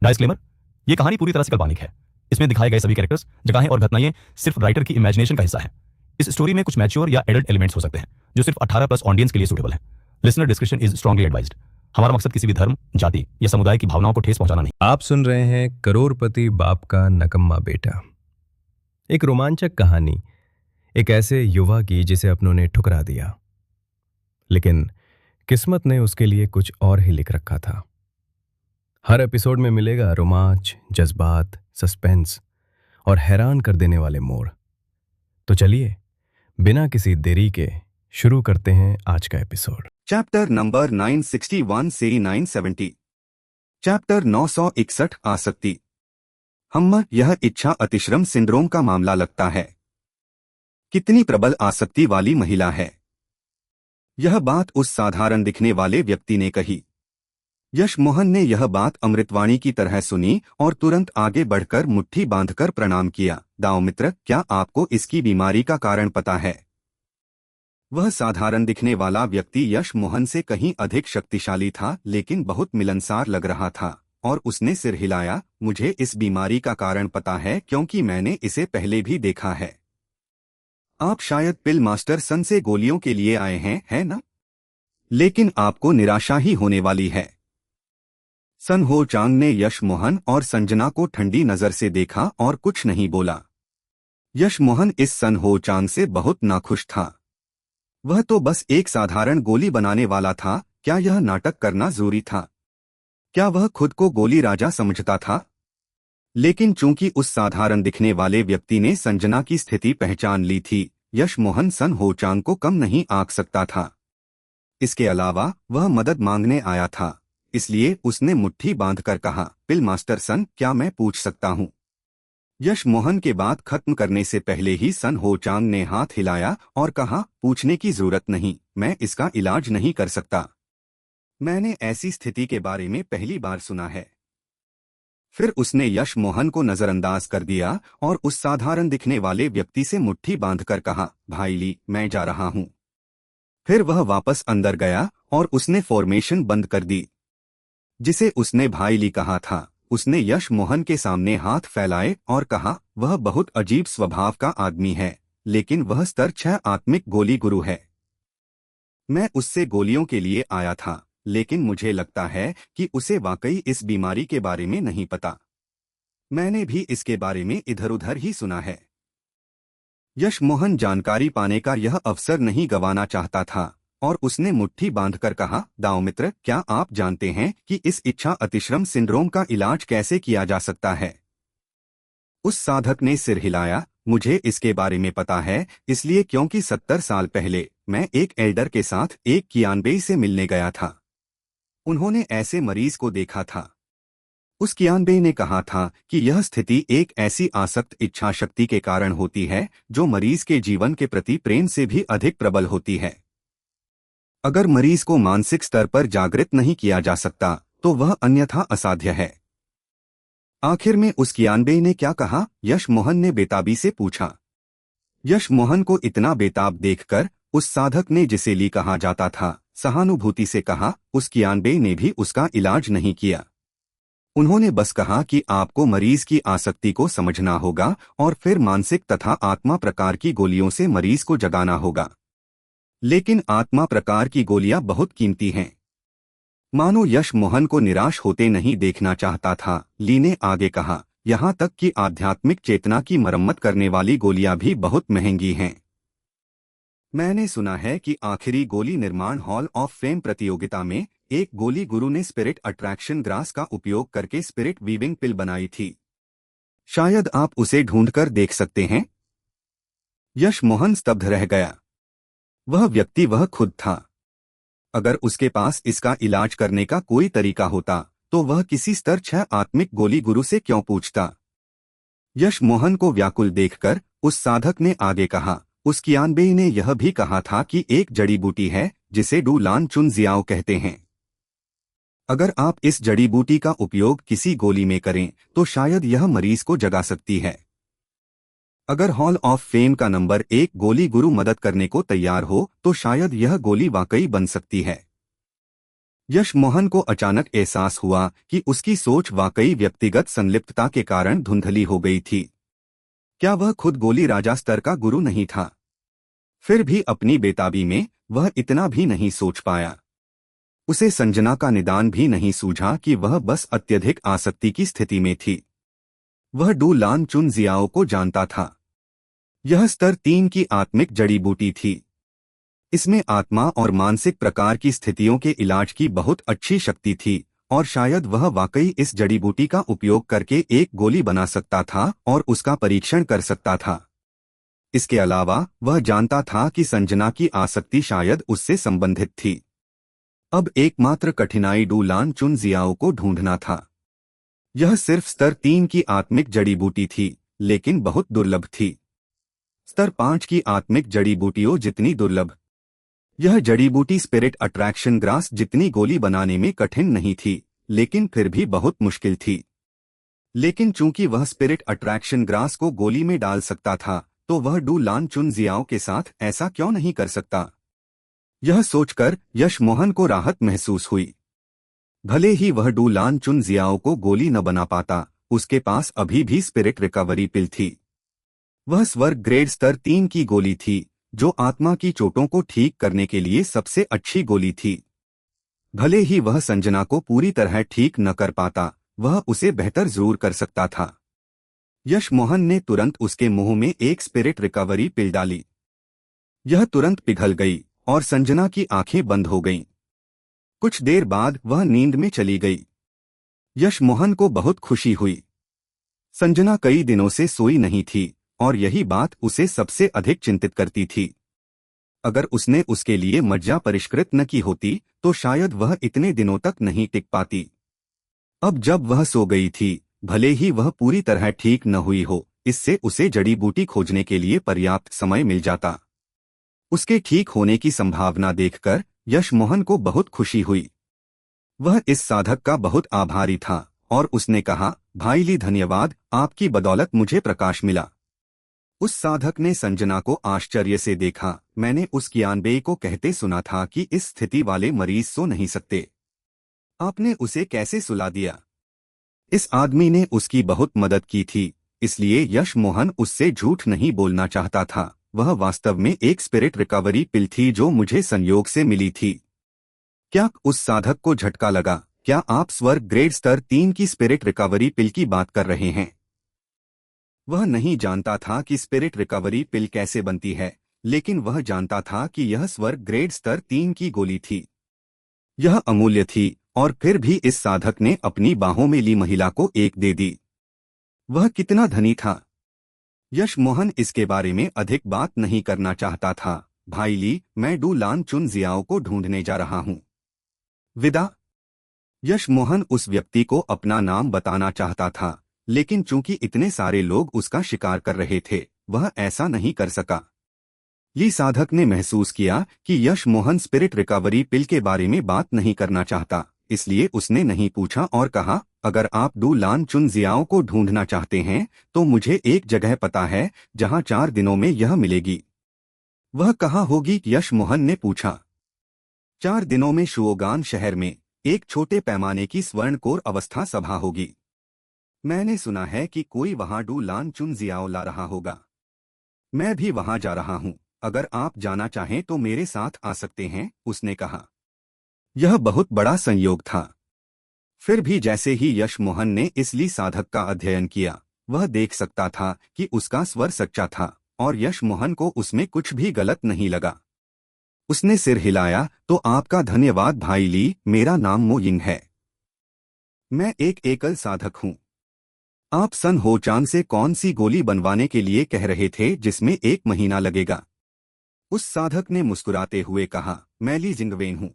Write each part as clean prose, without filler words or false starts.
Disclaimer, ये कहानी पूरी तरह से काल्पनिक है। इसमें दिखाए गए सभी कैरेक्टर्स, जगहें और घटनाएं सिर्फ राइटर की इमेजिनेशन का हिस्सा है। इस स्टोरी में कुछ मैच्योर या एडल्ट एलिमेंट्स हो सकते हैं जो सिर्फ 18+ ऑडियंस के लिए सूटेबल है। Listener description is strongly advised. हमारा मकसद किसी भी धर्म, जाति या समुदाय की भावनाओं को ठेस पहुंचाना नहीं। आप सुन रहे हैं करोड़पति बाप का नकम्मा बेटा, एक रोमांचक कहानी एक ऐसे युवा की जिसे अपनों ने ठुकरा दिया, लेकिन किस्मत ने उसके लिए कुछ और ही लिख रखा था। हर एपिसोड में मिलेगा रोमांच, जज्बात, सस्पेंस और हैरान कर देने वाले मोड़। तो चलिए बिना किसी देरी के शुरू करते हैं आज का एपिसोड। चैप्टर नंबर 961 से 970। चैप्टर 961 आसक्ति। यह इच्छा अतिश्रम सिंड्रोम का मामला लगता है। कितनी प्रबल आसक्ति वाली महिला है। यह बात उस साधारण दिखने वाले व्यक्ति ने कही। यश मोहन ने यह बात अमृतवाणी की तरह सुनी और तुरंत आगे बढ़कर मुट्ठी बांधकर प्रणाम किया। दाऊ मित्र, क्या आपको इसकी बीमारी का कारण पता है? वह साधारण दिखने वाला व्यक्ति यश मोहन से कहीं अधिक शक्तिशाली था, लेकिन बहुत मिलनसार लग रहा था और उसने सिर हिलाया। मुझे इस बीमारी का कारण पता है क्योंकि मैंने इसे पहले भी देखा है। आप शायद पिल मास्टर सन से गोलियों के लिए आए हैं, है ना? लेकिन आपको निराशा ही होने वाली है। सन हो चांग ने यश मोहन और संजना को ठंडी नजर से देखा और कुछ नहीं बोला। यश मोहन इस सन हो चांग से बहुत नाखुश था। वह तो बस एक साधारण गोली बनाने वाला था। क्या यह नाटक करना जरूरी था? क्या वह खुद को गोली राजा समझता था? लेकिन चूंकि उस साधारण दिखने वाले व्यक्ति ने संजना की स्थिति पहचान ली थी, यश मोहन सन हो चांग को कम नहीं आंक सकता था। इसके अलावा वह मदद मांगने आया था, इसलिए उसने मुट्ठी बांधकर कहा, पिल मास्टर सन, क्या मैं पूछ सकता हूँ? यश मोहन के बात खत्म करने से पहले ही सन हो चांग ने हाथ हिलाया और कहा, पूछने की जरूरत नहीं, मैं इसका इलाज नहीं कर सकता। मैंने ऐसी स्थिति के बारे में पहली बार सुना है। फिर उसने यश मोहन को नजरअंदाज कर दिया और उस साधारण दिखने वाले व्यक्ति से मुट्ठी बांधकर कहा, भाई ली, मैं जा रहा हूँ। फिर वह वापस अंदर गया और उसने फॉर्मेशन बंद कर दी, जिसे उसने भाई ली कहा था। उसने यश मोहन के सामने हाथ फैलाए और कहा, वह बहुत अजीब स्वभाव का आदमी है, लेकिन वह स्तर 6 आत्मिक गोली गुरु है। मैं उससे गोलियों के लिए आया था, लेकिन मुझे लगता है कि उसे वाकई इस बीमारी के बारे में नहीं पता। मैंने भी इसके बारे में इधर उधर ही सुना है। यश मोहन जानकारी पाने का यह अवसर नहीं गंवाना चाहता था और उसने मुट्ठी बांधकर कहा, दाऊ मित्र, क्या आप जानते हैं कि इस इच्छा अतिश्रम सिंड्रोम का इलाज कैसे किया जा सकता है? उस साधक ने सिर हिलाया। मुझे इसके बारे में पता है, इसलिए क्योंकि 70 साल पहले मैं एक एल्डर के साथ एक कियानबेई से मिलने गया था। उन्होंने ऐसे मरीज को देखा था। उस कियानबेई ने कहा था कि यह स्थिति एक ऐसी आसक्त इच्छा शक्ति के कारण होती है जो मरीज के जीवन के प्रति प्रेम से भी अधिक प्रबल होती है। अगर मरीज को मानसिक स्तर पर जागृत नहीं किया जा सकता तो वह अन्यथा असाध्य है। आखिर में उस कियानबेई ने क्या कहा? यश मोहन ने बेताबी से पूछा। यश मोहन को इतना बेताब देखकर उस साधक ने, जिसे ली कहा जाता था, सहानुभूति से कहा, उस कियानबेई ने भी उसका इलाज नहीं किया। उन्होंने बस कहा कि आपको मरीज की आसक्ति को समझना होगा और फिर मानसिक तथा आत्मा प्रकार की गोलियों से मरीज को जगाना होगा। लेकिन आत्मा प्रकार की गोलियां बहुत कीमती हैं। मानो यश मोहन को निराश होते नहीं देखना चाहता था, ली ने आगे कहा, यहाँ तक कि आध्यात्मिक चेतना की मरम्मत करने वाली गोलियां भी बहुत महंगी हैं। मैंने सुना है कि आखिरी गोली निर्माण हॉल ऑफ फेम प्रतियोगिता में एक गोली गुरु ने स्पिरिट अट्रैक्शन ग्रास का उपयोग करके स्पिरिट वीविंग पिल बनाई थी। शायद आप उसे ढूंढकर देख सकते हैं। यश मोहन स्तब्ध रह गया। वह व्यक्ति वह खुद था। अगर उसके पास इसका इलाज करने का कोई तरीका होता तो वह किसी स्तर 6 आत्मिक गोली गुरु से क्यों पूछता? यश मोहन को व्याकुल देखकर उस साधक ने आगे कहा, उस कियानबेई ने यह भी कहा था कि एक जड़ी बूटी है जिसे डू लान चुन जियाओ कहते हैं। अगर आप इस जड़ी बूटी का उपयोग किसी गोली में करें तो शायद यह मरीज को जगा सकती है। अगर हॉल ऑफ फेम का नंबर 1 गोली गुरु मदद करने को तैयार हो तो शायद यह गोली वाकई बन सकती है। यश मोहन को अचानक एहसास हुआ कि उसकी सोच वाकई व्यक्तिगत संलिप्तता के कारण धुंधली हो गई थी। क्या वह खुद गोली राजा स्तर का गुरु नहीं था? फिर भी अपनी बेताबी में वह इतना भी नहीं सोच पाया। उसे संजना का निदान भी नहीं सूझा कि वह बस अत्यधिक आसक्ति की स्थिति में थी। वह डू लान चुन जियाओ को जानता था। यह स्तर 3 की आत्मिक जड़ी बूटी थी। इसमें आत्मा और मानसिक प्रकार की स्थितियों के इलाज की बहुत अच्छी शक्ति थी और शायद वह वाकई इस जड़ी बूटी का उपयोग करके एक गोली बना सकता था और उसका परीक्षण कर सकता था। इसके अलावा वह जानता था कि संजना की आसक्ति शायद उससे संबंधित थी। अब एकमात्र कठिनाई डू लान चुन जियाओ को ढूंढना था। यह सिर्फ स्तर 3 की आत्मिक जड़ी बूटी थी, लेकिन बहुत दुर्लभ थी। स्तर 5 की आत्मिक जड़ी बूटियों जितनी दुर्लभ। यह जड़ी बूटी स्पिरिट अट्रैक्शन ग्रास जितनी गोली बनाने में कठिन नहीं थी, लेकिन फिर भी बहुत मुश्किल थी। लेकिन चूंकि वह स्पिरिट अट्रैक्शन ग्रास को गोली में डाल सकता था, तो वह डू लान चुन जियाओ के साथ ऐसा क्यों नहीं कर सकता? यह सोचकर यश मोहन को राहत महसूस हुई। भले ही वह डू लान चुन जियाओ को गोली न बना पाता, उसके पास अभी भी स्पिरिट रिकवरी पिल थी। वह स्वर्ग ग्रेड स्तर 3 की गोली थी, जो आत्मा की चोटों को ठीक करने के लिए सबसे अच्छी गोली थी। भले ही वह संजना को पूरी तरह ठीक न कर पाता, वह उसे बेहतर जरूर कर सकता था। यश मोहन ने तुरंत उसके मुंह में एक स्पिरिट रिकवरी पिल डाली। यह तुरंत पिघल गई और संजना की आंखें बंद हो गईं। कुछ देर बाद वह नींद में चली गई। यश मोहन को बहुत खुशी हुई। संजना कई दिनों से सोई नहीं थी और यही बात उसे सबसे अधिक चिंतित करती थी। अगर उसने उसके लिए मज्जा परिष्कृत न की होती, तो शायद वह इतने दिनों तक नहीं टिक पाती। अब जब वह सो गई थी, भले ही वह पूरी तरह ठीक न हुई हो, इससे उसे जड़ी बूटी खोजने के लिए पर्याप्त समय मिल जाता। उसके ठीक होने की संभावना देखकर यश मोहन को बहुत खुशी हुई। वह इस साधक का बहुत आभारी था और उसने कहा, भाई ली धन्यवाद, आपकी बदौलत मुझे प्रकाश मिला। उस साधक ने संजना को आश्चर्य से देखा। मैंने उस कियानबेई को कहते सुना था कि इस स्थिति वाले मरीज सो नहीं सकते। आपने उसे कैसे सुला दिया? इस आदमी ने उसकी बहुत मदद की थी, इसलिए यश मोहन उससे झूठ नहीं बोलना चाहता था। वह वास्तव में एक स्पिरिट रिकवरी पिल थी जो मुझे संयोग से मिली थी। क्या उस साधक को झटका लगा? क्या आप स्वर्ग ग्रेड स्तर 3 की स्पिरिट रिकवरी पिल की बात कर रहे हैं? वह नहीं जानता था कि स्पिरिट रिकवरी पिल कैसे बनती है, लेकिन वह जानता था कि यह स्वर्ग ग्रेड स्तर 3 की गोली थी। यह अमूल्य थी और फिर भी इस साधक ने अपनी बाहों में ली महिला को एक दे दी। वह कितना धनी था? यश मोहन इसके बारे में अधिक बात नहीं करना चाहता था। भाई ली, मैं डू लान चुन जियाओ को ढूंढने जा रहा हूं। विदा। यश मोहन उस व्यक्ति को अपना नाम बताना चाहता था, लेकिन चूंकि इतने सारे लोग उसका शिकार कर रहे थे, वह ऐसा नहीं कर सका। ली साधक ने महसूस किया कि यश मोहन स्पिरिट रिकवरी पिल के बारे में बात नहीं करना चाहता, इसलिए उसने नहीं पूछा और कहा, अगर आप डू लान चुन जियाओ को ढूंढना चाहते हैं, तो मुझे एक जगह पता है जहां 4 दिनों में यह मिलेगी। वह कहाँ होगी? यश मोहन ने पूछा। 4 दिनों में शुओगान शहर में एक छोटे पैमाने की स्वर्णकोर अवस्था सभा होगी। मैंने सुना है कि कोई वहां डू लान चुन जियाओ ला रहा होगा। मैं भी वहां जा रहा हूं। अगर आप जाना चाहें तो मेरे साथ आ सकते हैं, उसने कहा। यह बहुत बड़ा संयोग था। फिर भी जैसे ही यश मोहन ने इस ली साधक का अध्ययन किया, वह देख सकता था कि उसका स्वर सच्चा था और यश मोहन को उसमें कुछ भी गलत नहीं लगा। उसने सिर हिलाया, तो आपका धन्यवाद भाई ली, मेरा नाम मो यिंग है। मैं एक एकल साधक हूं। आप सन हो चांग से कौन सी गोली बनवाने के लिए कह रहे थे जिसमें 1 महीना लगेगा? उस साधक ने मुस्कुराते हुए कहा, मैं ली जिंगवेन हूं।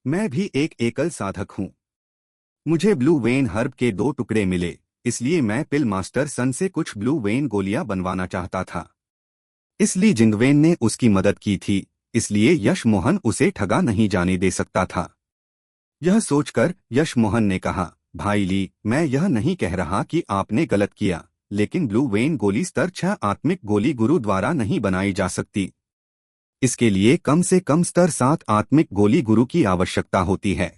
मैं भी एक एकल साधक हूं। मुझे ब्लू वेन हर्ब के 2 टुकड़े मिले, इसलिए मैं पिल मास्टर सन से कुछ ब्लू वेन गोलियां बनवाना चाहता था। इसलिए जिंगवेन ने उसकी मदद की थी, इसलिए यश मोहन उसे ठगा नहीं जाने दे सकता था। यह सोचकर यश मोहन ने कहा, भाई ली, मैं यह नहीं कह रहा कि आपने गलत किया, लेकिन ब्लू वेन गोली स्तर 6 आत्मिक गोली गुरु द्वारा नहीं बनाई जा सकती। इसके लिए कम से कम स्तर 7 आत्मिक गोली गुरु की आवश्यकता होती है।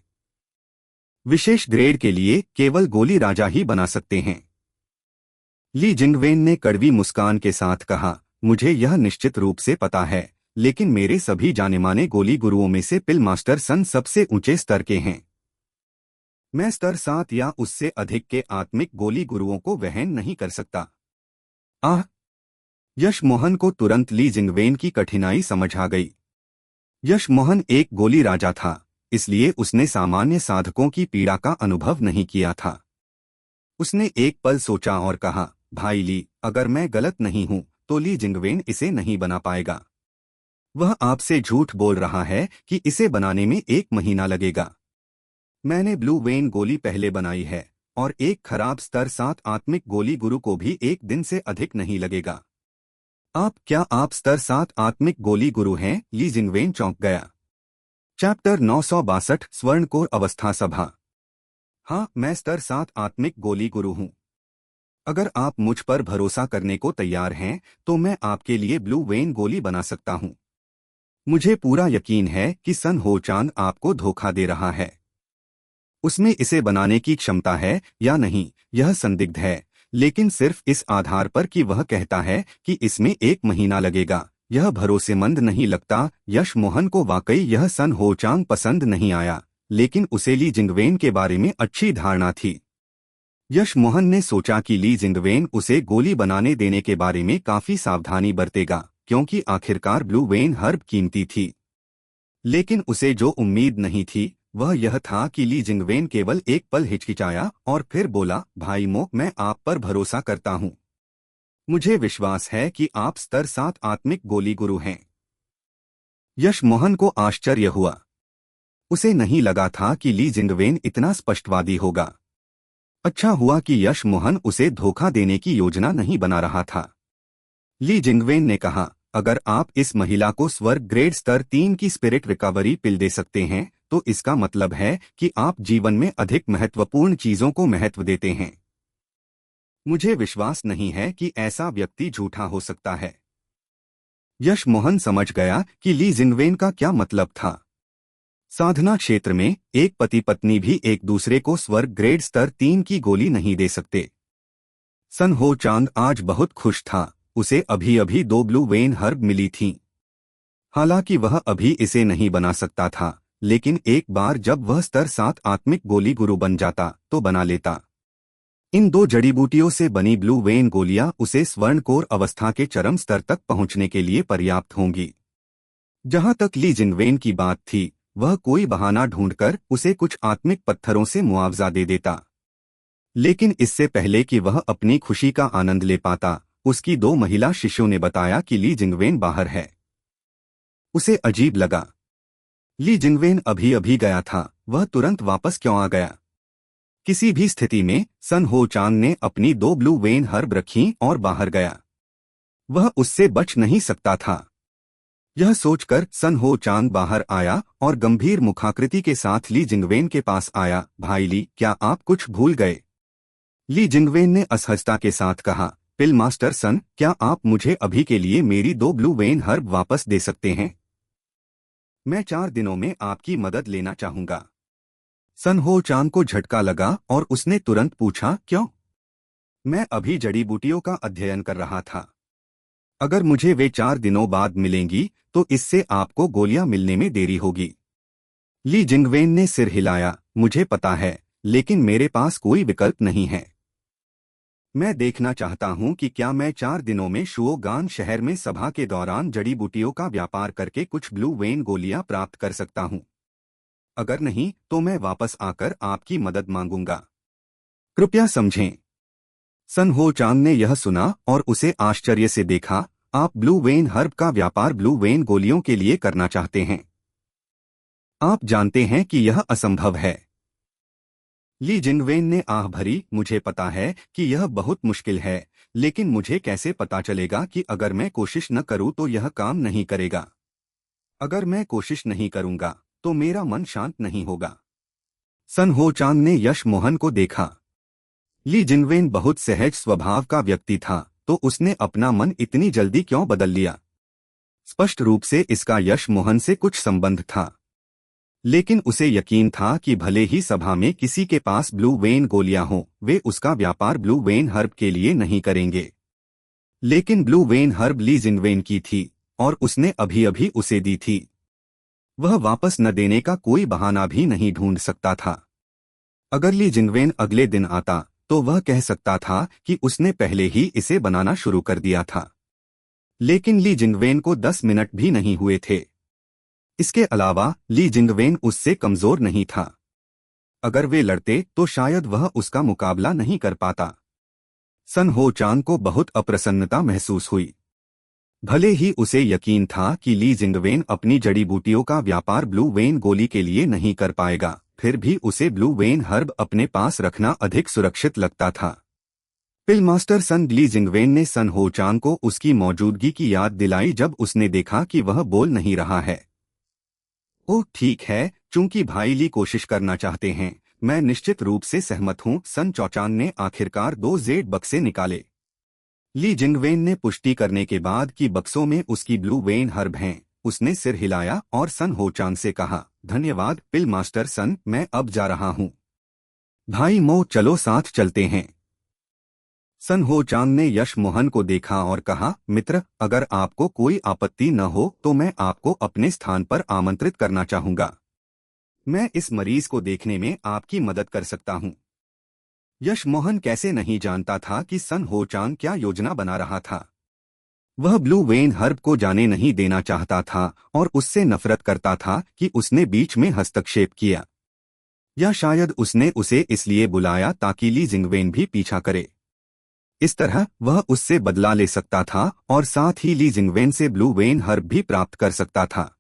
विशेष ग्रेड के लिए केवल गोली राजा ही बना सकते हैं। ली जिंगवेन ने कड़वी मुस्कान के साथ कहा, मुझे यह निश्चित रूप से पता है, लेकिन मेरे सभी जाने-माने गोली गुरुओं में से पिल मास्टर सन सबसे ऊंचे स्तर के हैं। मैं स्तर 7 या उससे अधिक के आत्मिक गोली गुरुओं को वहन नहीं कर सकता। आह! यश मोहन को तुरंत ली जिंगवेन की कठिनाई समझ आ गई। यश मोहन एक गोली राजा था, इसलिए उसने सामान्य साधकों की पीड़ा का अनुभव नहीं किया था। उसने एक पल सोचा और कहा, भाई ली, अगर मैं गलत नहीं हूं तो ली जिंगवेन इसे नहीं बना पाएगा। वह आपसे झूठ बोल रहा है कि इसे बनाने में 1 महीना लगेगा। मैंने ब्लू वेन गोली पहले बनाई है और एक खराब स्तर 7 आत्मिक गोली गुरु को भी 1 दिन से अधिक नहीं लगेगा। क्या आप स्तर 7 आत्मिक गोली गुरु हैं? ली जिंगवेन चौंक गया। चैप्टर 962 स्वर्णकोर अवस्था सभा। हाँ, मैं स्तर 7 आत्मिक गोली गुरु हूँ। अगर आप मुझ पर भरोसा करने को तैयार हैं तो मैं आपके लिए ब्लू वेन गोली बना सकता हूँ। मुझे पूरा यकीन है कि सन हो चांद आपको धोखा दे रहा है। उसमें इसे बनाने की क्षमता है या नहीं यह संदिग्ध है, लेकिन सिर्फ इस आधार पर कि वह कहता है कि इसमें 1 महीना लगेगा, यह भरोसेमंद नहीं लगता। यश मोहन को वाकई यह सन हो चांग पसंद नहीं आया, लेकिन उसे ली जिंगवेन के बारे में अच्छी धारणा थी। यश मोहन ने सोचा कि ली जिंगवेन उसे गोली बनाने देने के बारे में काफी सावधानी बरतेगा, क्योंकि आखिरकार ब्लू वेन हर्ब कीमती थी। लेकिन उसे जो उम्मीद नहीं थी वह यह था कि ली जिंगवेन केवल एक पल हिचकिचाया और फिर बोला, भाई मो, मैं आप पर भरोसा करता हूँ। मुझे विश्वास है कि आप स्तर 7 आत्मिक गोली गुरु हैं। यश मोहन को आश्चर्य हुआ। उसे नहीं लगा था कि ली जिंगवेन इतना स्पष्टवादी होगा। अच्छा हुआ कि यश मोहन उसे धोखा देने की योजना नहीं बना रहा था। ली जिंगवेन ने कहा, अगर आप इस महिला को स्वर्ग ग्रेड स्तर 3 की स्पिरिट रिकवरी पिल दे सकते हैं तो इसका मतलब है कि आप जीवन में अधिक महत्वपूर्ण चीजों को महत्व देते हैं। मुझे विश्वास नहीं है कि ऐसा व्यक्ति झूठा हो सकता है। यश मोहन समझ गया कि ली जिंगवेन का क्या मतलब था। साधना क्षेत्र में एक पति पत्नी भी एक दूसरे को स्वर्ग ग्रेड स्तर 3 की गोली नहीं दे सकते। सन हो चांद आज बहुत खुश था, उसे अभी अभी 2 ब्लू वेन हर्ब मिली थीं। हालांकि वह अभी इसे नहीं बना सकता था, लेकिन एक बार जब वह स्तर 7 आत्मिक गोली गुरु बन जाता तो बना लेता। इन 2 जड़ी बूटियों से बनी ब्लू वेन गोलियां उसे स्वर्णकोर अवस्था के चरम स्तर तक पहुंचने के लिए पर्याप्त होंगी। जहां तक ली जिंगवेन की बात थी, वह कोई बहाना ढूंढकर उसे कुछ आत्मिक पत्थरों से मुआवजा दे देता। लेकिन इससे पहले कि वह अपनी खुशी का आनंद ले पाता, उसकी 2 महिला शिष्यों ने बताया कि ली जिंगवेन बाहर है। उसे अजीब लगा। ली जिंगवेन अभी अभी गया था, वह तुरंत वापस क्यों आ गया? किसी भी स्थिति में सन हो चांग ने अपनी 2 ब्लू वेन हर्ब रखीं और बाहर गया। वह उससे बच नहीं सकता था। यह सोचकर सन हो चांग बाहर आया और गंभीर मुखाकृति के साथ ली जिंगवेन के पास आया। भाई ली, क्या आप कुछ भूल गए? ली जिंगवेन ने असहजता के साथ कहा, पिल मास्टर सन, क्या आप मुझे अभी के लिए मेरी 2 ब्लू वेन हर्ब वापस दे सकते हैं? मैं 4 दिनों में आपकी मदद लेना चाहूंगा। सन हो चांग को झटका लगा और उसने तुरंत पूछा, क्यों? मैं अभी जड़ी बूटियों का अध्ययन कर रहा था। अगर मुझे वे 4 दिनों बाद मिलेंगी तो इससे आपको गोलियां मिलने में देरी होगी। ली जिंगवेन ने सिर हिलाया, मुझे पता है, लेकिन मेरे पास कोई विकल्प नहीं है। मैं देखना चाहता हूं कि क्या मैं 4 दिनों में शुओगान शहर में सभा के दौरान जड़ी बूटियों का व्यापार करके कुछ ब्लू वेन गोलियां प्राप्त कर सकता हूं। अगर नहीं तो मैं वापस आकर आपकी मदद मांगूंगा। कृपया समझें। सन हो चांग ने यह सुना और उसे आश्चर्य से देखा। आप ब्लू वेन हर्ब का व्यापार ब्लू वेन गोलियों के लिए करना चाहते हैं? आप जानते हैं कि यह असंभव है। ली जिंगवेन ने आह भरी, मुझे पता है कि यह बहुत मुश्किल है, लेकिन मुझे कैसे पता चलेगा कि अगर मैं कोशिश न करूं तो यह काम नहीं करेगा? अगर मैं कोशिश नहीं करूंगा तो मेरा मन शांत नहीं होगा। सन हो चांग ने यश मोहन को देखा। ली जिंगवेन बहुत सहज स्वभाव का व्यक्ति था, तो उसने अपना मन इतनी जल्दी क्यों बदल लिया? स्पष्ट रूप से इसका यश मोहन से कुछ संबंध था। लेकिन उसे यकीन था कि भले ही सभा में किसी के पास ब्लू वेन गोलियां हों, वे उसका व्यापार ब्लू वेन हर्ब के लिए नहीं करेंगे। लेकिन ब्लू वेन हर्ब ली जिंगवेन की थी और उसने अभी अभी उसे दी थी। वह वापस न देने का कोई बहाना भी नहीं ढूंढ सकता था। अगर ली जिंगवेन अगले दिन आता तो वह कह सकता था कि उसने पहले ही इसे बनाना शुरू कर दिया था। लेकिन ली जिंगवेन को 10 मिनट भी नहीं हुए थे। इसके अलावा ली जिंगवेन उससे कमजोर नहीं था। अगर वे लड़ते तो शायद वह उसका मुकाबला नहीं कर पाता। सन हो चांग को बहुत अप्रसन्नता महसूस हुई। भले ही उसे यकीन था कि ली जिंगवेन अपनी जड़ी बूटियों का व्यापार ब्लू वेन गोली के लिए नहीं कर पाएगा, फिर भी उसे ब्लू वेन हर्ब अपने पास रखना अधिक सुरक्षित लगता था। पिल मास्टर सन ली जिंगवेन ने सन हो चांग को उसकी मौजूदगी की याद दिलाई जब उसने देखा कि वह बोल नहीं रहा है। ओह ठीक है, चूंकि भाई ली कोशिश करना चाहते हैं, मैं निश्चित रूप से सहमत हूँ। सन चौचान ने आखिरकार 2 जेड बक्से निकाले। ली जिंगवेन ने पुष्टि करने के बाद कि बक्सों में उसकी ब्लू वेन हर्ब हैं, उसने सिर हिलाया और सन हो चांग से कहा, धन्यवाद पिल मास्टर सन, मैं अब जा रहा हूँ। भाई मो चलो साथ चलते हैं। सन हो चांग ने यश मोहन को देखा और कहा, मित्र, अगर आपको कोई आपत्ति न हो तो मैं आपको अपने स्थान पर आमंत्रित करना चाहूंगा। मैं इस मरीज को देखने में आपकी मदद कर सकता हूं। यश मोहन कैसे नहीं जानता था कि सन हो चांग क्या योजना बना रहा था। वह ब्लू वेन हर्ब को जाने नहीं देना चाहता था और उससे नफरत करता था कि उसने बीच में हस्तक्षेप किया। या शायद उसने उसे इसलिए बुलाया ताकि ली जिंगवेन भी पीछा करे। इस तरह वह उससे बदला ले सकता था और साथ ही ली जिंगवेन से ब्लू वेन हर्ब भी प्राप्त कर सकता था।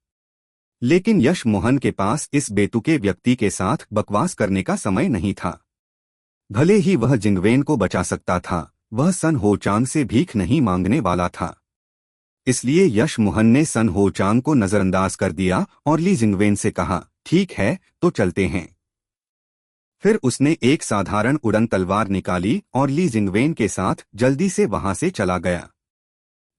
लेकिन यश मोहन के पास इस बेतुके व्यक्ति के साथ बकवास करने का समय नहीं था। भले ही वह जिंगवेन को बचा सकता था, वह सन हो चांग से भीख नहीं मांगने वाला था। इसलिए यश मोहन ने सन हो चांग को नजरअंदाज कर दिया और ली जिंगवेन से कहा, ठीक है तो चलते हैं। फिर उसने एक साधारण उड़न तलवार निकाली और ली जिंगवेन के साथ जल्दी से वहां से चला गया।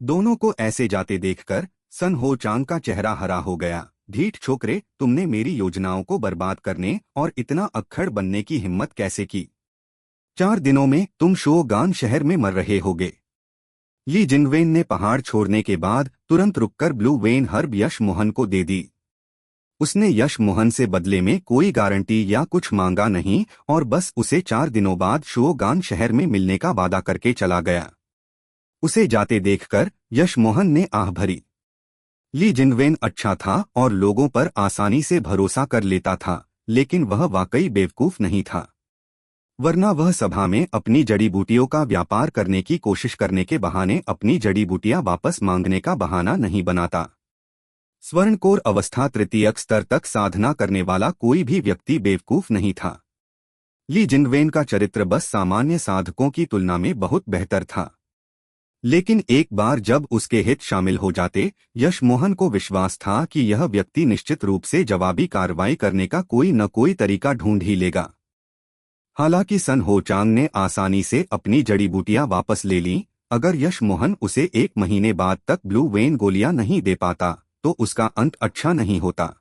दोनों को ऐसे जाते देखकर सन हो चांग का चेहरा हरा हो गया। ढीठ छोकरे, तुमने मेरी योजनाओं को बर्बाद करने और इतना अक्खड़ बनने की हिम्मत कैसे की? 4 दिनों में तुम शोगान शहर में मर रहे होगे। ली जिंगवेन ने पहाड़ छोड़ने के बाद तुरंत रुककर ब्लू वेन हर्ब यश मोहन को दे दी। उसने यश मोहन से बदले में कोई गारंटी या कुछ मांगा नहीं और बस उसे 4 दिनों बाद शोगान शहर में मिलने का वादा करके चला गया। उसे जाते देखकर यश मोहन ने आह भरी। ली जिंगवेन अच्छा था और लोगों पर आसानी से भरोसा कर लेता था, लेकिन वह वाकई बेवकूफ नहीं था। वरना वह सभा में अपनी जड़ी बूटियों का व्यापार करने की कोशिश करने के बहाने अपनी जड़ी बूटियां वापस मांगने का बहाना नहीं बनाता। स्वर्णकोर अवस्था तृतीयक स्तर तक साधना करने वाला कोई भी व्यक्ति बेवकूफ नहीं था। ली जिंगवेन का चरित्र बस सामान्य साधकों की तुलना में बहुत बेहतर था। लेकिन एक बार जब उसके हित शामिल हो जाते, यश मोहन को विश्वास था कि यह व्यक्ति निश्चित रूप से जवाबी कार्रवाई करने का कोई न कोई तरीका ढूंढ ही लेगा। हालांकि सन हो चांग ने आसानी से अपनी जड़ी बूटियां वापस ले लीं। अगर यश मोहन उसे 1 महीने बाद तक ब्लू वेन गोलियां नहीं दे पाता तो उसका अंत अच्छा नहीं होता।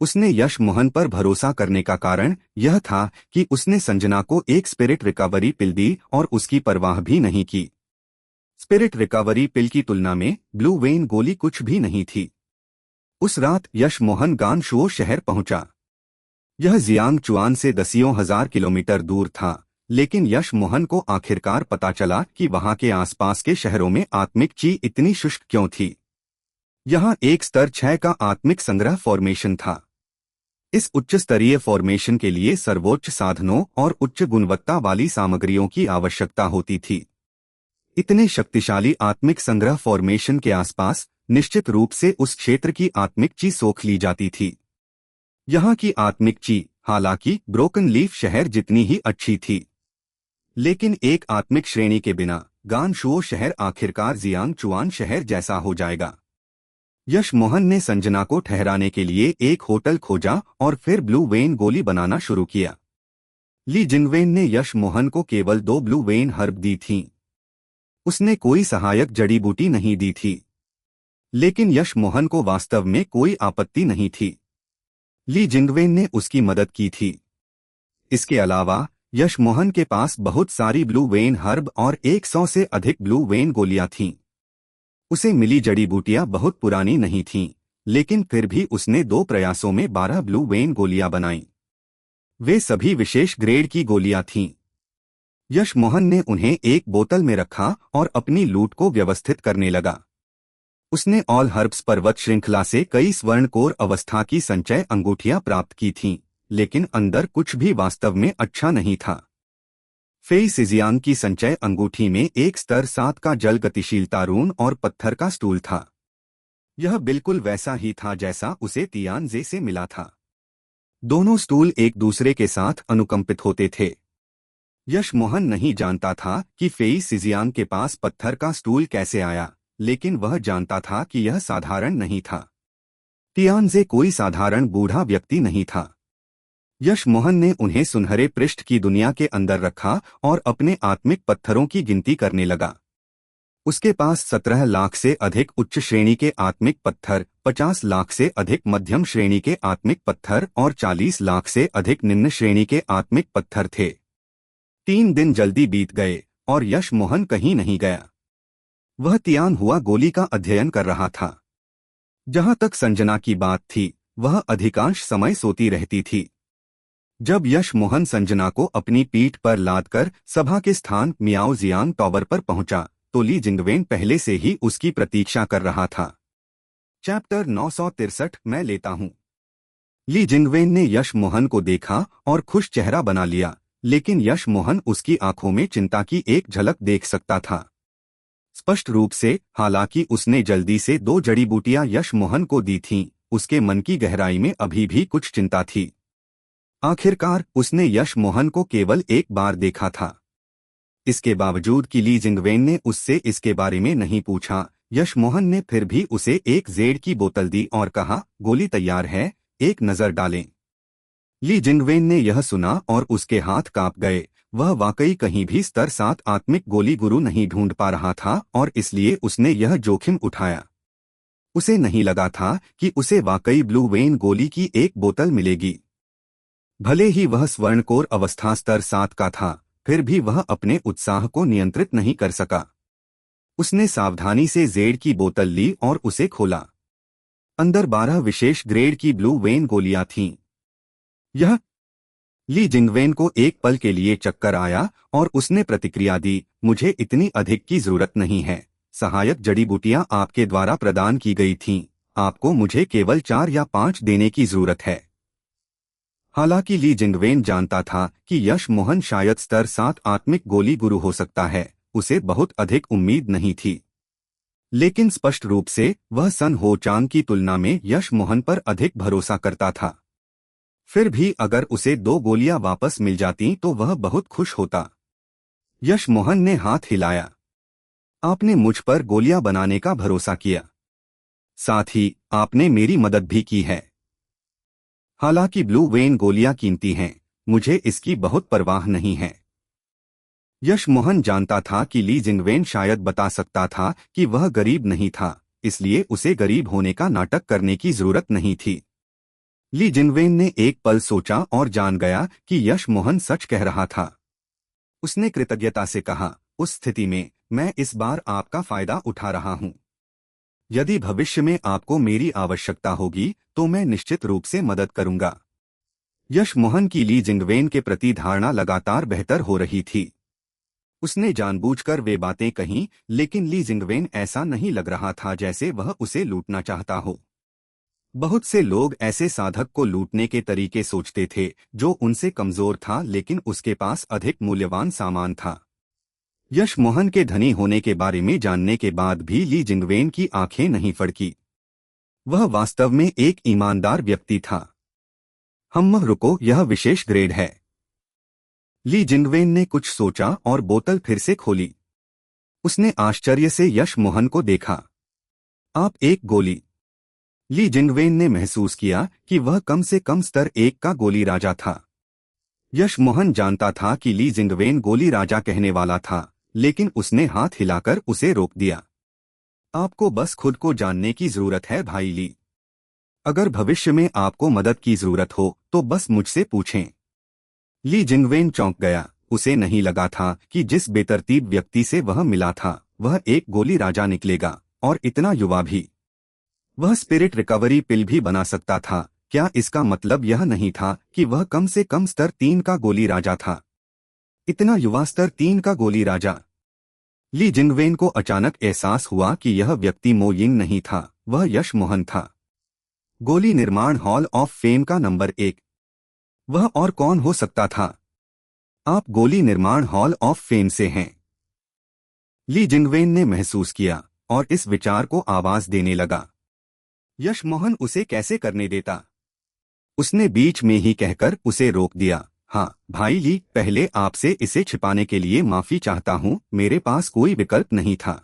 उसने यश मोहन पर भरोसा करने का कारण यह था कि उसने संजना को एक स्पिरिट रिकवरी पिल दी और उसकी परवाह भी नहीं की। स्पिरिट रिकवरी पिल की तुलना में ब्लू वेन गोली कुछ भी नहीं थी। उस रात यश मोहन गानशुओ शहर पहुंचा। यह जियांग चुआन से दसियों हजार किलोमीटर दूर था, लेकिन यश मोहन को आखिरकार पता चला कि वहां के आसपास के शहरों में आत्मिक ची इतनी शुष्क क्यों थी। यहाँ एक स्तर 6 का आत्मिक संग्रह फॉर्मेशन था। इस उच्च स्तरीय फॉर्मेशन के लिए सर्वोच्च साधनों और उच्च गुणवत्ता वाली सामग्रियों की आवश्यकता होती थी। इतने शक्तिशाली आत्मिक संग्रह फॉर्मेशन के आसपास निश्चित रूप से उस क्षेत्र की आत्मिक ची सोख ली जाती थी। यहाँ की आत्मिक ची हालांकि ब्रोकन लीफ शहर जितनी ही अच्छी थी, लेकिन एक आत्मिक श्रेणी के बिना गानशुओ शहर आखिरकार जियांग चुआन शहर जैसा हो जाएगा। यश मोहन ने संजना को ठहराने के लिए एक होटल खोजा और फिर ब्लू वेन गोली बनाना शुरू किया। ली जिंगवेन ने यश मोहन को केवल 2 ब्लू वेन हर्ब दी थीं। उसने कोई सहायक जड़ी बूटी नहीं दी थी। लेकिन यश मोहन को वास्तव में कोई आपत्ति नहीं थी। ली जिंगवेन ने उसकी मदद की थी। इसके अलावा यश मोहन के पास बहुत सारी ब्लू वेन हर्ब और 100 से अधिक ब्लू वेन गोलियां थीं। उसे मिली जड़ी बूटियां बहुत पुरानी नहीं थीं, लेकिन फिर भी उसने 2 प्रयासों में 12 ब्लू वेन गोलियां बनाईं। वे सभी विशेष ग्रेड की गोलियां थीं। यश मोहन ने उन्हें एक बोतल में रखा और अपनी लूट को व्यवस्थित करने लगा। उसने ऑल हर्ब्स पर्वत श्रृंखला से कई स्वर्णकोर अवस्था की संचय अंगूठियां प्राप्त की थीं, लेकिन अंदर कुछ भी वास्तव में अच्छा नहीं था। फेई सिजियांग की संचय अंगूठी में एक स्तर 7 का जल गतिशीलता रून और पत्थर का स्टूल था। यह बिल्कुल वैसा ही था जैसा उसे तियानजे से मिला था। दोनों स्टूल एक दूसरे के साथ अनुकंपित होते थे। यश मोहन नहीं जानता था कि फेई सिजियांग के पास पत्थर का स्टूल कैसे आया, लेकिन वह जानता था कि यह साधारण नहीं था। तियानजे कोई साधारण बूढ़ा व्यक्ति नहीं था। यश मोहन ने उन्हें सुनहरे पृष्ठ की दुनिया के अंदर रखा और अपने आत्मिक पत्थरों की गिनती करने लगा। उसके पास 17 लाख से अधिक उच्च श्रेणी के आत्मिक पत्थर, 50 लाख से अधिक मध्यम श्रेणी के आत्मिक पत्थर और 40 लाख से अधिक निम्न श्रेणी के आत्मिक पत्थर थे। 3 दिन जल्दी बीत गए और यश मोहन कहीं नहीं गया। वह तियान हुआ गोली का अध्ययन कर रहा था। जहां तक संजना की बात थी, वह अधिकांश समय सोती रहती थी। जब यश मोहन संजना को अपनी पीठ पर लादकर सभा के स्थान मियाओ जियांग टावर पर पहुंचा, तो ली जिंगवेन पहले से ही उसकी प्रतीक्षा कर रहा था। चैप्टर 963 मैं लेता हूं। ली जिंगवेन ने यश मोहन को देखा और खुश चेहरा बना लिया, लेकिन यश मोहन उसकी आंखों में चिंता की एक झलक देख सकता था। स्पष्ट रूप से, हालांकि उसने जल्दी से 2 जड़ी बूटियां यश मोहन को दी थीं, उसके मन की गहराई में अभी भी कुछ चिंता थी। आखिरकार उसने यश मोहन को केवल एक बार देखा था। इसके बावजूद कि ली जिंगवेन ने उससे इसके बारे में नहीं पूछा, यश मोहन ने फिर भी उसे एक जेड की बोतल दी और कहा, गोली तैयार है, एक नजर डालें। ली जिंगवेन ने यह सुना और उसके हाथ कांप गए। वह वाकई कहीं भी स्तर 7 आत्मिक गोली गुरु नहीं ढूंढ पा रहा था और इसलिए उसने यह जोखिम उठाया। उसे नहीं लगा था कि उसे वाकई ब्लू वेन गोली की एक बोतल मिलेगी। भले ही वह स्वर्णकोर अवस्था स्तर 7 का था, फिर भी वह अपने उत्साह को नियंत्रित नहीं कर सका। उसने सावधानी से जेड की बोतल ली और उसे खोला। अंदर 12 विशेष ग्रेड की ब्लू वेन गोलियां थीं। यह ली जिंगवेन को एक पल के लिए चक्कर आया और उसने प्रतिक्रिया दी, मुझे इतनी अधिक की जरूरत नहीं है। सहायक जड़ी बूटियां आपके द्वारा प्रदान की गई थीं, आपको मुझे केवल 4 या 5 देने की जरूरत है। हालांकि ली जिंगवेन जानता था कि यश मोहन शायद स्तर 7 आत्मिक गोली गुरु हो सकता है, उसे बहुत अधिक उम्मीद नहीं थी। लेकिन स्पष्ट रूप से वह सन हो चांग की तुलना में यश मोहन पर अधिक भरोसा करता था। फिर भी अगर उसे 2 गोलियां वापस मिल जातीं तो वह बहुत खुश होता। यश मोहन ने हाथ हिलाया। आपने मुझ पर गोलियां बनाने का भरोसा किया। साथ ही आपने मेरी मदद भी की है। हालांकि ब्लू वेन गोलियां कीमती हैं, मुझे इसकी बहुत परवाह नहीं है। यश मोहन जानता था कि ली जिंगवेन शायद बता सकता था कि वह गरीब नहीं था, इसलिए उसे गरीब होने का नाटक करने की जरूरत नहीं थी। ली जिंगवेन ने एक पल सोचा और जान गया कि यश मोहन सच कह रहा था। उसने कृतज्ञता से कहा, उस स्थिति में मैं इस बार आपका फायदा उठा रहा हूं। यदि भविष्य में आपको मेरी आवश्यकता होगी तो मैं निश्चित रूप से मदद करूंगा। यश मोहन की ली जिंगवेन के प्रति धारणा लगातार बेहतर हो रही थी। उसने जानबूझकर वे बातें कहीं, लेकिन ली जिंगवेन ऐसा नहीं लग रहा था जैसे वह उसे लूटना चाहता हो। बहुत से लोग ऐसे साधक को लूटने के तरीके सोचते थे जो उनसे कमजोर था लेकिन उसके पास अधिक मूल्यवान सामान था। यश मोहन के धनी होने के बारे में जानने के बाद भी ली जिंगवेन की आंखें नहीं फड़की। वह वास्तव में एक ईमानदार व्यक्ति था। रुको, यह विशेष ग्रेड है। ली जिंगवेन ने कुछ सोचा और बोतल फिर से खोली। उसने आश्चर्य से यश मोहन को देखा। आप एक गोली। ली जिंगवेन ने महसूस किया कि वह कम से कम स्तर 1 का गोली राजा था। यश मोहन जानता था कि ली जिंगवेन गोली राजा कहने वाला था, लेकिन उसने हाथ हिलाकर उसे रोक दिया। आपको बस खुद को जानने की जरूरत है भाई ली। अगर भविष्य में आपको मदद की जरूरत हो तो बस मुझसे पूछें। ली जिंगवेन चौंक गया। उसे नहीं लगा था कि जिस बेतरतीब व्यक्ति से वह मिला था वह एक गोली राजा निकलेगा, और इतना युवा भी। वह स्पिरिट रिकवरी पिल भी बना सकता था। क्या इसका मतलब यह नहीं था कि वह कम से कम स्तर 3 का गोली राजा था? इतना युवा स्तर 3 का गोली राजा। ली जिंगवेन को अचानक एहसास हुआ कि यह व्यक्ति मो यिंग नहीं था, वह यश मोहन था, गोली निर्माण हॉल ऑफ फेम का नंबर 1। वह और कौन हो सकता था? आप गोली निर्माण हॉल ऑफ फेम से हैं। ली जिंगवेन ने महसूस किया और इस विचार को आवाज देने लगा। यश मोहन उसे कैसे करने देता? उसने बीच में ही कहकर उसे रोक दिया। हाँ भाई ली, पहले आपसे इसे छिपाने के लिए माफी चाहता हूँ, मेरे पास कोई विकल्प नहीं था।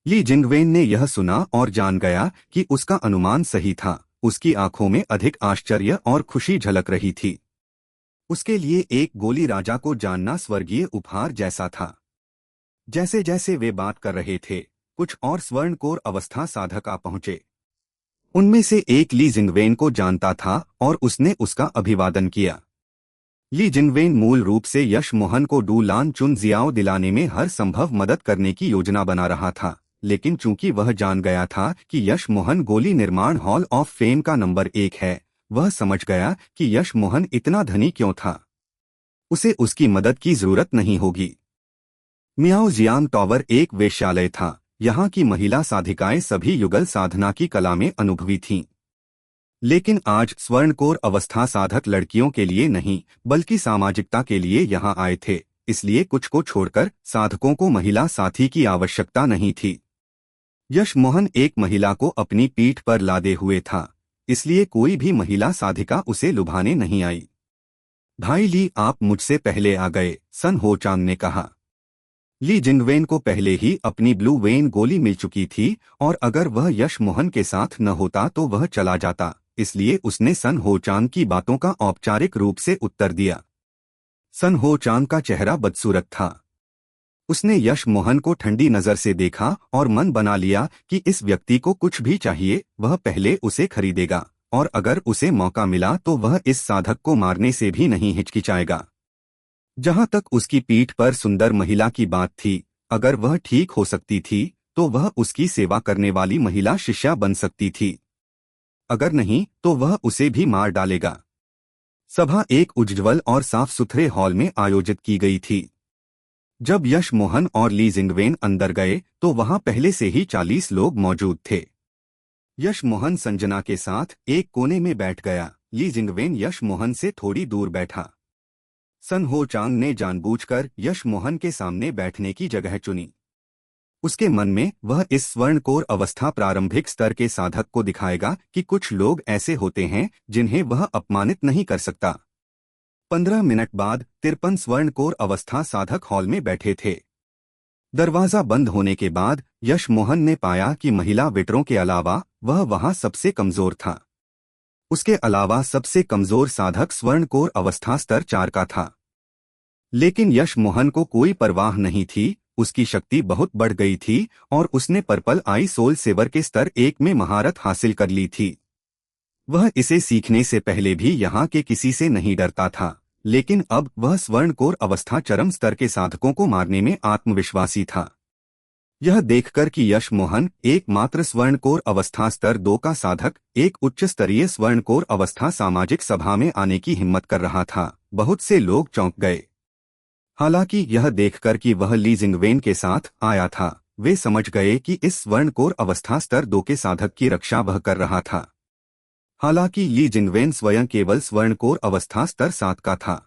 ली जिंगवेन ने यह सुना और जान गया कि उसका अनुमान सही था। उसकी आंखों में अधिक आश्चर्य और खुशी झलक रही थी। उसके लिए एक गोली राजा को जानना स्वर्गीय उपहार जैसा था। जैसे जैसे वे बात कर रहे थे, कुछ और स्वर्णकोर अवस्था साधक आ पहुंचे। उनमें से एक ली जिंगवेन को जानता था और उसने उसका अभिवादन किया। ली जिंगवेन मूल रूप से यश मोहन को डू लान चुन जियाओ दिलाने में हर संभव मदद करने की योजना बना रहा था, लेकिन चूंकि वह जान गया था कि यश मोहन गोली निर्माण हॉल ऑफ फेम का नंबर 1 है, वह समझ गया कि यश मोहन इतना धनी क्यों था। उसे उसकी मदद की जरूरत नहीं होगी। मियाओ जियांग टॉवर एक वेश्यालय था। यहाँ की महिला साधिकाएं सभी युगल साधना की कला में अनुभवी थीं। लेकिन आज स्वर्णकोर अवस्था साधक लड़कियों के लिए नहीं बल्कि सामाजिकता के लिए यहाँ आए थे, इसलिए कुछ को छोड़कर साधकों को महिला साथी की आवश्यकता नहीं थी। यश मोहन एक महिला को अपनी पीठ पर लादे हुए था, इसलिए कोई भी महिला साधिका उसे लुभाने नहीं आई। भाई ली, आप मुझसे पहले आ गए, सन हो चांग ने कहा। ली जिंगवेन को पहले ही अपनी ब्लू वेन गोली मिल चुकी थी और अगर वह यश मोहन के साथ न होता तो वह चला जाता, इसलिए उसने सन हो चांग की बातों का औपचारिक रूप से उत्तर दिया। सन हो चांग का चेहरा बदसूरत था। उसने यश मोहन को ठंडी नजर से देखा और मन बना लिया कि इस व्यक्ति को कुछ भी चाहिए वह पहले उसे खरीदेगा, और अगर उसे मौका मिला तो वह इस साधक को मारने से भी नहीं हिचकिचाएगा। जहां तक उसकी पीठ पर सुंदर महिला की बात थी, अगर वह ठीक हो सकती थी तो वह उसकी सेवा करने वाली महिला शिष्या बन सकती थी, अगर नहीं तो वह उसे भी मार डालेगा। सभा एक उज्ज्वल और साफ सुथरे हॉल में आयोजित की गई थी। जब यश मोहन और ली जिंगवेन अंदर गए तो वहां पहले से ही 40 लोग मौजूद थे। यश मोहन संजना के साथ एक कोने में बैठ गया। ली जिंगवेन यश मोहन से थोड़ी दूर बैठा। सन हो चांग ने जानबूझकर यश मोहन के सामने बैठने की जगह चुनी। उसके मन में वह इस स्वर्णकोर अवस्था प्रारंभिक स्तर के साधक को दिखाएगा कि कुछ लोग ऐसे होते हैं जिन्हें वह अपमानित नहीं कर सकता। 15 मिनट बाद 53 स्वर्णकोर अवस्था साधक हॉल में बैठे थे। दरवाजा बंद होने के बाद यश मोहन ने पाया कि महिला वेटरों के अलावा वह वहां सबसे कमजोर था। उसके अलावा सबसे कमजोर साधक स्वर्णकोर अवस्था स्तर 4 का था। लेकिन यश मोहन को कोई परवाह नहीं थी, उसकी शक्ति बहुत बढ़ गई थी और उसने पर्पल आई सोल सेवर के स्तर 1 में महारत हासिल कर ली थी। वह इसे सीखने से पहले भी यहाँ के किसी से नहीं डरता था, लेकिन अब वह स्वर्णकोर अवस्था चरम स्तर के साधकों को मारने में आत्मविश्वासी था। यह देखकर कि यश मोहन एकमात्र स्वर्णकोर अवस्था स्तर 2 का साधक एक उच्च स्तरीय स्वर्णकोर अवस्था सामाजिक सभा में आने की हिम्मत कर रहा था, बहुत से लोग चौंक गए। हालांकि यह देखकर कि वह ली जिंगवेन के साथ आया था, वे समझ गए कि इस स्वर्णकोर अवस्था स्तर 2 के साधक की रक्षा वह कर रहा था। हालांकि ली जिंगवेन स्वयं केवल स्वर्णकोर अवस्था स्तर 7 का था।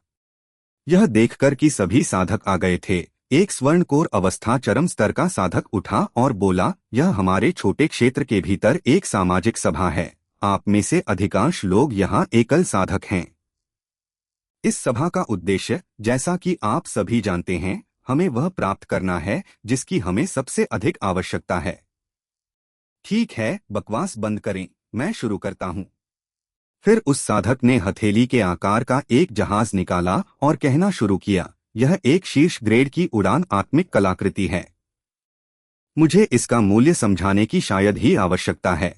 यह देखकर कि सभी साधक आ गए थे, एक स्वर्णकोर अवस्था चरम स्तर का साधक उठा और बोला, यह हमारे छोटे क्षेत्र के भीतर एक सामाजिक सभा है। आप में से अधिकांश लोग यहाँ एकल साधक हैं। इस सभा का उद्देश्य, जैसा कि आप सभी जानते हैं, हमें वह प्राप्त करना है जिसकी हमें सबसे अधिक आवश्यकता है। ठीक है, बकवास बंद करें, मैं शुरू करता हूँ। फिर उस साधक ने हथेली के आकार का एक जहाज निकाला और कहना शुरू किया, यह एक शीर्ष ग्रेड की उड़ान आत्मिक कलाकृति है। मुझे इसका मूल्य समझाने की शायद ही आवश्यकता है।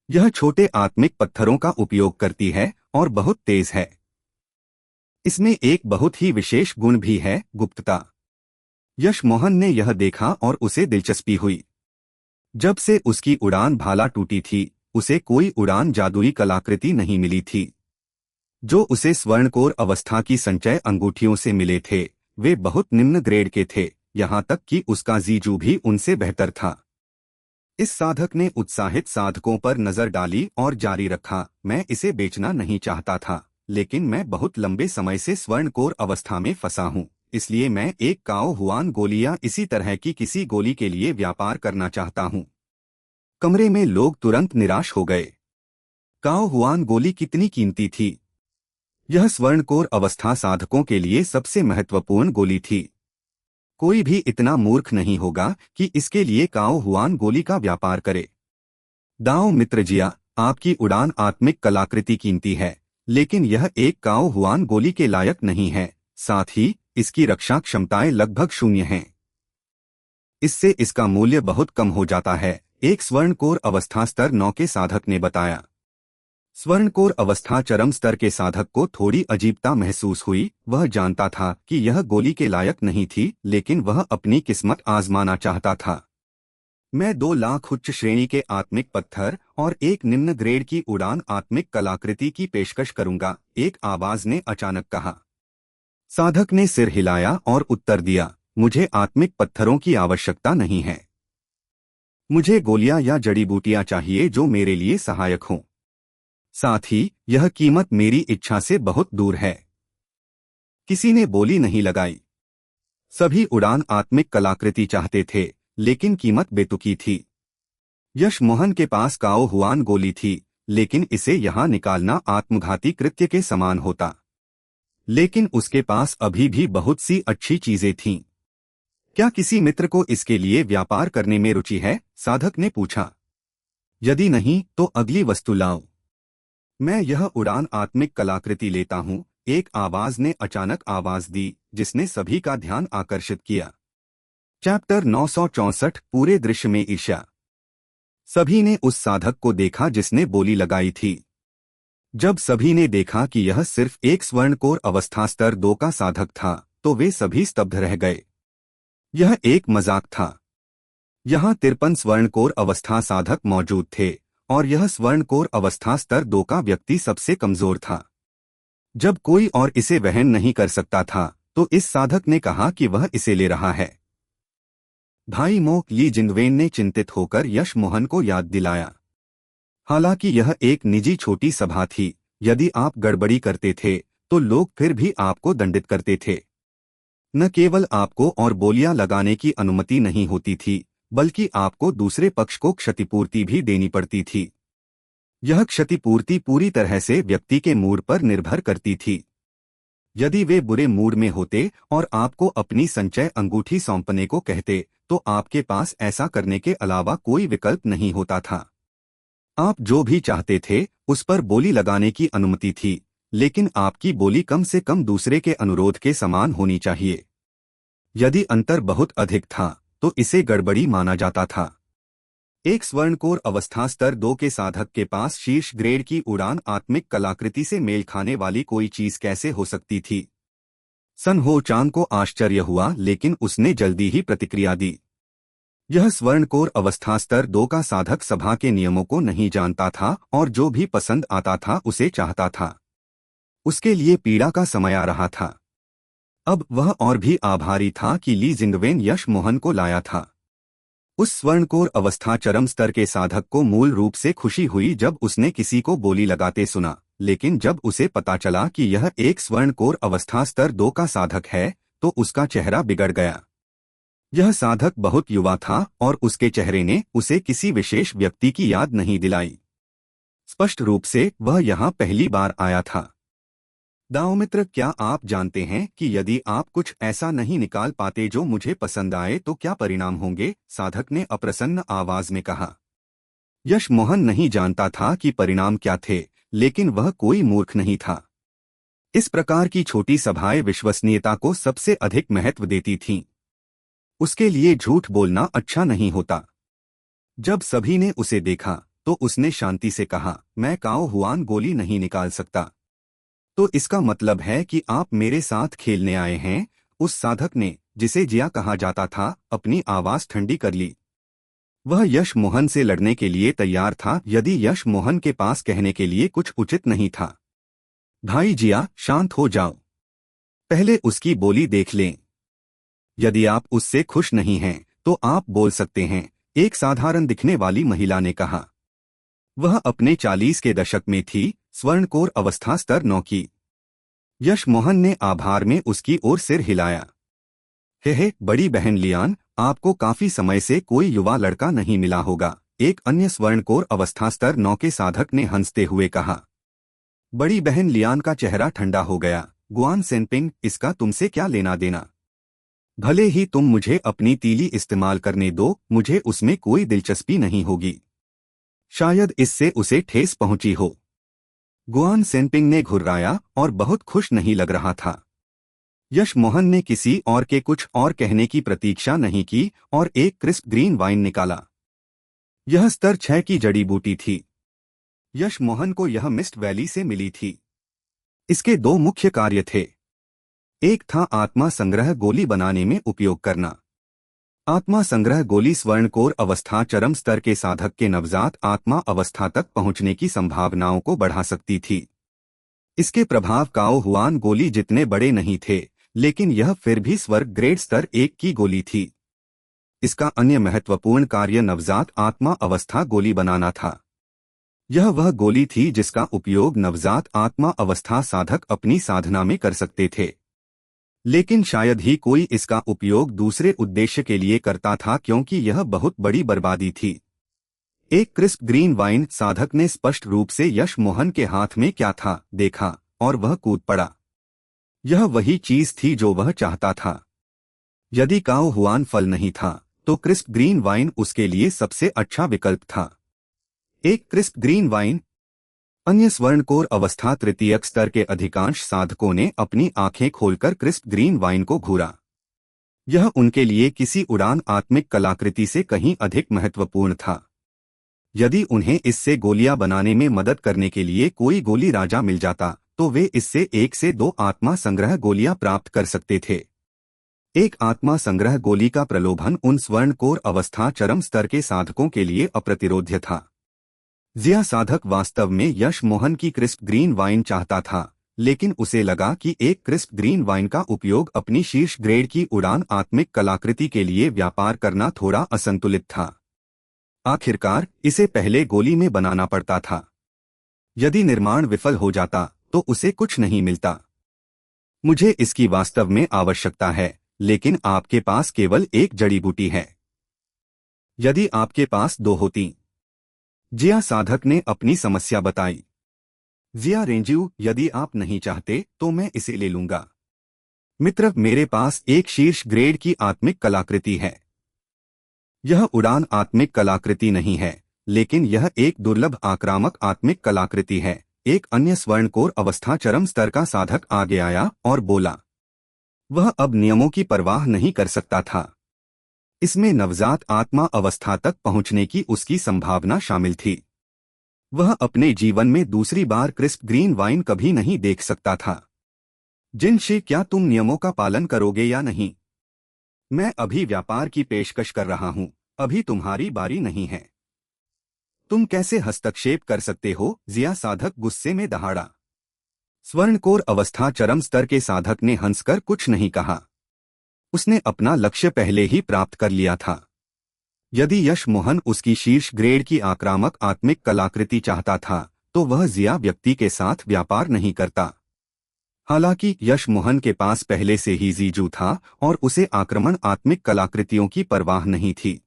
यह छोटे आत्मिक पत्थरों का उपयोग करती है और बहुत तेज है। इसमें एक बहुत ही विशेष गुण भी है, गुप्तता। यश मोहन ने यह देखा और उसे दिलचस्पी हुई। जब से उसकी उड़ान भाला टूटी थी, उसे कोई उड़ान जादुई कलाकृति नहीं मिली थी। जो उसे स्वर्णकोर अवस्था की संचय अंगूठियों से मिले थे, वे बहुत निम्न ग्रेड के थे, यहाँ तक कि उसका जीजू भी उनसे बेहतर था। इस साधक ने उत्साहित साधकों पर नजर डाली और जारी रखा, मैं इसे बेचना नहीं चाहता था, लेकिन मैं बहुत लंबे समय से स्वर्णकोर अवस्था में फंसा हूँ, इसलिए मैं एक काओ हुआन गोली या इसी तरह की किसी गोली के लिए व्यापार करना चाहता हूँ। कमरे में लोग तुरंत निराश हो गए। काओ हुआन गोली कितनी कीमती थी? यह स्वर्णकोर अवस्था साधकों के लिए सबसे महत्वपूर्ण गोली थी। कोई भी इतना मूर्ख नहीं होगा कि इसके लिए काओ हुआन गोली का व्यापार करे। दाओ मित्रजिया, आपकी उड़ान आत्मिक कलाकृति कीमती है, लेकिन यह एक काओ हुआन गोली के लायक नहीं है, साथ ही इसकी रक्षा क्षमताएं लगभग शून्य हैं। इससे इसका मूल्य बहुत कम हो जाता है, एक स्वर्णकोर अवस्था स्तर 9 के साधक ने बताया। स्वर्णकोर अवस्था चरम स्तर के साधक को थोड़ी अजीबता महसूस हुई। वह जानता था कि यह गोली के लायक नहीं थी, लेकिन वह अपनी किस्मत आजमाना चाहता था। मैं 2 लाख उच्च श्रेणी के आत्मिक पत्थर और एक निम्न ग्रेड की उड़ान आत्मिक कलाकृति की पेशकश करूंगा, एक आवाज ने अचानक कहा। साधक ने सिर हिलाया और उत्तर दिया, मुझे आत्मिक पत्थरों की आवश्यकता नहीं है। मुझे गोलियां या जड़ी बूटियां चाहिए जो मेरे लिए सहायक हों। साथ ही यह कीमत मेरी इच्छा से बहुत दूर है। किसी ने बोली नहीं लगाई। सभी उड़ान आत्मिक कलाकृति चाहते थे, लेकिन कीमत बेतुकी थी। यश मोहन के पास काओ हुआन गोली थी, लेकिन इसे यहां निकालना आत्मघाती कृत्य के समान होता। लेकिन उसके पास अभी भी बहुत सी अच्छी चीजें थीं। क्या किसी मित्र को इसके लिए व्यापार करने में रुचि है? साधक ने पूछा। यदि नहीं तो अगली वस्तु लाओ। मैं यह उड़ान आत्मिक कलाकृति लेता हूँ, एक आवाज ने अचानक आवाज दी, जिसने सभी का ध्यान आकर्षित किया। चैप्टर 964 पूरे दृश्य में ईर्ष्या। सभी ने उस साधक को देखा जिसने बोली लगाई थी। जब सभी ने देखा कि यह सिर्फ एक स्वर्णकोर अवस्था स्तर 2 का साधक था, तो वे सभी स्तब्ध रह गए। यह एक मजाक था। यहाँ 53 स्वर्णकोर अवस्था साधक मौजूद थे, और यह स्वर्णकोर अवस्था स्तर 2 का व्यक्ति सबसे कमजोर था। जब कोई और इसे वहन नहीं कर सकता था, तो इस साधक ने कहा कि वह इसे ले रहा है। भाई मो ली जिंदवेन ने चिंतित होकर यश मोहन को याद दिलाया। हालांकि यह एक निजी छोटी सभा थी, यदि आप गड़बड़ी करते थे तो लोग फिर भी आपको दंडित करते थे। न केवल आपको और बोलियां लगाने की अनुमति नहीं होती थी, बल्कि आपको दूसरे पक्ष को क्षतिपूर्ति भी देनी पड़ती थी। यह क्षतिपूर्ति पूरी तरह से व्यक्ति के मूड पर निर्भर करती थी। यदि वे बुरे मूड में होते और आपको अपनी संचय अंगूठी सौंपने को कहते, तो आपके पास ऐसा करने के अलावा कोई विकल्प नहीं होता था। आप जो भी चाहते थे उस पर बोली लगाने की अनुमति थी, लेकिन आपकी बोली कम से कम दूसरे के अनुरोध के समान होनी चाहिए। यदि अंतर बहुत अधिक था तो इसे गड़बड़ी माना जाता था। एक स्वर्णकोर अवस्था स्तर 2 के साधक के पास शीर्ष ग्रेड की उड़ान आत्मिक कलाकृति से मेल खाने वाली कोई चीज कैसे हो सकती थी? सन हो चांग को आश्चर्य हुआ, लेकिन उसने जल्दी ही प्रतिक्रिया दी। यह स्वर्णकोर अवस्था स्तर 2 का साधक सभा के नियमों को नहीं जानता था और जो भी पसंद आता था उसे चाहता था। उसके लिए पीड़ा का समय आ रहा था। अब वह और भी आभारी था कि ली जिंगवेन यश मोहन को लाया था। उस स्वर्णकोर अवस्था चरम स्तर के साधक को मूल रूप से खुशी हुई जब उसने किसी को बोली लगाते सुना, लेकिन जब उसे पता चला कि यह एक स्वर्णकोर अवस्था स्तर 2 का साधक है, तो उसका चेहरा बिगड़ गया। यह साधक बहुत युवा था और उसके चेहरे ने उसे किसी विशेष व्यक्ति की याद नहीं दिलाई। स्पष्ट रूप से वह यहाँ पहली बार आया था। दाओ मित्र, क्या आप जानते हैं कि यदि आप कुछ ऐसा नहीं निकाल पाते जो मुझे पसंद आए तो क्या परिणाम होंगे? साधक ने अप्रसन्न आवाज में कहा। यश मोहन नहीं जानता था कि परिणाम क्या थे, लेकिन वह कोई मूर्ख नहीं था। इस प्रकार की छोटी सभाएं विश्वसनीयता को सबसे अधिक महत्व देती थीं। उसके लिए झूठ बोलना अच्छा नहीं होता। जब सभी ने उसे देखा तो उसने शांति से कहा, मैं काओ हुआन गोली नहीं निकाल सकता। तो इसका मतलब है कि आप मेरे साथ खेलने आए हैं। उस साधक ने, जिसे जिया कहा जाता था, अपनी आवाज ठंडी कर ली। वह यश मोहन से लड़ने के लिए तैयार था यदि यश मोहन के पास कहने के लिए कुछ उचित नहीं था। भाई जिया, शांत हो जाओ। पहले उसकी बोली देख लें। यदि आप उससे खुश नहीं हैं तो आप बोल सकते हैं, एक साधारण दिखने वाली महिला ने कहा। वह अपने 40 के दशक में थी, स्वर्णकोर अवस्था स्तर 9 की। यश मोहन ने आभार में उसकी ओर सिर हिलाया। हे बड़ी बहन लियान, आपको काफी समय से कोई युवा लड़का नहीं मिला होगा, एक अन्य स्वर्णकोर अवस्था स्तर 9 के साधक ने हंसते हुए कहा। बड़ी बहन लियान का चेहरा ठंडा हो गया। गुआन सेनपिंग, इसका तुमसे क्या लेना देना? भले ही तुम मुझे अपनी तीली इस्तेमाल करने दो, मुझे उसमें कोई दिलचस्पी नहीं होगी। शायद इससे उसे ठेस पहुंची हो। गुआन सेनपिंग ने घुर्राया और बहुत खुश नहीं लग रहा था। यश मोहन ने किसी और के कुछ और कहने की प्रतीक्षा नहीं की और एक क्रिस्प ग्रीन वाइन निकाला। यह स्तर 6 की जड़ी बूटी थी। यश मोहन को यह मिस्ट वैली से मिली थी। इसके 2 मुख्य कार्य थे। एक था आत्मा संग्रह गोली बनाने में उपयोग करना। आत्मा संग्रह गोली स्वर्णकोर अवस्था चरम स्तर के साधक के नवजात आत्मा अवस्था तक पहुंचने की संभावनाओं को बढ़ा सकती थी। इसके प्रभाव काओ हुआन गोली जितने बड़े नहीं थे, लेकिन यह फिर भी स्वर्ग ग्रेड स्तर 1 की गोली थी। इसका अन्य महत्वपूर्ण कार्य नवजात आत्मा अवस्था गोली बनाना था। यह वह गोली थी जिसका उपयोग नवजात आत्मा अवस्था साधक अपनी साधना में कर सकते थे। लेकिन शायद ही कोई इसका उपयोग दूसरे उद्देश्य के लिए करता था, क्योंकि यह बहुत बड़ी बर्बादी थी। एक क्रिस्प ग्रीन वाइन साधक ने स्पष्ट रूप से यश मोहन के हाथ में क्या था देखा और वह कूद पड़ा। यह वही चीज थी जो वह चाहता था। यदि काओ हुआन फल नहीं था तो क्रिस्प ग्रीन वाइन उसके लिए सबसे अच्छा विकल्प था। एक क्रिस्प ग्रीन वाइन। अन्य स्वर्णकोर अवस्था तृतीयक स्तर के अधिकांश साधकों ने अपनी आंखें खोलकर क्रिस्प ग्रीन वाइन को घूरा। यह उनके लिए किसी उड़ान आत्मिक कलाकृति से कहीं अधिक महत्वपूर्ण था। यदि उन्हें इससे गोलियां बनाने में मदद करने के लिए कोई गोली राजा मिल जाता तो वे इससे 1 से 2 आत्मा संग्रह गोलियां प्राप्त कर सकते थे। एक आत्मा संग्रह गोली का प्रलोभन उन स्वर्णकोर अवस्था चरम स्तर के साधकों के लिए अप्रतिरोध्य था। जिया साधक वास्तव में यश मोहन की क्रिस्प ग्रीन वाइन चाहता था, लेकिन उसे लगा कि एक क्रिस्प ग्रीन वाइन का उपयोग अपनी शीर्ष ग्रेड की उड़ान आत्मिक कलाकृति के लिए व्यापार करना थोड़ा असंतुलित था। आखिरकार इसे पहले गोली में बनाना पड़ता था। यदि निर्माण विफल हो जाता तो उसे कुछ नहीं मिलता। मुझे इसकी वास्तव में आवश्यकता है, लेकिन आपके पास केवल एक जड़ी बूटी है। यदि आपके पास 2 होती। जिया साधक ने अपनी समस्या बताई। जिया रेंजियो, यदि आप नहीं चाहते तो मैं इसे ले लूंगा। मित्र, मेरे पास एक शीर्ष ग्रेड की आत्मिक कलाकृति है। यह उड़ान आत्मिक कलाकृति नहीं है, लेकिन यह एक दुर्लभ आक्रामक आत्मिक कलाकृति है। एक अन्य स्वर्णकोर अवस्था चरम स्तर का साधक आगे आया और बोला। वह अब नियमों की परवाह नहीं कर सकता था। इसमें नवजात आत्मा अवस्था तक पहुंचने की उसकी संभावना शामिल थी। वह अपने जीवन में दूसरी बार क्रिस्प ग्रीन वाइन कभी नहीं देख सकता था। जिनशे, क्या तुम नियमों का पालन करोगे या नहीं? मैं अभी व्यापार की पेशकश कर रहा हूं, अभी तुम्हारी बारी नहीं है। तुम कैसे हस्तक्षेप कर सकते हो? जिया साधक गुस्से में दहाड़ा। स्वर्णकोर अवस्था चरम स्तर के साधक ने हंसकर कुछ नहीं कहा। उसने अपना लक्ष्य पहले ही प्राप्त कर लिया था। यदि यश मोहन उसकी शीर्ष ग्रेड की आक्रामक आत्मिक कलाकृति चाहता था तो वह जिया व्यक्ति के साथ व्यापार नहीं करता। हालांकि यश मोहन के पास पहले से ही जीजू था और उसे आक्रमण आत्मिक कलाकृतियों की परवाह नहीं थी।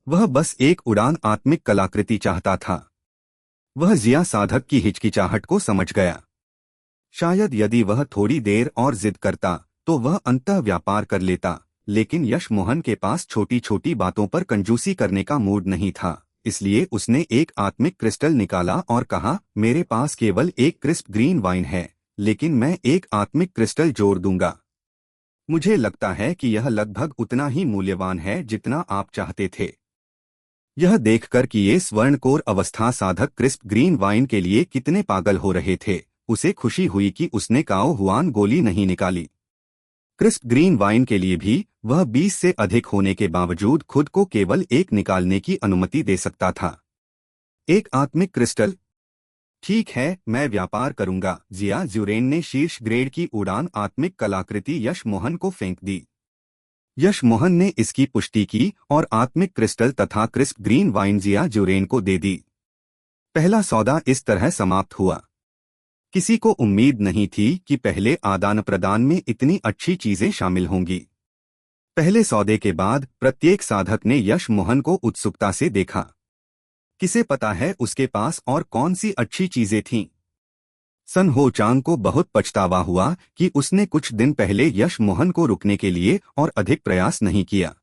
वह बस एक उड़ान आत्मिक कलाकृति चाहता था। वह जिया साधक की हिचकिचाहट को समझ गया। शायद यदि वह थोड़ी देर और जिद करता तो वह अंततः व्यापार कर लेता, लेकिन यश मोहन के पास छोटी छोटी बातों पर कंजूसी करने का मूड नहीं था। इसलिए उसने एक आत्मिक क्रिस्टल निकाला और कहा, मेरे पास केवल एक क्रिस्प ग्रीन वाइन है, लेकिन मैं एक आत्मिक क्रिस्टल जोड़ दूंगा। मुझे लगता है कि यह लगभग उतना ही मूल्यवान है जितना आप चाहते थे। यह देखकर कि ये स्वर्णकोर अवस्था साधक क्रिस्प ग्रीन वाइन के लिए कितने पागल हो रहे थे, उसे खुशी हुई कि उसने काओ हुआन गोली नहीं निकाली। क्रिस्प ग्रीन वाइन के लिए भी वह 20 से अधिक होने के बावजूद खुद को केवल एक निकालने की अनुमति दे सकता था। एक आत्मिक क्रिस्टल। ठीक है, मैं व्यापार करूंगा। जिया ज्यूरेन ने शीर्ष ग्रेड की उड़ान आत्मिक कलाकृति यश मोहन को फेंक दी। यश मोहन ने इसकी पुष्टि की और आत्मिक क्रिस्टल तथा क्रिस्प ग्रीन वाइन जिया ज्यूरेन को दे दी। पहला सौदा इस तरह समाप्त हुआ। किसी को उम्मीद नहीं थी कि पहले आदान प्रदान में इतनी अच्छी चीजें शामिल होंगी। पहले सौदे के बाद प्रत्येक साधक ने यश मोहन को उत्सुकता से देखा। किसे पता है उसके पास और कौन सी अच्छी चीजें थीं? सन हो चांग को बहुत पछतावा हुआ कि उसने कुछ दिन पहले यश मोहन को रुकने के लिए और अधिक प्रयास नहीं किया।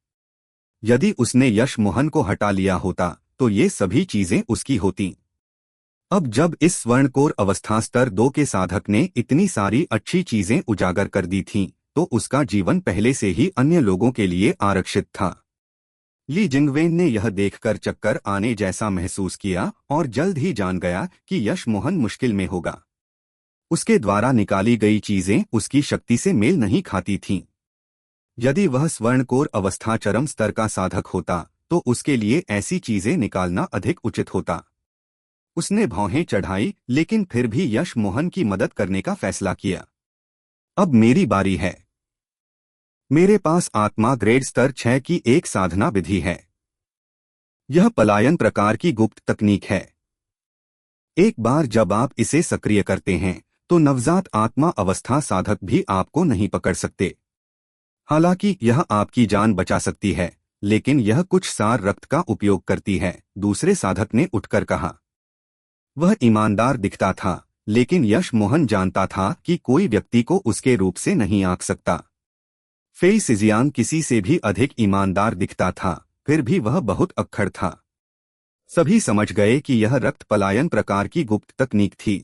यदि उसने यश मोहन को हटा लिया होता तो ये सभी चीजें उसकी होती। अब जब इस स्वर्णकोर अवस्था स्तर 2 के साधक ने इतनी सारी अच्छी चीजें उजागर कर दी थीं, तो उसका जीवन पहले से ही अन्य लोगों के लिए आरक्षित था। ली जिंगवेन ने यह देखकर चक्कर आने जैसा महसूस किया और जल्द ही जान गया कि यश मोहन मुश्किल में होगा। उसके द्वारा निकाली गई चीजें उसकी शक्ति से मेल नहीं खाती थीं। यदि वह स्वर्णकोर अवस्था चरम स्तर का साधक होता तो उसके लिए ऐसी चीजें निकालना अधिक उचित होता। उसने भौहें चढ़ाई, लेकिन फिर भी यश मोहन की मदद करने का फैसला किया। अब मेरी बारी है। मेरे पास आत्मा ग्रेड स्तर 6 की एक साधना विधि है। यह पलायन प्रकार की गुप्त तकनीक है। एक बार जब आप इसे सक्रिय करते हैं तो नवजात आत्मा अवस्था साधक भी आपको नहीं पकड़ सकते। हालांकि यह आपकी जान बचा सकती है, लेकिन यह कुछ सार रक्त का उपयोग करती है। दूसरे साधक ने उठकर कहा। वह ईमानदार दिखता था, लेकिन यश मोहन जानता था कि कोई व्यक्ति को उसके रूप से नहीं आंक सकता। फेई सिजियांग किसी से भी अधिक ईमानदार दिखता था, फिर भी वह बहुत अक्खड़ था। सभी समझ गए कि यह रक्त पलायन प्रकार की गुप्त तकनीक थी।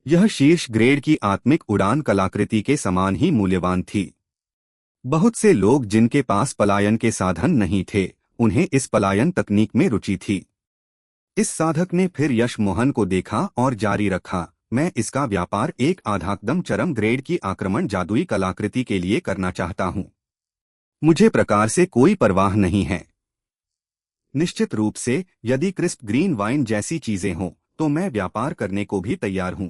यह शीर्ष ग्रेड की आत्मिक उड़ान कलाकृति के समान ही मूल्यवान थी। बहुत से लोग जिनके पास पलायन के साधन नहीं थे, उन्हें इस पलायन तकनीक में रुचि थी। इस साधक ने फिर यश मोहन को देखा और जारी रखा। मैं इसका व्यापार एक आधाकदम चरम ग्रेड की आक्रमण जादुई कलाकृति के लिए करना चाहता हूं। मुझे प्रकार से कोई परवाह नहीं है। निश्चित रूप से यदि क्रिस्प ग्रीन वाइन जैसी चीजें हों तो मैं व्यापार करने को भी तैयार हूं।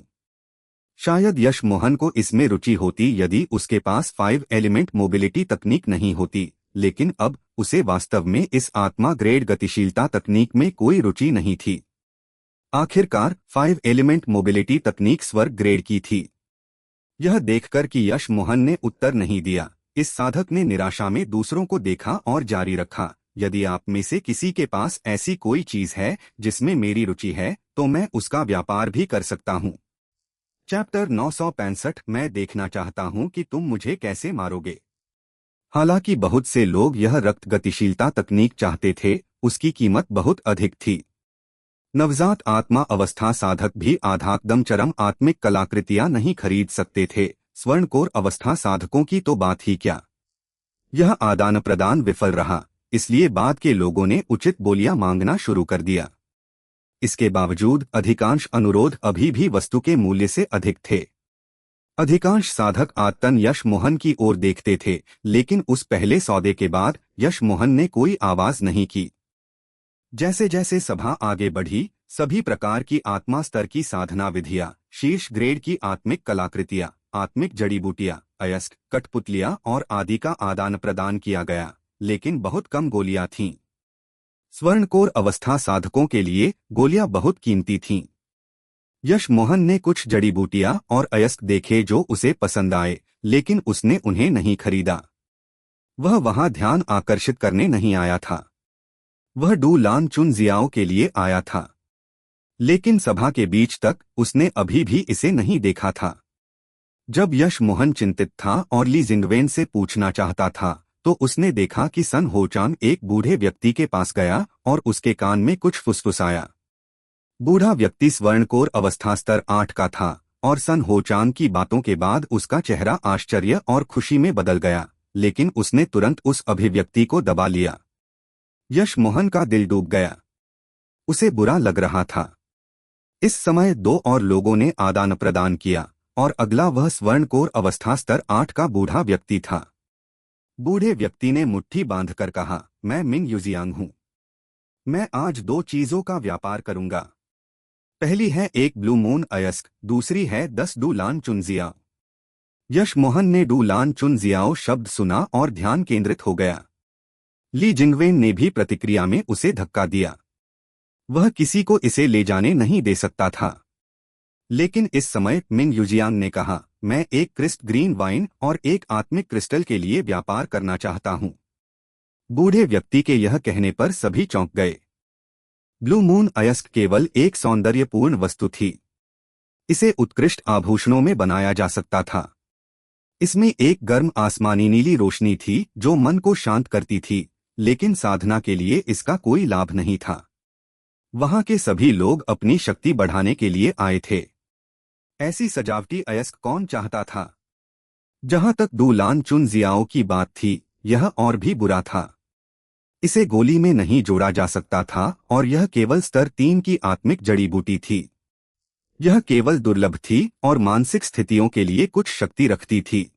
शायद यश मोहन को इसमें रुचि होती यदि उसके पास 5 एलिमेंट मोबिलिटी तकनीक नहीं होती, लेकिन अब उसे वास्तव में इस आत्मा ग्रेड गतिशीलता तकनीक में कोई रुचि नहीं थी। आखिरकार 5 एलिमेंट मोबिलिटी तकनीक स्वर्ग ग्रेड की थी। यह देखकर कि यश मोहन ने उत्तर नहीं दिया, इस साधक ने निराशा में दूसरों को देखा और जारी रखा। यदि आप में से किसी के पास ऐसी कोई चीज है जिसमें मेरी रुचि है तो मैं उसका व्यापार भी कर सकता हूं। चैप्टर 965। मैं देखना चाहता हूं कि तुम मुझे कैसे मारोगे। हालांकि बहुत से लोग यह रक्त गतिशीलता तकनीक चाहते थे, उसकी कीमत बहुत अधिक थी। नवजात आत्मा अवस्था साधक भी आधाकदम चरम आत्मिक कलाकृतियां नहीं खरीद सकते थे। स्वर्णकोर अवस्था साधकों की तो बात ही क्या। यह आदान प्रदान विफल रहा, इसलिए बाद के लोगों ने उचित बोलियां मांगना शुरू कर दिया। इसके बावजूद अधिकांश अनुरोध अभी भी वस्तु के मूल्य से अधिक थे। अधिकांश साधक आतन यश मोहन की ओर देखते थे, लेकिन उस पहले सौदे के बाद यश मोहन ने कोई आवाज नहीं की। जैसे जैसे सभा आगे बढ़ी, सभी प्रकार की आत्मा स्तर की साधना विधियां, शीर्ष ग्रेड की आत्मिक कलाकृतियां, आत्मिक जड़ी बूटियां, अयस्क, कठपुतलियां और आदि का आदान प्रदान किया गया, लेकिन बहुत कम गोलियां थीं। स्वर्णकोर अवस्था साधकों के लिए गोलियां बहुत कीमती थीं। यश मोहन ने कुछ जड़ी बूटियां और अयस्क देखे जो उसे पसंद आए, लेकिन उसने उन्हें नहीं खरीदा। वह वहां ध्यान आकर्षित करने नहीं आया था। वह डू लान चुन जियाओ के लिए आया था, लेकिन सभा के बीच तक उसने अभी भी इसे नहीं देखा था। जब यश मोहन चिंतित था और ली जिंगवेन से पूछना चाहता था, तो उसने देखा कि सन होचांग एक बूढ़े व्यक्ति के पास गया और उसके कान में कुछ फुसफुसाया। बूढ़ा व्यक्ति स्वर्णकोर अवस्था स्तर 8 का था और सन होचांग की बातों के बाद उसका चेहरा आश्चर्य और खुशी में बदल गया, लेकिन उसने तुरंत उस अभिव्यक्ति को दबा लिया। यश मोहन का दिल डूब गया। उसे बुरा लग रहा था। इस समय 2 और लोगों ने आदान प्रदान किया और अगला वह स्वर्णकोर अवस्था स्तर 8 का बूढ़ा व्यक्ति था। बूढ़े व्यक्ति ने मुट्ठी बांधकर कहा, मैं मिन युजियांग हूं। मैं आज 2 चीजों का व्यापार करूंगा। पहली है 1 ब्लू मून अयस्क, दूसरी है 10 डू लान चुनजियाओ। यश मोहन ने डू लान चुनजियाओ शब्द सुना और ध्यान केंद्रित हो गया। ली जिंगवेन ने भी प्रतिक्रिया में उसे धक्का दिया। वह किसी को इसे ले जाने नहीं दे सकता था। लेकिन इस समय मिन युजियांग ने कहा, मैं एक क्रिस्प ग्रीन वाइन और एक आत्मिक क्रिस्टल के लिए व्यापार करना चाहता हूं। बूढ़े व्यक्ति के यह कहने पर सभी चौंक गए। ब्लू मून अयस्क केवल एक सौंदर्यपूर्ण वस्तु थी। इसे उत्कृष्ट आभूषणों में बनाया जा सकता था। इसमें एक गर्म आसमानी नीली रोशनी थी जो मन को शांत करती थी, लेकिन साधना के लिए इसका कोई लाभ नहीं था। वहां के सभी लोग अपनी शक्ति बढ़ाने के लिए आए थे। ऐसी सजावटी अयस्क कौन चाहता था? जहां तक डू लान चुनजियाओ की बात थी, यह और भी बुरा था। इसे गोली में नहीं जोड़ा जा सकता था और यह केवल स्तर 3 की आत्मिक जड़ी बूटी थी। यह केवल दुर्लभ थी और मानसिक स्थितियों के लिए कुछ शक्ति रखती थी।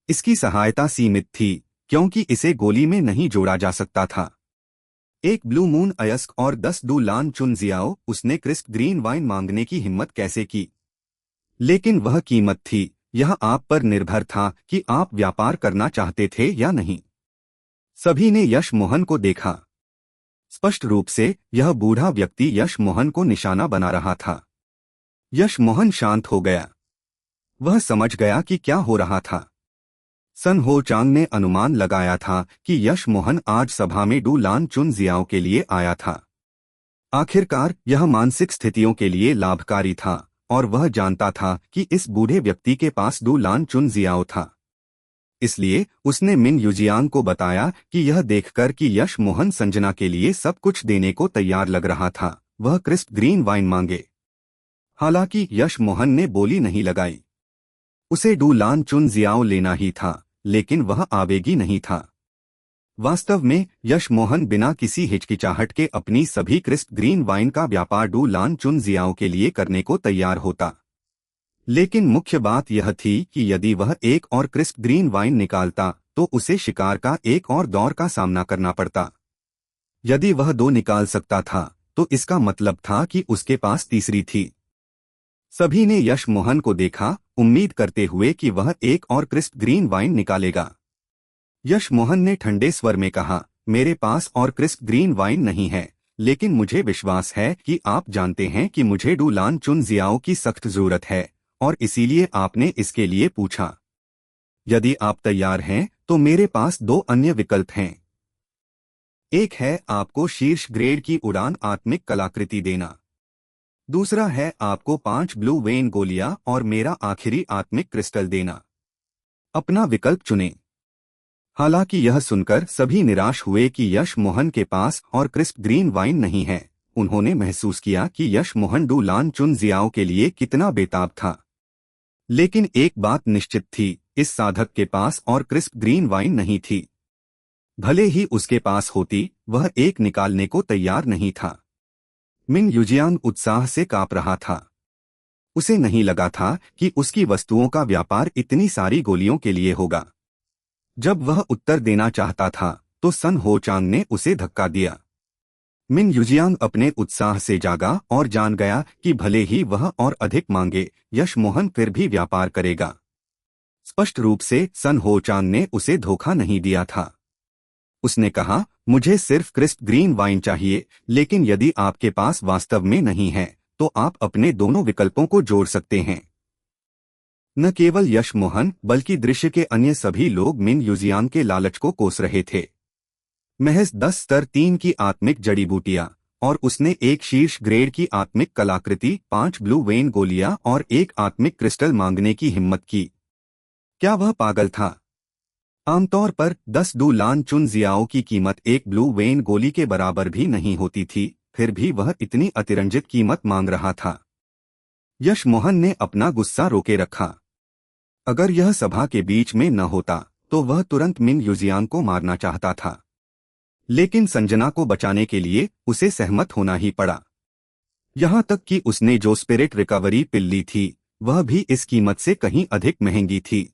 इसकी सहायता सीमित थी क्योंकि इसे गोली में नहीं जोड़ा जा सकता था। 1 ब्लू मून अयस्क और 10 डू लान चुनजियाओ। उसने क्रिस्प ग्रीन वाइन मांगने की हिम्मत कैसे की? लेकिन वह कीमत थी। यह आप पर निर्भर था कि आप व्यापार करना चाहते थे या नहीं। सभी ने यश मोहन को देखा। स्पष्ट रूप से यह बूढ़ा व्यक्ति यश मोहन को निशाना बना रहा था। यश मोहन शांत हो गया। वह समझ गया कि क्या हो रहा था। सन हो चांग ने अनुमान लगाया था कि यश मोहन आज सभा में डू लान चुनजियाओ के लिए आया था। आखिरकार यह मानसिक स्थितियों के लिए लाभकारी था और वह जानता था कि इस बूढ़े व्यक्ति के पास डू लान चुनजियाओ था। इसलिए उसने मिन युजियांग को बताया कि यह देखकर कि यश मोहन संजना के लिए सब कुछ देने को तैयार लग रहा था, वह क्रिस्प ग्रीन वाइन मांगे। हालांकि यश मोहन ने बोली नहीं लगाई। उसे डू लान चुनजियाओ लेना ही था, लेकिन वह आवेगी नहीं था। वास्तव में यश मोहन बिना किसी हिचकिचाहट के अपनी सभी क्रिस्प ग्रीन वाइन का व्यापार डू लान चुनजियाओ के लिए करने को तैयार होता। लेकिन मुख्य बात यह थी कि यदि वह एक और क्रिस्प ग्रीन वाइन निकालता तो उसे शिकार का एक और दौर का सामना करना पड़ता। यदि वह 2 निकाल सकता था तो इसका मतलब था कि उसके पास तीसरी थी। सभी ने यश मोहन को देखा, उम्मीद करते हुए कि वह एक और क्रिस्प ग्रीन वाइन निकालेगा। यश मोहन ने ठंडे स्वर में कहा, मेरे पास और क्रिस्प ग्रीन वाइन नहीं है, लेकिन मुझे विश्वास है कि आप जानते हैं कि मुझे डू लान चुनजियाओ की सख्त जरूरत है और इसीलिए आपने इसके लिए पूछा। यदि आप तैयार हैं तो मेरे पास 2 अन्य विकल्प हैं। एक है आपको शीर्ष ग्रेड की उड़ान आत्मिक कलाकृति देना। दूसरा है आपको 5 ब्लू वेन गोलियां और मेरा आखिरी आत्मिक क्रिस्टल देना। अपना विकल्प चुनें। हालांकि यह सुनकर सभी निराश हुए कि यश मोहन के पास और क्रिस्प ग्रीन वाइन नहीं है। उन्होंने महसूस किया कि यश मोहन डू लान चुनजियाओ के लिए कितना बेताब था। लेकिन एक बात निश्चित थी, इस साधक के पास और क्रिस्प ग्रीन वाइन नहीं थी। भले ही उसके पास होती, वह एक निकालने को तैयार नहीं था। मिन युजियांग उत्साह से कांप रहा था। उसे नहीं लगा था कि उसकी वस्तुओं का व्यापार इतनी सारी गोलियों के लिए होगा। जब वह उत्तर देना चाहता था तो सन हो चांग ने उसे धक्का दिया। मिन युजियांग अपने उत्साह से जागा और जान गया कि भले ही वह और अधिक मांगे, यश मोहन फिर भी व्यापार करेगा। स्पष्ट रूप से सन हो चांग ने उसे धोखा नहीं दिया था। उसने कहा, मुझे सिर्फ क्रिस्प ग्रीन वाइन चाहिए, लेकिन यदि आपके पास वास्तव में नहीं है तो आप अपने दोनों विकल्पों को जोड़ सकते हैं। न केवल यश मोहन बल्कि दृश्य के अन्य सभी लोग मिन युजियांग के लालच को कोस रहे थे। महज 10 स्तर 3 की आत्मिक जड़ी बूटियां और उसने एक शीर्ष ग्रेड की आत्मिक कलाकृति, 5 ब्लू वेन गोलियां और एक आत्मिक क्रिस्टल मांगने की हिम्मत की। क्या वह पागल था? आमतौर पर 10 डू लान चुनजियाओ की कीमत 1 ब्लू वेन गोली के बराबर भी नहीं होती थी, फिर भी वह इतनी अतिरंजित कीमत मांग रहा था। यश मोहन ने अपना गुस्सा रोके रखा। अगर यह सभा के बीच में न होता तो वह तुरंत मिन युजियांग को मारना चाहता था। लेकिन संजना को बचाने के लिए उसे सहमत होना ही पड़ा। यहाँ तक कि उसने जो स्पिरिट रिकवरी पिल ली थी वह भी इस कीमत से कहीं अधिक महंगी थी।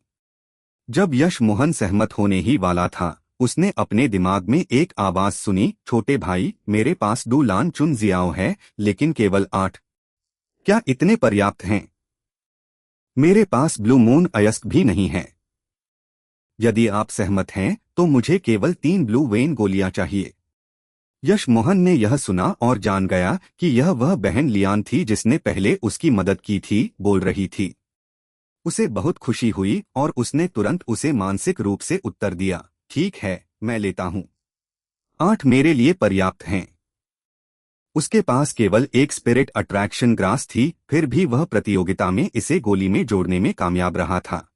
जब यश मोहन सहमत होने ही वाला था, उसने अपने दिमाग में एक आवाज सुनी, छोटे भाई, मेरे पास 2 लान चुन जियाओ है, लेकिन केवल 8। क्या इतने पर्याप्त हैं? मेरे पास ब्लू मून अयस्क भी नहीं है। यदि आप सहमत हैं तो मुझे केवल 3 ब्लू वेन गोलियां चाहिए। यश मोहन ने यह सुना और जान गया कि यह वह बहन लियान थी जिसने पहले उसकी मदद की थी, बोल रही थी। उसे बहुत खुशी हुई और उसने तुरंत उसे मानसिक रूप से उत्तर दिया, ठीक है, मैं लेता हूं। 8 मेरे लिए पर्याप्त हैं। उसके पास केवल एक स्पिरिट अट्रैक्शन ग्रास थी, फिर भी वह प्रतियोगिता में इसे गोली में जोड़ने में कामयाब रहा था।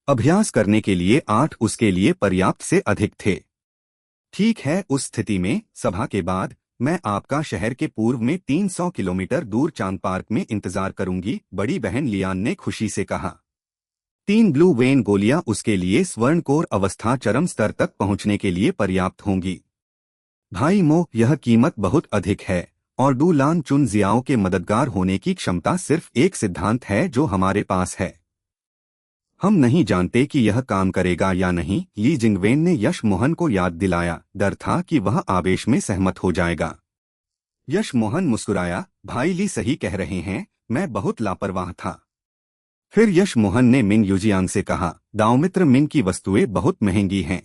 अभ्यास करने के लिए 8 उसके लिए पर्याप्त से अधिक थे। ठीक है, उस स्थिति में सभा के बाद मैं आपका शहर के पूर्व में 300 किलोमीटर दूर चांद पार्क में इंतजार करूंगी, बड़ी बहन लियान ने खुशी से कहा। 3 ब्लू वेन गोलियां उसके लिए स्वर्णकोर अवस्था चरम स्तर तक पहुंचने के लिए पर्याप्त होंगी। भाई मो, यह कीमत बहुत अधिक है और 2 लान चुन जियाओं के मददगार होने की क्षमता सिर्फ एक सिद्धांत है जो हमारे पास है। हम नहीं जानते कि यह काम करेगा या नहीं, ली जिंगवेन ने यश मोहन को याद दिलाया। डर था कि वह आवेश में सहमत हो जाएगा। यश मोहन मुस्कुराया, भाई ली सही कह रहे हैं, मैं बहुत लापरवाह था। फिर यश मोहन ने मिंग यूजियांग से कहा, दावमित्र मिंग की वस्तुएं बहुत महंगी हैं,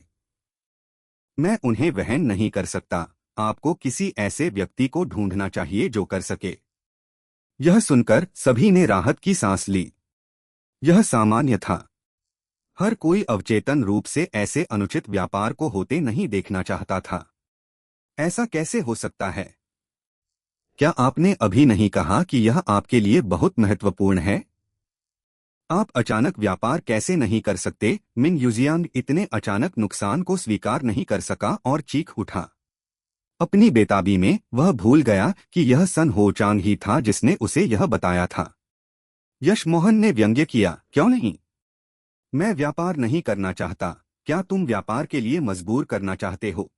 मैं उन्हें वहन नहीं कर सकता। आपको किसी ऐसे व्यक्ति को ढूंढना चाहिए जो कर सके। यह सुनकर सभी ने राहत की सांस ली। यह सामान्य था। हर कोई अवचेतन रूप से ऐसे अनुचित व्यापार को होते नहीं देखना चाहता था। ऐसा कैसे हो सकता है? क्या आपने अभी नहीं कहा कि यह आपके लिए बहुत महत्वपूर्ण है? आप अचानक व्यापार कैसे नहीं कर सकते? मिंग यूजियांग इतने अचानक नुकसान को स्वीकार नहीं कर सका और चीख उठा। अपनी बेताबी में वह भूल गया कि यह सन हो चांग ही था जिसने उसे यह बताया था। यश मोहन ने व्यंग्य किया, क्यों नहीं? मैं व्यापार नहीं करना चाहता। क्या तुम व्यापार के लिए मजबूर करना चाहते हो?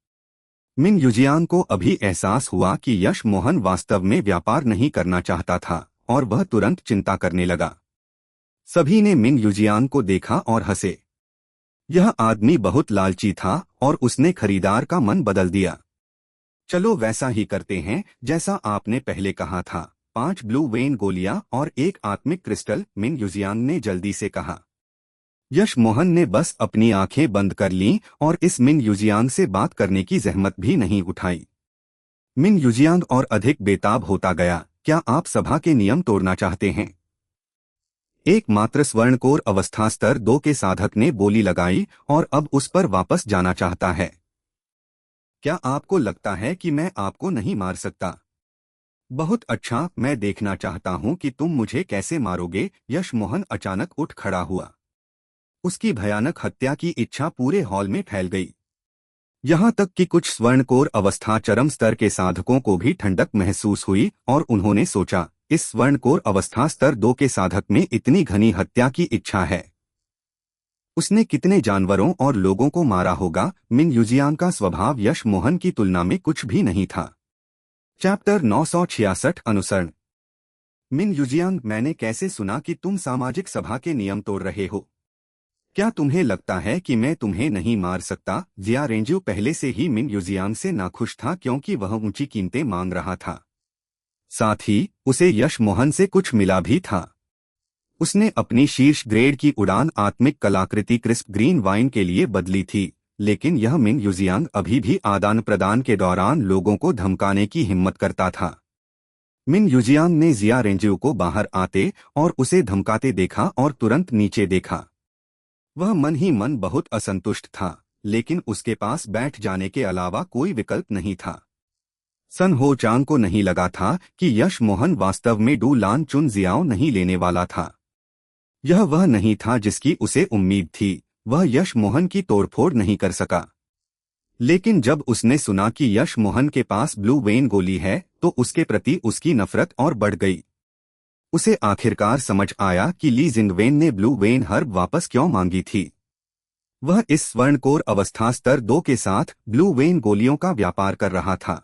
मिंग यूजियांग को अभी एहसास हुआ कि यश मोहन वास्तव में व्यापार नहीं करना चाहता था और वह तुरंत चिंता करने लगा। सभी ने मिंग यूजियांग को देखा और हंसे। यह आदमी बहुत लालची था और उसने खरीदार का मन बदल दिया। चलो वैसा ही करते हैं जैसा आपने पहले कहा था, 5 ब्लू वेन गोलियां और एक आत्मिक क्रिस्टल, मिंग यूजियांग ने जल्दी से कहा। यश मोहन ने बस अपनी आंखें बंद कर लीं और इस मिंग यूजियांग से बात करने की जहमत भी नहीं उठाई। मिंग यूजियांग और अधिक बेताब होता गया। क्या आप सभा के नियम तोड़ना चाहते हैं? एकमात्र स्वर्णकोर अवस्था स्तर 2 के साधक ने बोली लगाई और अब उस पर वापस जाना चाहता है। क्या आपको लगता है कि मैं आपको नहीं मार सकता? बहुत अच्छा, मैं देखना चाहता हूं कि तुम मुझे कैसे मारोगे। यश मोहन अचानक उठ खड़ा हुआ। उसकी भयानक हत्या की इच्छा पूरे हॉल में फैल गई। यहां तक कि कुछ स्वर्णकोर अवस्था चरम स्तर के साधकों को भी ठंडक महसूस हुई और उन्होंने सोचा, इस स्वर्णकोर अवस्था स्तर 2 के साधक में इतनी घनी हत्या की इच्छा है। उसने कितने जानवरों और लोगों को मारा होगा? मिंग यूजियांग का स्वभाव यश मोहन की तुलना में कुछ भी नहीं था। चैप्टर 966 अनुसरण। मिंग यूजियांग, मैंने कैसे सुना कि तुम सामाजिक सभा के नियम तोड़ रहे हो? क्या तुम्हें लगता है कि मैं तुम्हें नहीं मार सकता? जिया रेंजू पहले से ही मिंग यूजियांग से नाखुश था क्योंकि वह ऊंची कीमतें मांग रहा था। साथ ही उसे यश मोहन से कुछ मिला भी था। उसने अपनी शीर्ष ग्रेड की उड़ान आत्मिक कलाकृति क्रिस्प ग्रीन वाइन के लिए बदली थी, लेकिन यह मिंग यूजियांग अभी भी आदान प्रदान के दौरान लोगों को धमकाने की हिम्मत करता था। मिंग यूजियांग ने जिया रेंजू को बाहर आते और उसे धमकाते देखा और तुरंत नीचे देखा। वह मन ही मन बहुत असंतुष्ट था, लेकिन उसके पास बैठ जाने के अलावा कोई विकल्प नहीं था। सन हो चांग को नहीं लगा था कि यश मोहन वास्तव में 2 लान चुन जियाओ नहीं लेने वाला था। यह वह नहीं था जिसकी उसे उम्मीद थी। वह यश मोहन की तोड़फोड़ नहीं कर सका। लेकिन जब उसने सुना कि यश मोहन के पास ब्लू वेन गोली है तो उसके प्रति उसकी नफरत और बढ़ गई। उसे आखिरकार समझ आया कि ली जिंगवेन ने ब्लू वेन हर्ब वापस क्यों मांगी थी। वह इस स्वर्णकोर अवस्था स्तर 2 के साथ ब्लू वेन गोलियों का व्यापार कर रहा था।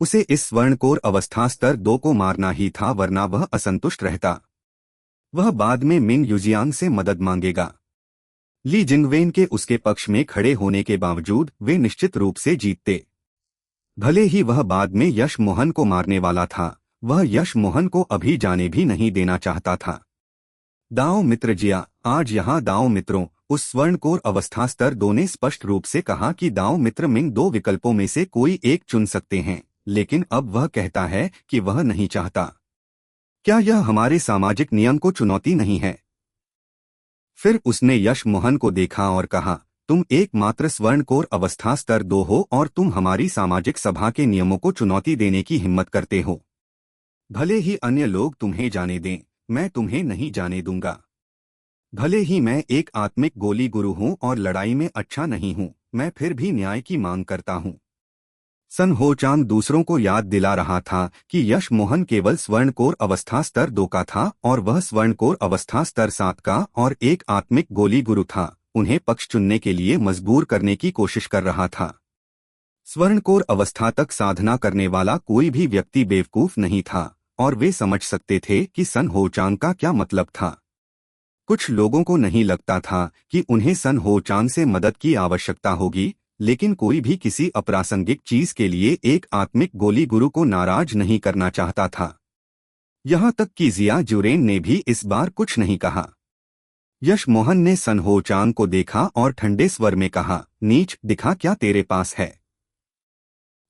उसे इस स्वर्णकोर अवस्था स्तर 2 को मारना ही था, वरना वह असंतुष्ट रहता। वह बाद में मिन यूजियांग से मदद मांगेगा। ली जिंगवेन के उसके पक्ष में खड़े होने के बावजूद वे निश्चित रूप से जीतते। भले ही वह बाद में यश मोहन को मारने वाला था, वह यश मोहन को अभी जाने भी नहीं देना चाहता था। दाओ मित्र जिया, आज यहाँ दाओ मित्रों, उस स्वर्णकोर अवस्था स्तर 2 ने स्पष्ट रूप से कहा कि दाओ मित्र मिन 2 विकल्पों में से कोई एक चुन सकते हैं, लेकिन अब वह कहता है कि वह नहीं चाहता। क्या यह हमारे सामाजिक नियम को चुनौती नहीं है? फिर उसने यश मोहन को देखा और कहा, तुम एकमात्र स्वर्णकोर अवस्था स्तर 2 हो और तुम हमारी सामाजिक सभा के नियमों को चुनौती देने की हिम्मत करते हो। भले ही अन्य लोग तुम्हें जाने दें, मैं तुम्हें नहीं जाने दूंगा। भले ही मैं एक आत्मिक गोली गुरु हूं और लड़ाई में अच्छा नहीं हूं, मैं फिर भी न्याय की मांग करता हूं। सन हो चांग दूसरों को याद दिला रहा था कि यश मोहन केवल स्वर्णकोर अवस्था स्तर 2 का था और वह स्वर्णकोर अवस्था स्तर 7 का और एक आत्मिक गोली गुरु था। उन्हें पक्ष चुनने के लिए मजबूर करने की कोशिश कर रहा था। स्वर्णकोर अवस्था तक साधना करने वाला कोई भी व्यक्ति बेवकूफ नहीं था और वे समझ सकते थे कि सन हो चांग का क्या मतलब था। कुछ लोगों को नहीं लगता था कि उन्हें सन हो चांग से मदद की आवश्यकता होगी, लेकिन कोई भी किसी अप्रासंगिक चीज के लिए एक आत्मिक गोली गुरु को नाराज नहीं करना चाहता था। यहां तक कि जिया जुरेन ने भी इस बार कुछ नहीं कहा। यश मोहन ने सन हो चांग को देखा और ठंडे स्वर में कहा, नीच, दिखा क्या तेरे पास है।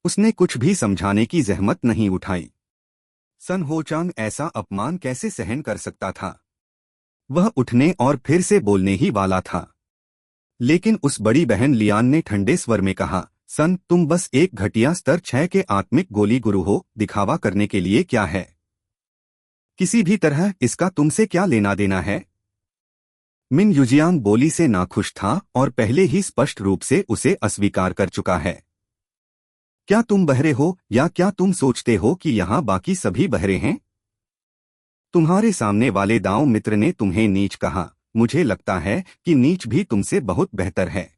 उसने कुछ भी समझाने की जहमत नहीं उठाई। सन हो चांग ऐसा अपमान कैसे सहन कर सकता था? वह उठने और फिर से बोलने ही वाला था, लेकिन उस बड़ी बहन लियान ने ठंडे स्वर में कहा, सन, तुम बस एक घटिया स्तर 6 के आत्मिक गोली गुरु हो, दिखावा करने के लिए क्या है? किसी भी तरह इसका तुमसे क्या लेना देना है? मिन यूजियांग बोली से नाखुश था और पहले ही स्पष्ट रूप से उसे अस्वीकार कर चुका है। क्या तुम बहरे हो या क्या तुम सोचते हो कि यहाँ बाकी सभी बहरे हैं? तुम्हारे सामने वाले दाओ मित्र ने तुम्हें नीच कहा, मुझे लगता है कि नीच भी तुमसे बहुत बेहतर है।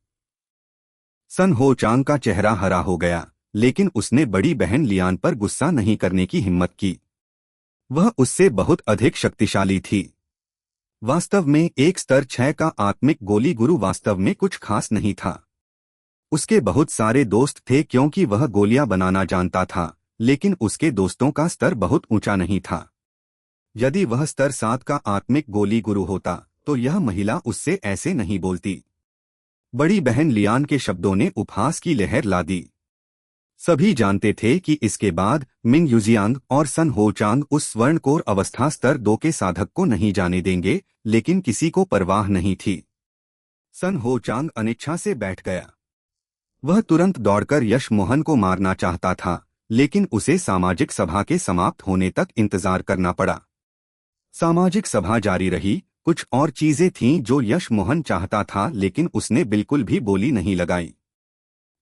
सन हो चांग का चेहरा हरा हो गया, लेकिन उसने बड़ी बहन लियान पर गुस्सा नहीं करने की हिम्मत की। वह उससे बहुत अधिक शक्तिशाली थी। वास्तव में एक स्तर 6 का आत्मिक गोली गुरु वास्तव में कुछ खास नहीं था। उसके बहुत सारे दोस्त थे क्योंकि वह गोलियां बनाना जानता था, लेकिन उसके दोस्तों का स्तर बहुत ऊंचा नहीं था। यदि वह स्तर 7 का आत्मिक गोली गुरु होता तो यह महिला उससे ऐसे नहीं बोलती। बड़ी बहन लियान के शब्दों ने उपहास की लहर ला दी। सभी जानते थे कि इसके बाद मिन यूजियांग और सन हो चांग उस स्वर्णकोर अवस्था स्तर 2 के साधक को नहीं जाने देंगे, लेकिन किसी को परवाह नहीं थी। सन हो चांग अनिच्छा से बैठ गया। वह तुरंत दौड़कर यश मोहन को मारना चाहता था, लेकिन उसे सामाजिक सभा के समाप्त होने तक इंतजार करना पड़ा। सामाजिक सभा जारी रही। कुछ और चीजें थीं जो यश मोहन चाहता था, लेकिन उसने बिल्कुल भी बोली नहीं लगाई।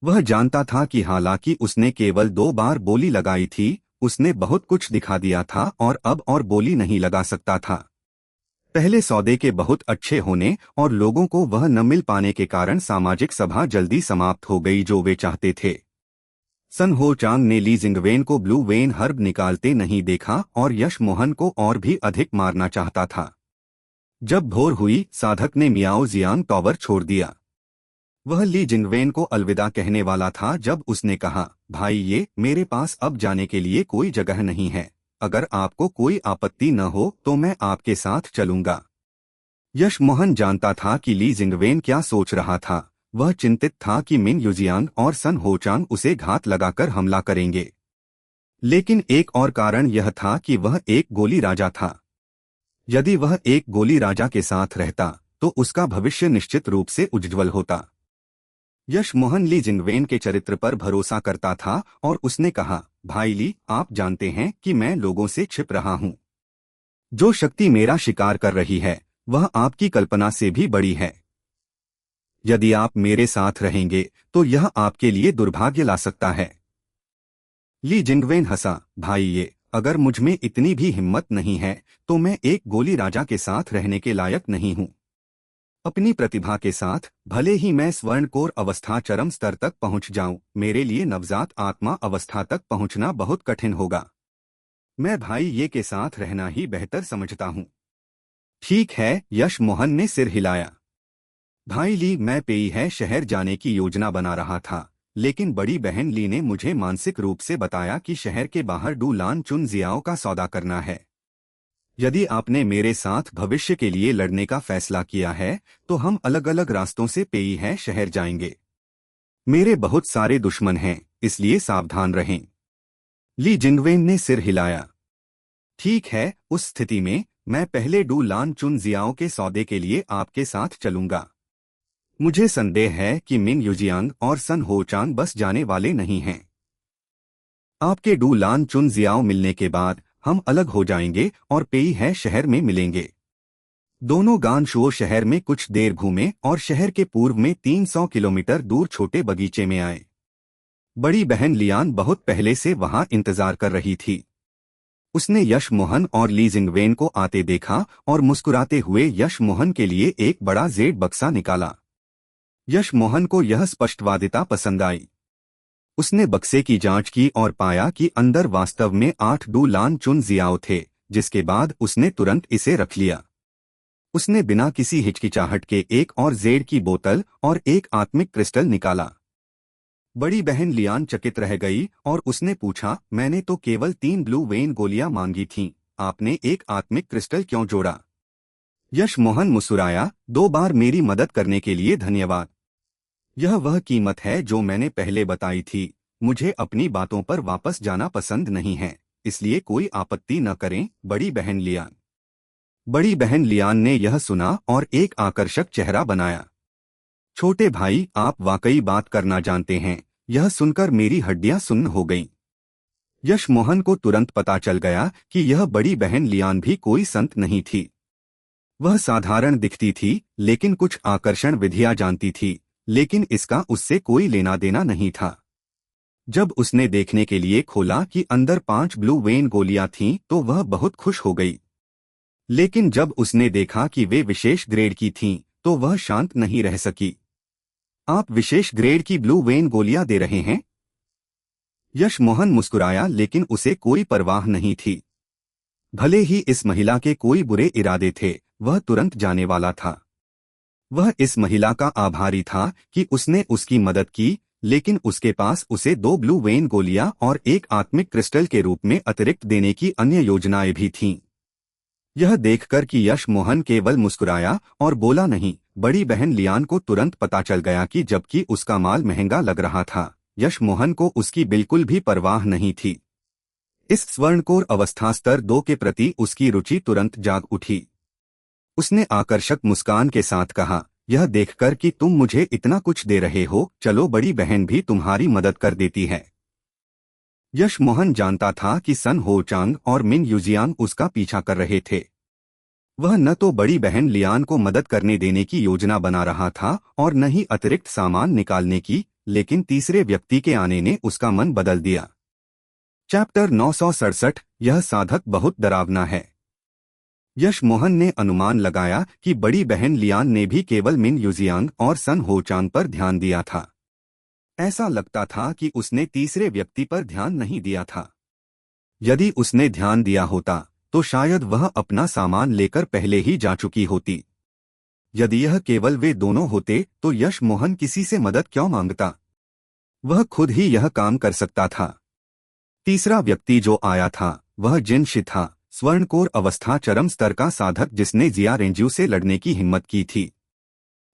वह जानता था कि हालांकि उसने केवल 2 बार बोली लगाई थी, उसने बहुत कुछ दिखा दिया था और अब और बोली नहीं लगा सकता था। पहले सौदे के बहुत अच्छे होने और लोगों को वह न मिल पाने के कारण सामाजिक सभा जल्दी समाप्त हो गई जो वे चाहते थे। सन हो चांग ने ली जिंगवेन को ब्लू वेन हर्ब निकालते नहीं देखा और यश मोहन को और भी अधिक मारना चाहता था। जब भोर हुई, साधक ने मियाओ जियांग टॉवर छोड़ दिया। वह ली जिंगवेन को अलविदा कहने वाला था जब उसने कहा, भाई, ये मेरे पास अब जाने के लिए कोई जगह नहीं है। अगर आपको कोई आपत्ति न हो तो मैं आपके साथ चलूंगा। यश मोहन जानता था कि ली जिंगवेन क्या सोच रहा था। वह चिंतित था कि मिन यूजियांग और सन हो चांग उसे घात लगाकर हमला करेंगे। लेकिन एक और कारण यह था कि वह एक गोली राजा था। यदि वह एक गोली राजा के साथ रहता तो उसका भविष्य निश्चित रूप से उज्ज्वल होता। यश मोहन ली जिंगवेन के चरित्र पर भरोसा करता था और उसने कहा, भाई ली, आप जानते हैं कि मैं लोगों से छिप रहा हूं। जो शक्ति मेरा शिकार कर रही है वह आपकी कल्पना से भी बड़ी है। यदि आप मेरे साथ रहेंगे तो यह आपके लिए दुर्भाग्य ला सकता है। ली जिंगवेन हंसा, भाई, ये अगर मुझ में इतनी भी हिम्मत नहीं है तो मैं एक गोली राजा के साथ रहने के लायक नहीं हूं। अपनी प्रतिभा के साथ भले ही मैं स्वर्णकोर अवस्था चरम स्तर तक पहुंच जाऊं, मेरे लिए नवजात आत्मा अवस्था तक पहुंचना बहुत कठिन होगा। मैं भाई ये के साथ रहना ही बेहतर समझता हूं। ठीक है, यश मोहन ने सिर हिलाया। भाई ली, मैं पेई है शहर जाने की योजना बना रहा था, लेकिन बड़ी बहन ली ने मुझे मानसिक रूप से बताया कि शहर के बाहर डू लान चुन जियाओ का सौदा करना है। यदि आपने मेरे साथ भविष्य के लिए लड़ने का फैसला किया है तो हम अलग अलग रास्तों से पेई है शहर जाएंगे। मेरे बहुत सारे दुश्मन हैं, इसलिए सावधान रहें। ली जिंगवेन ने सिर हिलाया। ठीक है, उस स्थिति में मैं पहले डू लान चुन जियाओ के सौदे के लिए आपके साथ चलूंगा। मुझे संदेह है कि मिन युजियांग और सन होचांग बस जाने वाले नहीं हैं। आपके डू लान चुन जियाओ मिलने के बाद हम अलग हो जाएंगे और पेई है शहर में मिलेंगे। दोनों गानशुओ शहर में कुछ देर घूमे और शहर के पूर्व में 300 किलोमीटर दूर छोटे बगीचे में आए। बड़ी बहन लियान बहुत पहले से वहां इंतजार कर रही थी। उसने यश मोहन और ली जिंगवेन को आते देखा और मुस्कुराते हुए यश मोहन के लिए एक बड़ा जेड बक्सा निकाला। यश मोहन को यह स्पष्टवादिता पसंद आई। उसने बक्से की जांच की और पाया कि अंदर वास्तव में 8 डू लान चुन जियाओ थे, जिसके बाद उसने तुरंत इसे रख लिया। उसने बिना किसी हिचकिचाहट के एक और जेड की बोतल और एक आत्मिक क्रिस्टल निकाला। बड़ी बहन लियान चकित रह गई और उसने पूछा, मैंने तो केवल 3 ब्लू वेन गोलियां मांगी थीं, आपने एक आत्मिक क्रिस्टल क्यों जोड़ा? यश मोहन मुस्कुराया, 2 बार मेरी मदद करने के लिए धन्यवाद। यह वह कीमत है जो मैंने पहले बताई थी। मुझे अपनी बातों पर वापस जाना पसंद नहीं है, इसलिए कोई आपत्ति न करें, बड़ी बहन लियान। बड़ी बहन लियान ने यह सुना और एक आकर्षक चेहरा बनाया। छोटे भाई, आप वाकई बात करना जानते हैं। यह सुनकर मेरी हड्डियां सुन्न हो गईं। यश मोहन को तुरंत पता चल गया कि यह बड़ी बहन लियान भी कोई संत नहीं थी। वह साधारण दिखती थी, लेकिन कुछ आकर्षण विधियां जानती थी, लेकिन इसका उससे कोई लेना देना नहीं था। जब उसने देखने के लिए खोला कि अंदर 5 ब्लू वेन गोलियां थीं, तो वह बहुत खुश हो गई। लेकिन जब उसने देखा कि वे विशेष ग्रेड की थीं, तो वह शांत नहीं रह सकी। आप विशेष ग्रेड की ब्लू वेन गोलियां दे रहे हैं? यश मोहन मुस्कुराया, लेकिन उसे कोई परवाह नहीं थी। भले ही इस महिला के कोई बुरे इरादे थे, वह तुरंत जाने वाला था। वह इस महिला का आभारी था कि उसने उसकी मदद की, लेकिन उसके पास उसे 2 ब्लू वेन गोलियां और एक आत्मिक क्रिस्टल के रूप में अतिरिक्त देने की अन्य योजनाएं भी थीं। यह देखकर कि यश मोहन केवल मुस्कुराया और बोला नहीं, बड़ी बहन लियान को तुरंत पता चल गया कि जबकि उसका माल महंगा लग रहा था, यश मोहन को उसकी बिल्कुल भी परवाह नहीं थी। इस स्वर्णकोर अवस्था स्तर 2 के प्रति उसकी रुचि तुरंत जाग उठी। उसने आकर्षक मुस्कान के साथ कहा, यह देखकर कि तुम मुझे इतना कुछ दे रहे हो, चलो बड़ी बहन भी तुम्हारी मदद कर देती है। यश मोहन जानता था कि सन होचांग और मिन युजियांग उसका पीछा कर रहे थे। वह न तो बड़ी बहन लियान को मदद करने देने की योजना बना रहा था और न ही अतिरिक्त सामान निकालने की, लेकिन तीसरे व्यक्ति के आने ने उसका मन बदल दिया। चैप्टर 967, यह साधक बहुत डरावना है। यश मोहन ने अनुमान लगाया कि बड़ी बहन लियान ने भी केवल मिन युजियांग और सन होचांग पर ध्यान दिया था। ऐसा लगता था कि उसने तीसरे व्यक्ति पर ध्यान नहीं दिया था। यदि उसने ध्यान दिया होता तो शायद वह अपना सामान लेकर पहले ही जा चुकी होती। यदि यह केवल वे दोनों होते तो यश मोहन किसी से मदद क्यों मांगता? वह खुद ही यह काम कर सकता था। तीसरा व्यक्ति जो आया था वह जिन शी था, स्वर्णकोर अवस्था चरम स्तर का साधक जिसने जिया रेंज्यू से लड़ने की हिम्मत की थी।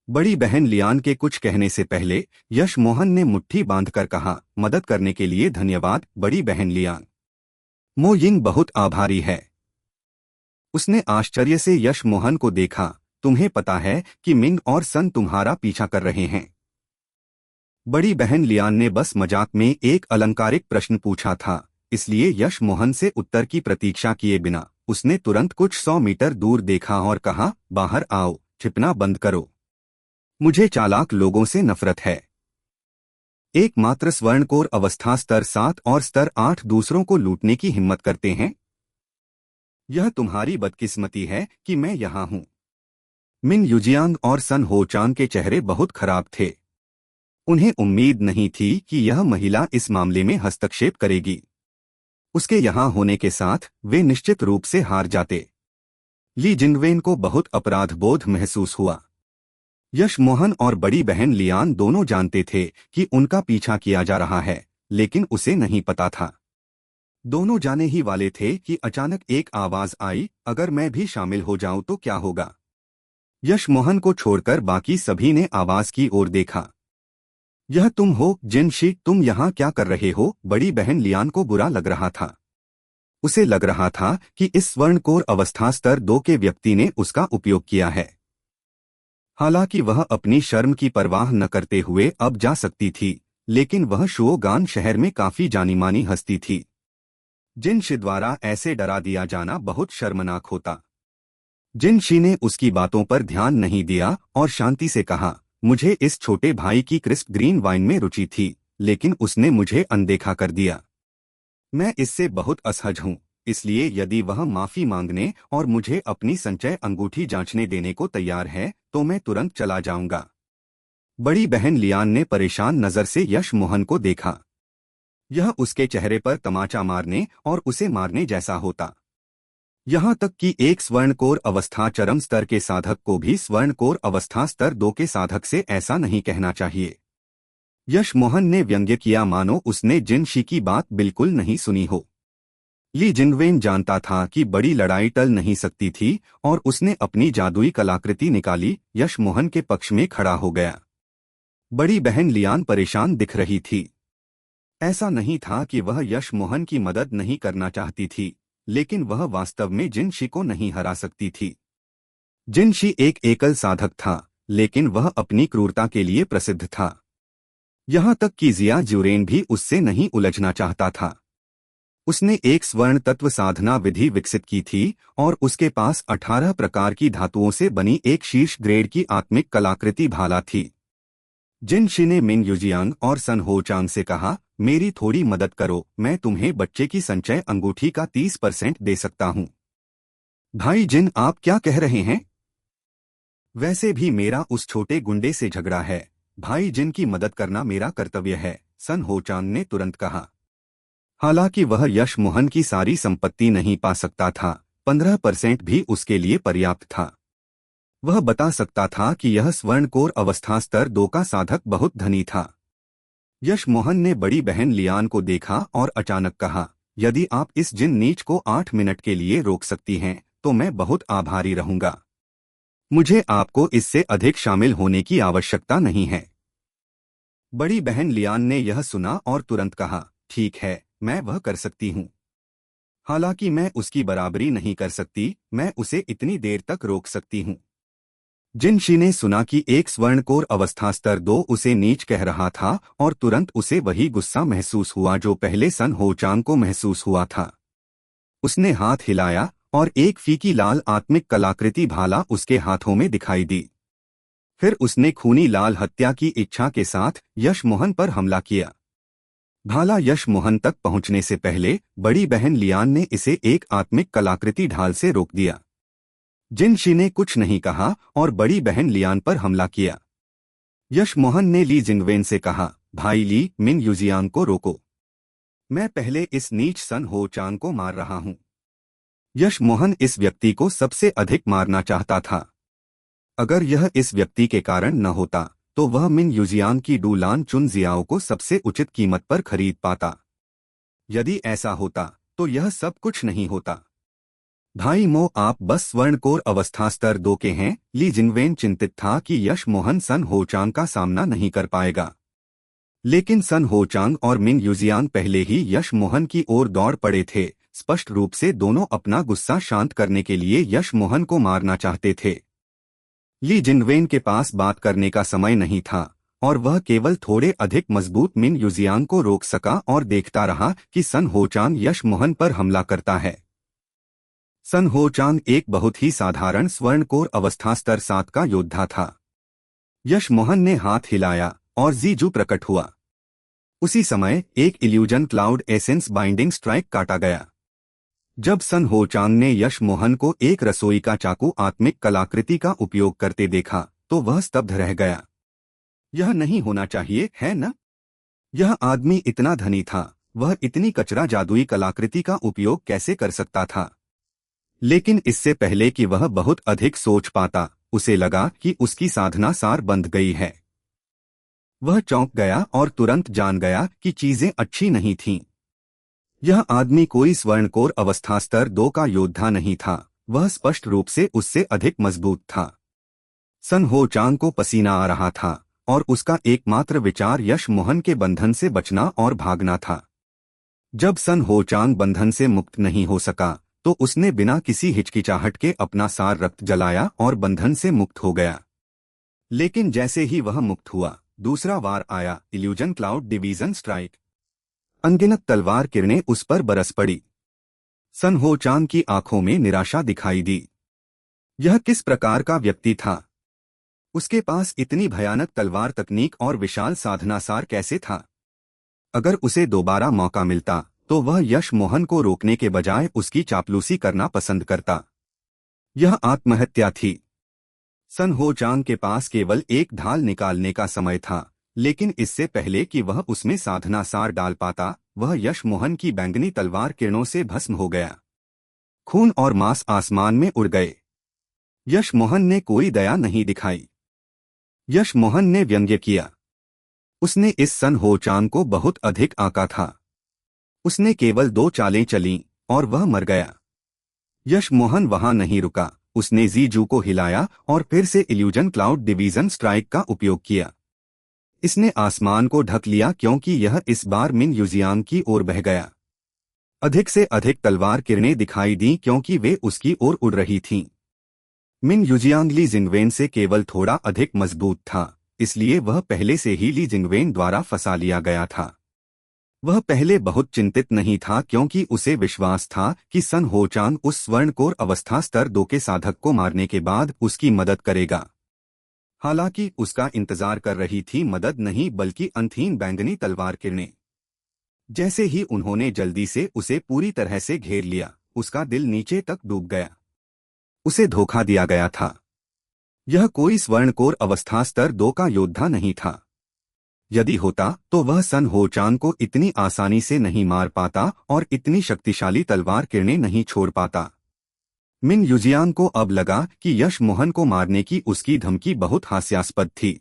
बड़ी बहन लियान के कुछ कहने से पहले यश मोहन ने मुट्ठी बांधकर कहा, मदद करने के लिए धन्यवाद बड़ी बहन लियान। मो यिंग बहुत आभारी है। उसने आश्चर्य से यश मोहन को देखा, तुम्हें पता है कि मिंग और सन तुम्हारा पीछा कर रहे हैं? बड़ी बहन लियान ने बस मजाक में एक अलंकारिक प्रश्न पूछा था, इसलिए यश मोहन से उत्तर की प्रतीक्षा किए बिना उसने तुरंत कुछ 100 मीटर दूर देखा और कहा, बाहर आओ, छिपना बंद करो। मुझे चालाक लोगों से नफरत है। एकमात्र स्वर्णकोर अवस्था स्तर 7 और स्तर 8 दूसरों को लूटने की हिम्मत करते हैं। यह तुम्हारी बदकिस्मती है कि मैं यहाँ हूँ। मिन युजियांग और सन हो चांग के चेहरे बहुत खराब थे। उन्हें उम्मीद नहीं थी कि यह महिला इस मामले में हस्तक्षेप करेगी। उसके यहाँ होने के साथ वे निश्चित रूप से हार जाते। ली जिनवेन को बहुत अपराध बोध महसूस हुआ। यश मोहन और बड़ी बहन लियान दोनों जानते थे कि उनका पीछा किया जा रहा है, लेकिन उसे नहीं पता था। दोनों जाने ही वाले थे कि अचानक एक आवाज आई, अगर मैं भी शामिल हो जाऊं तो क्या होगा। यश मोहन को छोड़कर बाकी सभी ने आवाज की ओर देखा। यह तुम हो जिनशी, तुम यहाँ क्या कर रहे हो? बड़ी बहन लियान को बुरा लग रहा था। उसे लग रहा था कि इस स्वर्णकोर अवस्था स्तर 2 के व्यक्ति ने उसका उपयोग किया है। हालांकि वह अपनी शर्म की परवाह न करते हुए अब जा सकती थी, लेकिन वह शुओगान शहर में काफी जानी-मानी हस्ती थी। जिनशी द्वारा ऐसे डरा दिया जाना बहुत शर्मनाक होता। जिनशी ने उसकी बातों पर ध्यान नहीं दिया और शांति से कहा, मुझे इस छोटे भाई की क्रिस्प ग्रीन वाइन में रुचि थी, लेकिन उसने मुझे अनदेखा कर दिया। मैं इससे बहुत असहज हूँ, इसलिए यदि वह माफी मांगने और मुझे अपनी संचय अंगूठी जांचने देने को तैयार है तो मैं तुरंत चला जाऊंगा। बड़ी बहन लियान ने परेशान नजर से यश मोहन को देखा। यह उसके चेहरे पर तमाचा मारने और उसे मारने जैसा होता। यहाँ तक कि एक स्वर्णकोर अवस्था चरम स्तर के साधक को भी स्वर्णकोर अवस्था स्तर 2 के साधक से ऐसा नहीं कहना चाहिए। यश मोहन ने व्यंग्य किया मानो उसने जिनशी की बात बिल्कुल नहीं सुनी हो। ली जिनवेन जानता था कि बड़ी लड़ाई टल नहीं सकती थी और उसने अपनी जादुई कलाकृति निकाली। यश मोहन के पक्ष में खड़ा हो गया। बड़ी बहन लियान परेशान दिख रही थी। ऐसा नहीं था कि वह यश मोहन की मदद नहीं करना चाहती थी, लेकिन वह वास्तव में जिनशी को नहीं हरा सकती थी। जिनशी एक एकल साधक था, लेकिन वह अपनी क्रूरता के लिए प्रसिद्ध था। यहाँ तक कि जिया ज्यूरेन भी उससे नहीं उलझना चाहता था। उसने एक स्वर्ण तत्व साधना विधि विकसित की थी और उसके पास 18 प्रकार की धातुओं से बनी एक शीर्ष ग्रेड की आत्मिक कलाकृति भाला थी। जिनशी ने मिन युजियांग और सन हो चांग से कहा, मेरी थोड़ी मदद करो, मैं तुम्हें बच्चे की संचय अंगूठी का 30% दे सकता हूँ। भाई जिन, आप क्या कह रहे हैं? वैसे भी मेरा उस छोटे गुंडे से झगड़ा है। भाई जिन की मदद करना मेरा कर्तव्य है, सन हो चांग ने तुरंत कहा। हालांकि वह यश मोहन की सारी संपत्ति नहीं पा सकता था, 15% भी उसके लिए पर्याप्त था। वह बता सकता था कि यह स्वर्णकोर अवस्था स्तर 2 का साधक बहुत धनी था। यश मोहन ने बड़ी बहन लियान को देखा और अचानक कहा, यदि आप इस जिन नीच को 8 मिनट के लिए रोक सकती हैं तो मैं बहुत आभारी रहूंगा। मुझे आपको इससे अधिक शामिल होने की आवश्यकता नहीं है। बड़ी बहन लियान ने यह सुना और तुरंत कहा, ठीक है, मैं वह कर सकती हूँ। हालांकि मैं उसकी बराबरी नहीं कर सकती, मैं उसे इतनी देर तक रोक सकती हूँ। जिनशी ने सुना कि एक स्वर्णकोर अवस्था स्तर 2 उसे नीच कह रहा था और तुरंत उसे वही गुस्सा महसूस हुआ जो पहले सन हो चांग को महसूस हुआ था। उसने हाथ हिलाया और एक फीकी लाल आत्मिक कलाकृति भाला उसके हाथों में दिखाई दी। फिर उसने खूनी लाल हत्या की इच्छा के साथ यश मोहन पर हमला किया। भाला यश मोहन तक पहुंचने से पहले बड़ी बहन लियान ने इसे एक आत्मिक कलाकृति ढाल से रोक दिया। जिनशी ने कुछ नहीं कहा और बड़ी बहन लियान पर हमला किया। यश मोहन ने ली जिंगवेन से कहा, भाई ली, मिन युजियांग को रोको। मैं पहले इस नीच सन हो चांग को मार रहा हूं। यश मोहन इस व्यक्ति को सबसे अधिक मारना चाहता था। अगर यह इस व्यक्ति के कारण न होता तो वह मिन युजियांग की डूलान चुन जियाओ को सबसे उचित कीमत पर खरीद पाता। यदि ऐसा होता तो यह सब कुछ नहीं होता। भाई मो, आप बस स्वर्णकोर अवस्था स्तर 2 के हैं। ली जिनवेन चिंतित था कि यश मोहन सन हो चांग का सामना नहीं कर पाएगा, लेकिन सन हो चांग और मिन युजियांग पहले ही यश मोहन की ओर दौड़ पड़े थे। स्पष्ट रूप से दोनों अपना गुस्सा शांत करने के लिए यश मोहन को मारना चाहते थे। ली जिनवेन के पास बात करने का समय नहीं था और वह केवल थोड़े अधिक मजबूत मिन युजियांग को रोक सका और देखता रहा कि सन हो चांग यश मोहन पर हमला करता है। सन हो चांग एक बहुत ही साधारण स्वर्णकोर अवस्था स्तर 7 का योद्धा था। यश मोहन ने हाथ हिलाया और जीजू प्रकट हुआ। उसी समय एक illusion cloud essence binding strike काटा गया। जब सन हो चांग ने यश मोहन को एक रसोई का चाकू आत्मिक कलाकृति का उपयोग करते देखा तो वह स्तब्ध रह गया। यह नहीं होना चाहिए, है न? यह आदमी इतना धनी था, वह इतनी कचरा जादुई कलाकृति का उपयोग कैसे कर सकता था? लेकिन इससे पहले कि वह बहुत अधिक सोच पाता, उसे लगा कि उसकी साधना सार बंध गई है। वह चौंक गया और तुरंत जान गया कि चीजें अच्छी नहीं थीं। यह आदमी कोई स्वर्णकोर अवस्था स्तर 2 का योद्धा नहीं था, वह स्पष्ट रूप से उससे अधिक मजबूत था। सन हो चांग को पसीना आ रहा था और उसका एकमात्र विचार यश मोहन के बंधन से बचना और भागना था। जब सन हो चांग बंधन से मुक्त नहीं हो सका तो उसने बिना किसी हिचकिचाहट के अपना सार रक्त जलाया और बंधन से मुक्त हो गया। लेकिन जैसे ही वह मुक्त हुआ, दूसरा वार आया, इल्यूजन क्लाउड डिवीजन स्ट्राइक। अनगिनत तलवार किरणें उस पर बरस पड़ी। सन हो चांग की आंखों में निराशा दिखाई दी। यह किस प्रकार का व्यक्ति था? उसके पास इतनी भयानक तलवार तकनीक और विशाल साधनासार कैसे था? अगर उसे दोबारा मौका मिलता तो वह यश मोहन को रोकने के बजाय उसकी चापलूसी करना पसंद करता। यह आत्महत्या थी। सन हो चांग के पास केवल एक ढाल निकालने का समय था, लेकिन इससे पहले कि वह उसमें साधना सार डाल पाता, वह यश मोहन की बैंगनी तलवार किरणों से भस्म हो गया। खून और मांस आसमान में उड़ गए। यश मोहन ने कोई दया नहीं दिखाई। यश मोहन ने व्यंग्य किया। उसने इस सन हो चांग को बहुत अधिक आंका था। उसने केवल 2 चालें चलीं और वह मर गया। यश मोहन वहां नहीं रुका, उसने जीजू को हिलाया और फिर से इल्यूजन क्लाउड डिवीजन स्ट्राइक का उपयोग किया। इसने आसमान को ढक लिया क्योंकि यह इस बार मिन युजियांग की ओर बह गया। अधिक से अधिक तलवार किरणें दिखाई दीं क्योंकि वे उसकी ओर उड़ रही थीं। मिन युजियांग ली जिंगवेन से केवल थोड़ा अधिक मजबूत था, इसलिए वह पहले से ही ली जिंगवेन द्वारा फंसा लिया गया था। वह पहले बहुत चिंतित नहीं था क्योंकि उसे विश्वास था कि सन हो चांग उस स्वर्णकोर अवस्था स्तर 2 के साधक को मारने के बाद उसकी मदद करेगा। हालांकि उसका इंतजार कर रही थी मदद नहीं बल्कि अनथीन बैंगनी तलवार किरणें। जैसे ही उन्होंने जल्दी से उसे पूरी तरह से घेर लिया, उसका दिल नीचे तक डूब गया। उसे धोखा दिया गया था। यह कोई स्वर्णकोर अवस्था स्तर 2 का योद्धा नहीं था। यदि होता तो वह सन हो चांग को इतनी आसानी से नहीं मार पाता और इतनी शक्तिशाली तलवार किरणें नहीं छोड़ पाता। मिन युजियांग को अब लगा कि यश मोहन को मारने की उसकी धमकी बहुत हास्यास्पद थी।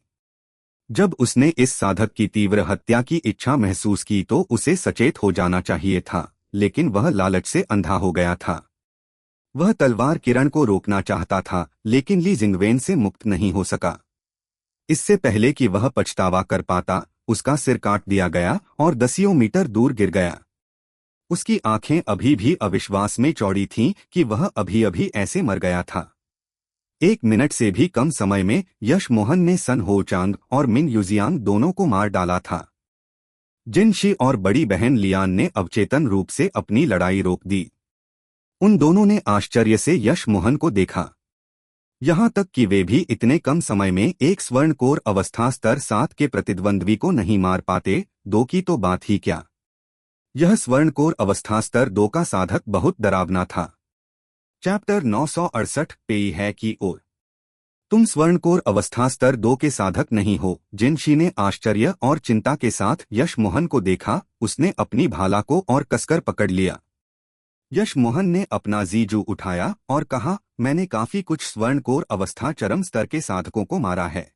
जब उसने इस साधक की तीव्र हत्या की इच्छा महसूस की तो उसे सचेत हो जाना चाहिए था, लेकिन वह लालच से अंधा हो गया था। वह तलवार किरण को रोकना चाहता था, लेकिन ली जिंगवेन से मुक्त नहीं हो सका। इससे पहले कि वह पछतावा कर पाता, उसका सिर काट दिया गया और दसियों मीटर दूर गिर गया। उसकी आंखें अभी भी अविश्वास में चौड़ी थीं कि वह अभी अभी ऐसे मर गया था। 1 मिनट से भी कम समय में यश मोहन ने सन हो चांग और मिन युजियांग दोनों को मार डाला था। जिन शी और बड़ी बहन लियान ने अवचेतन रूप से अपनी लड़ाई रोक दी। उन दोनों ने आश्चर्य से यश मोहन को देखा। यहाँ तक कि वे भी इतने कम समय में एक स्वर्णकोर अवस्था स्तर 7 के प्रतिद्वंद्वी को नहीं मार पाते, 2 की तो बात ही क्या। यह स्वर्णकोर अवस्था स्तर 2 का साधक बहुत डरावना था। चैप्टर 968 पेई है की ओर। तुम स्वर्णकोर अवस्था स्तर 2 के साधक नहीं हो। जिन शी ने आश्चर्य और चिंता के साथ यश मोहन को देखा, उसने अपनी भाला को और कसकर पकड़ लिया। यश मोहन ने अपना जीजू उठाया और कहा, मैंने काफी कुछ स्वर्णकोर अवस्था चरम स्तर के साधकों को मारा है।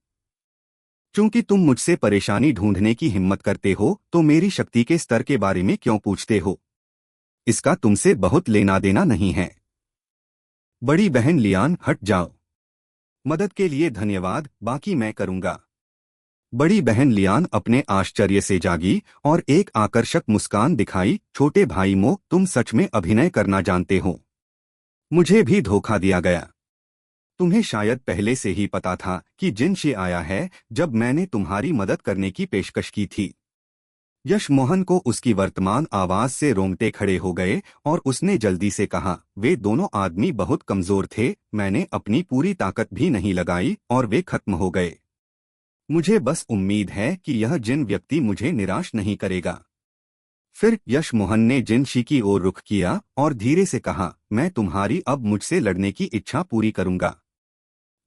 चूंकि तुम मुझसे परेशानी ढूंढने की हिम्मत करते हो तो मेरी शक्ति के स्तर के बारे में क्यों पूछते हो? इसका तुमसे बहुत लेना देना नहीं है। बड़ी बहन लियान, हट जाओ। मदद के लिए धन्यवाद, बाकी मैं करूंगा। बड़ी बहन लियान अपने आश्चर्य से जागी और एक आकर्षक मुस्कान दिखाई। छोटे भाई मो, तुम सच में अभिनय करना जानते हो। मुझे भी धोखा दिया गया। तुम्हें शायद पहले से ही पता था कि जिन शी आया है जब मैंने तुम्हारी मदद करने की पेशकश की थी। यश मोहन को उसकी वर्तमान आवाज से रोंगटे खड़े हो गए और उसने जल्दी से कहा, वे दोनों आदमी बहुत कमजोर थे, मैंने अपनी पूरी ताकत भी नहीं लगाई और वे खत्म हो गए। मुझे बस उम्मीद है कि यह जिन व्यक्ति मुझे निराश नहीं करेगा। फिर यश मोहन ने जिनशी की ओर रुख किया और धीरे से कहा, मैं तुम्हारी अब मुझसे लड़ने की इच्छा पूरी करूंगा।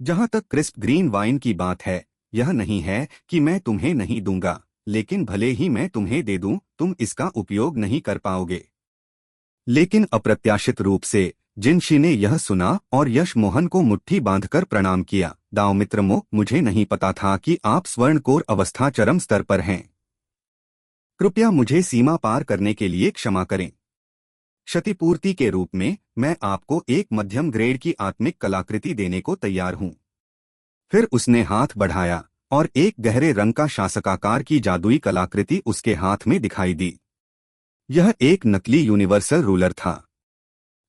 जहां तक क्रिस्प ग्रीन वाइन की बात है, यह नहीं है कि मैं तुम्हें नहीं दूंगा, लेकिन भले ही मैं तुम्हें दे दूं, तुम इसका उपयोग नहीं कर पाओगे। लेकिन अप्रत्याशित रूप से जिनशी ने यह सुना और यश मोहन को मुट्ठी बांधकर प्रणाम किया। दाव मित्र मो, मुझे नहीं पता था कि आप स्वर्णकोर अवस्था चरम स्तर पर हैं। कृपया मुझे सीमा पार करने के लिए क्षमा करें। क्षतिपूर्ति के रूप में मैं आपको एक मध्यम ग्रेड की आत्मिक कलाकृति देने को तैयार हूं। फिर उसने हाथ बढ़ाया और एक गहरे रंग का शासकाकार की जादुई कलाकृति उसके हाथ में दिखाई दी। यह एक नकली यूनिवर्सल रूलर था।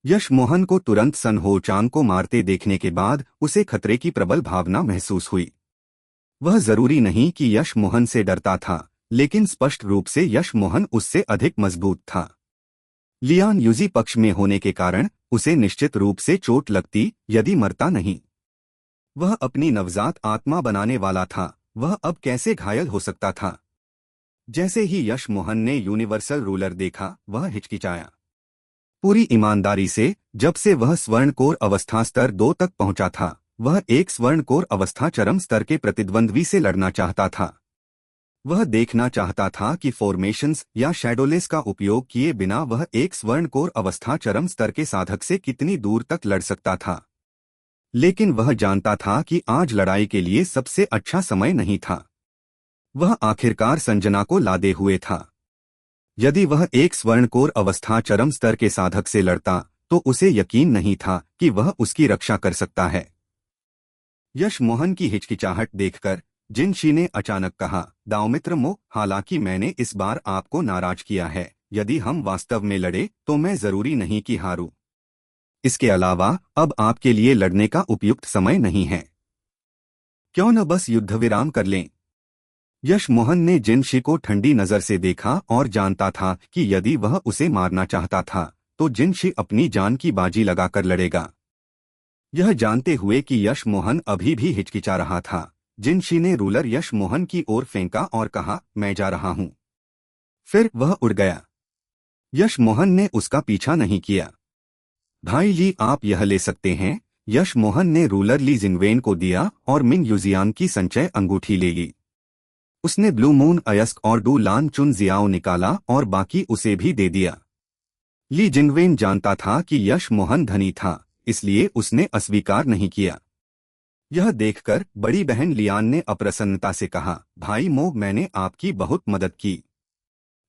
यश मोहन को तुरंत सन हो चांग को मारते देखने के बाद उसे खतरे की प्रबल भावना महसूस हुई। वह जरूरी नहीं कि यश मोहन से डरता था, लेकिन स्पष्ट रूप से यश मोहन उससे अधिक मजबूत था। लियान यूजी पक्ष में होने के कारण उसे निश्चित रूप से चोट लगती, यदि मरता नहीं। वह अपनी नवजात आत्मा बनाने वाला था, वह अब कैसे घायल हो सकता था? जैसे ही यश मोहन ने यूनिवर्सल रूलर देखा, वह हिचकिचाया। पूरी ईमानदारी से, जब से वह स्वर्णकोर अवस्था स्तर 2 तक पहुंचा था, वह एक स्वर्णकोर अवस्था चरम स्तर के प्रतिद्वंद्वी से लड़ना चाहता था। वह देखना चाहता था कि फॉर्मेशंस या शैडोलेस का उपयोग किए बिना वह एक स्वर्णकोर अवस्था चरम स्तर के साधक से कितनी दूर तक लड़ सकता था। लेकिन वह जानता था कि आज लड़ाई के लिए सबसे अच्छा समय नहीं था। वह आखिरकार संजना को लादे हुए था। यदि वह एक स्वर्णकोर अवस्था चरम स्तर के साधक से लड़ता, तो उसे यकीन नहीं था कि वह उसकी रक्षा कर सकता है। यश मोहन की हिचकिचाहट देखकर जिनशी ने अचानक कहा, दावमित्र मो, हालांकि मैंने इस बार आपको नाराज किया है। यदि हम वास्तव में लड़े तो मैं जरूरी नहीं कि हारूं। इसके अलावा अब आपके लिए लड़ने का उपयुक्त समय नहीं है। क्यों न बस युद्ध विराम कर लें? यश मोहन ने जिनशी को ठंडी नजर से देखा और जानता था कि यदि वह उसे मारना चाहता था, तो जिनशी अपनी जान की बाजी लगाकर लड़ेगा। यह जानते हुए कि यश मोहन अभी भी हिचकिचा रहा था, जिनशी ने रूलर यश मोहन की ओर फेंका और कहा, मैं जा रहा हूं। फिर वह उड़ गया। यश मोहन ने उसका पीछा नहीं किया। भाई जी, आप यह ले सकते हैं। यश मोहन ने रूलर ली जिनवेन को दिया और मिंग यूजियान की संचय अंगूठी ले ली। उसने ब्लू मून अयस्क और डू लान चुन जियाओ निकाला और बाकी उसे भी दे दिया। ली जिनवेन जानता था कि यश मोहन धनी था, इसलिए उसने अस्वीकार नहीं किया। यह देखकर बड़ी बहन लियान ने अप्रसन्नता से कहा, भाई मो, मैंने आपकी बहुत मदद की।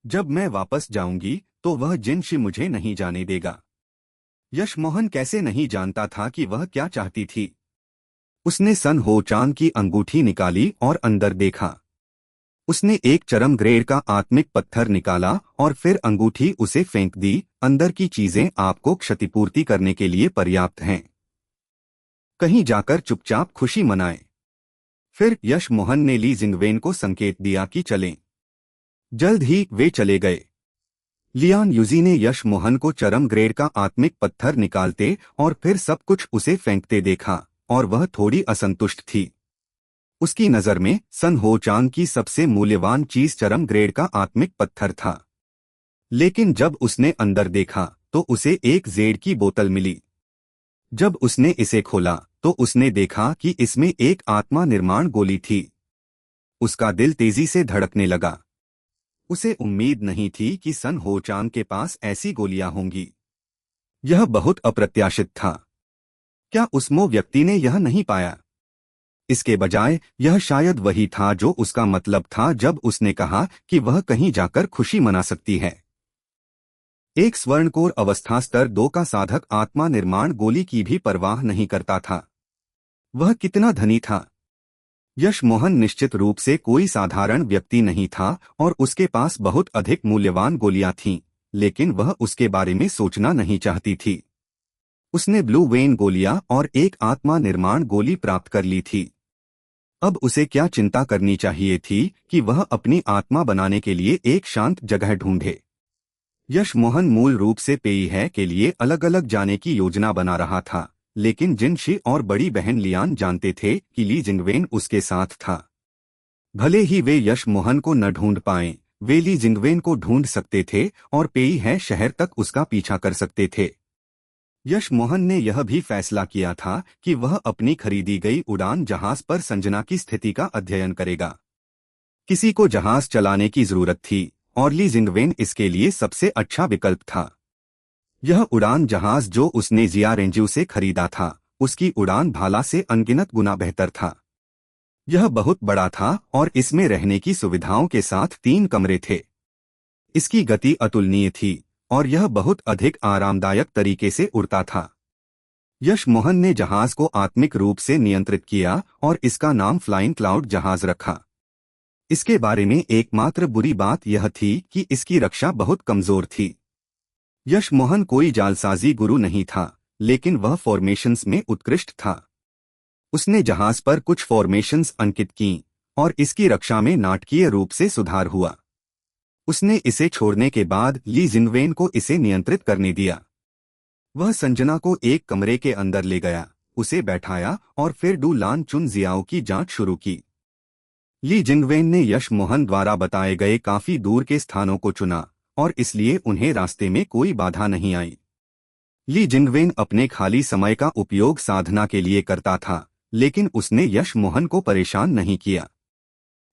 जब मैं वापस जाऊंगी तो वह जिनशी मुझे नहीं जाने देगा। यश मोहन कैसे नहीं जानता था कि वह क्या चाहती थी। उसने सन हो चांग की अंगूठी निकाली और अंदर देखा। उसने एक चरम ग्रेड का आत्मिक पत्थर निकाला और फिर अंगूठी उसे फेंक दी। अंदर की चीजें आपको क्षतिपूर्ति करने के लिए पर्याप्त हैं। कहीं जाकर चुपचाप खुशी मनाएं। फिर यश मोहन ने ली जिंगवेन को संकेत दिया कि चलें। जल्द ही वे चले गए। लियान यूजी ने यश मोहन को चरम ग्रेड का आत्मिक पत्थर निकालते और फिर सब कुछ उसे फेंकते देखा और वह थोड़ी असंतुष्ट थी। उसकी नजर में सन हो चांग की सबसे मूल्यवान चीज चरम ग्रेड का आत्मिक पत्थर था। लेकिन जब उसने अंदर देखा तो उसे एक जेड की बोतल मिली। जब उसने इसे खोला तो उसने देखा कि इसमें एक आत्मा निर्माण गोली थी। उसका दिल तेजी से धड़कने लगा। उसे उम्मीद नहीं थी कि सन हो चांग के पास ऐसी गोलियां होंगी। यह बहुत अप्रत्याशित था। क्या उस मो व्यक्ति ने यह नहीं पाया? इसके बजाय यह शायद वही था जो उसका मतलब था जब उसने कहा कि वह कहीं जाकर खुशी मना सकती है। एक स्वर्णकोर अवस्था स्तर 2 का साधक आत्मा निर्माण गोली की भी परवाह नहीं करता था। वह कितना धनी था। यश मोहन निश्चित रूप से कोई साधारण व्यक्ति नहीं था और उसके पास बहुत अधिक मूल्यवान गोलियां थीं, लेकिन वह उसके बारे में सोचना नहीं चाहती थी। उसने ब्लू वेन गोलियां और एक आत्मा निर्माण गोली प्राप्त कर ली थी। अब उसे क्या चिंता करनी चाहिए थी कि वह अपनी आत्मा बनाने के लिए एक शांत जगह ढूंढे। यश मोहन मूल रूप से पेई है के लिए अलग अलग जाने की योजना बना रहा था, लेकिन जिनशी और बड़ी बहन लियान जानते थे कि ली जिंगवेन उसके साथ था। भले ही वे यश मोहन को न ढूंढ पाएं, वे ली जिंगवेन को ढूंढ सकते थे और पेई है शहर तक उसका पीछा कर सकते थे। यश मोहन ने यह भी फैसला किया था कि वह अपनी खरीदी गई उड़ान जहाज पर संजना की स्थिति का अध्ययन करेगा। किसी को जहाज चलाने की जरूरत थी और ली जिंगवेन इसके लिए सबसे अच्छा विकल्प था। यह उड़ान जहाज जो उसने जिया रेंज्यू से खरीदा था उसकी उड़ान भाला से अनगिनत गुना बेहतर था। यह बहुत बड़ा था और इसमें रहने की सुविधाओं के साथ 3 कमरे थे। इसकी गति अतुलनीय थी और यह बहुत अधिक आरामदायक तरीके से उड़ता था। यश मोहन ने जहाज को आत्मिक रूप से नियंत्रित किया और इसका नाम फ्लाइंग क्लाउड जहाज रखा। इसके बारे में एकमात्र बुरी बात यह थी कि इसकी रक्षा बहुत कमजोर थी। यश मोहन कोई जालसाजी गुरु नहीं था, लेकिन वह फॉर्मेशंस में उत्कृष्ट था। उसने जहाज पर कुछ फॉर्मेशंस अंकित की और इसकी रक्षा में नाटकीय रूप से सुधार हुआ। उसने इसे छोड़ने के बाद ली जिंगवेन को इसे नियंत्रित करने दिया। वह संजना को एक कमरे के अंदर ले गया, उसे बैठाया और फिर डू लान चुन जियाओ की जांच शुरू की। ली जिंगवेन ने यश मोहन द्वारा बताए गए काफी दूर के स्थानों को चुना और इसलिए उन्हें रास्ते में कोई बाधा नहीं आई। ली जिंगवेन अपने खाली समय का उपयोग साधना के लिए करता था, लेकिन उसने यश मोहन को परेशान नहीं किया।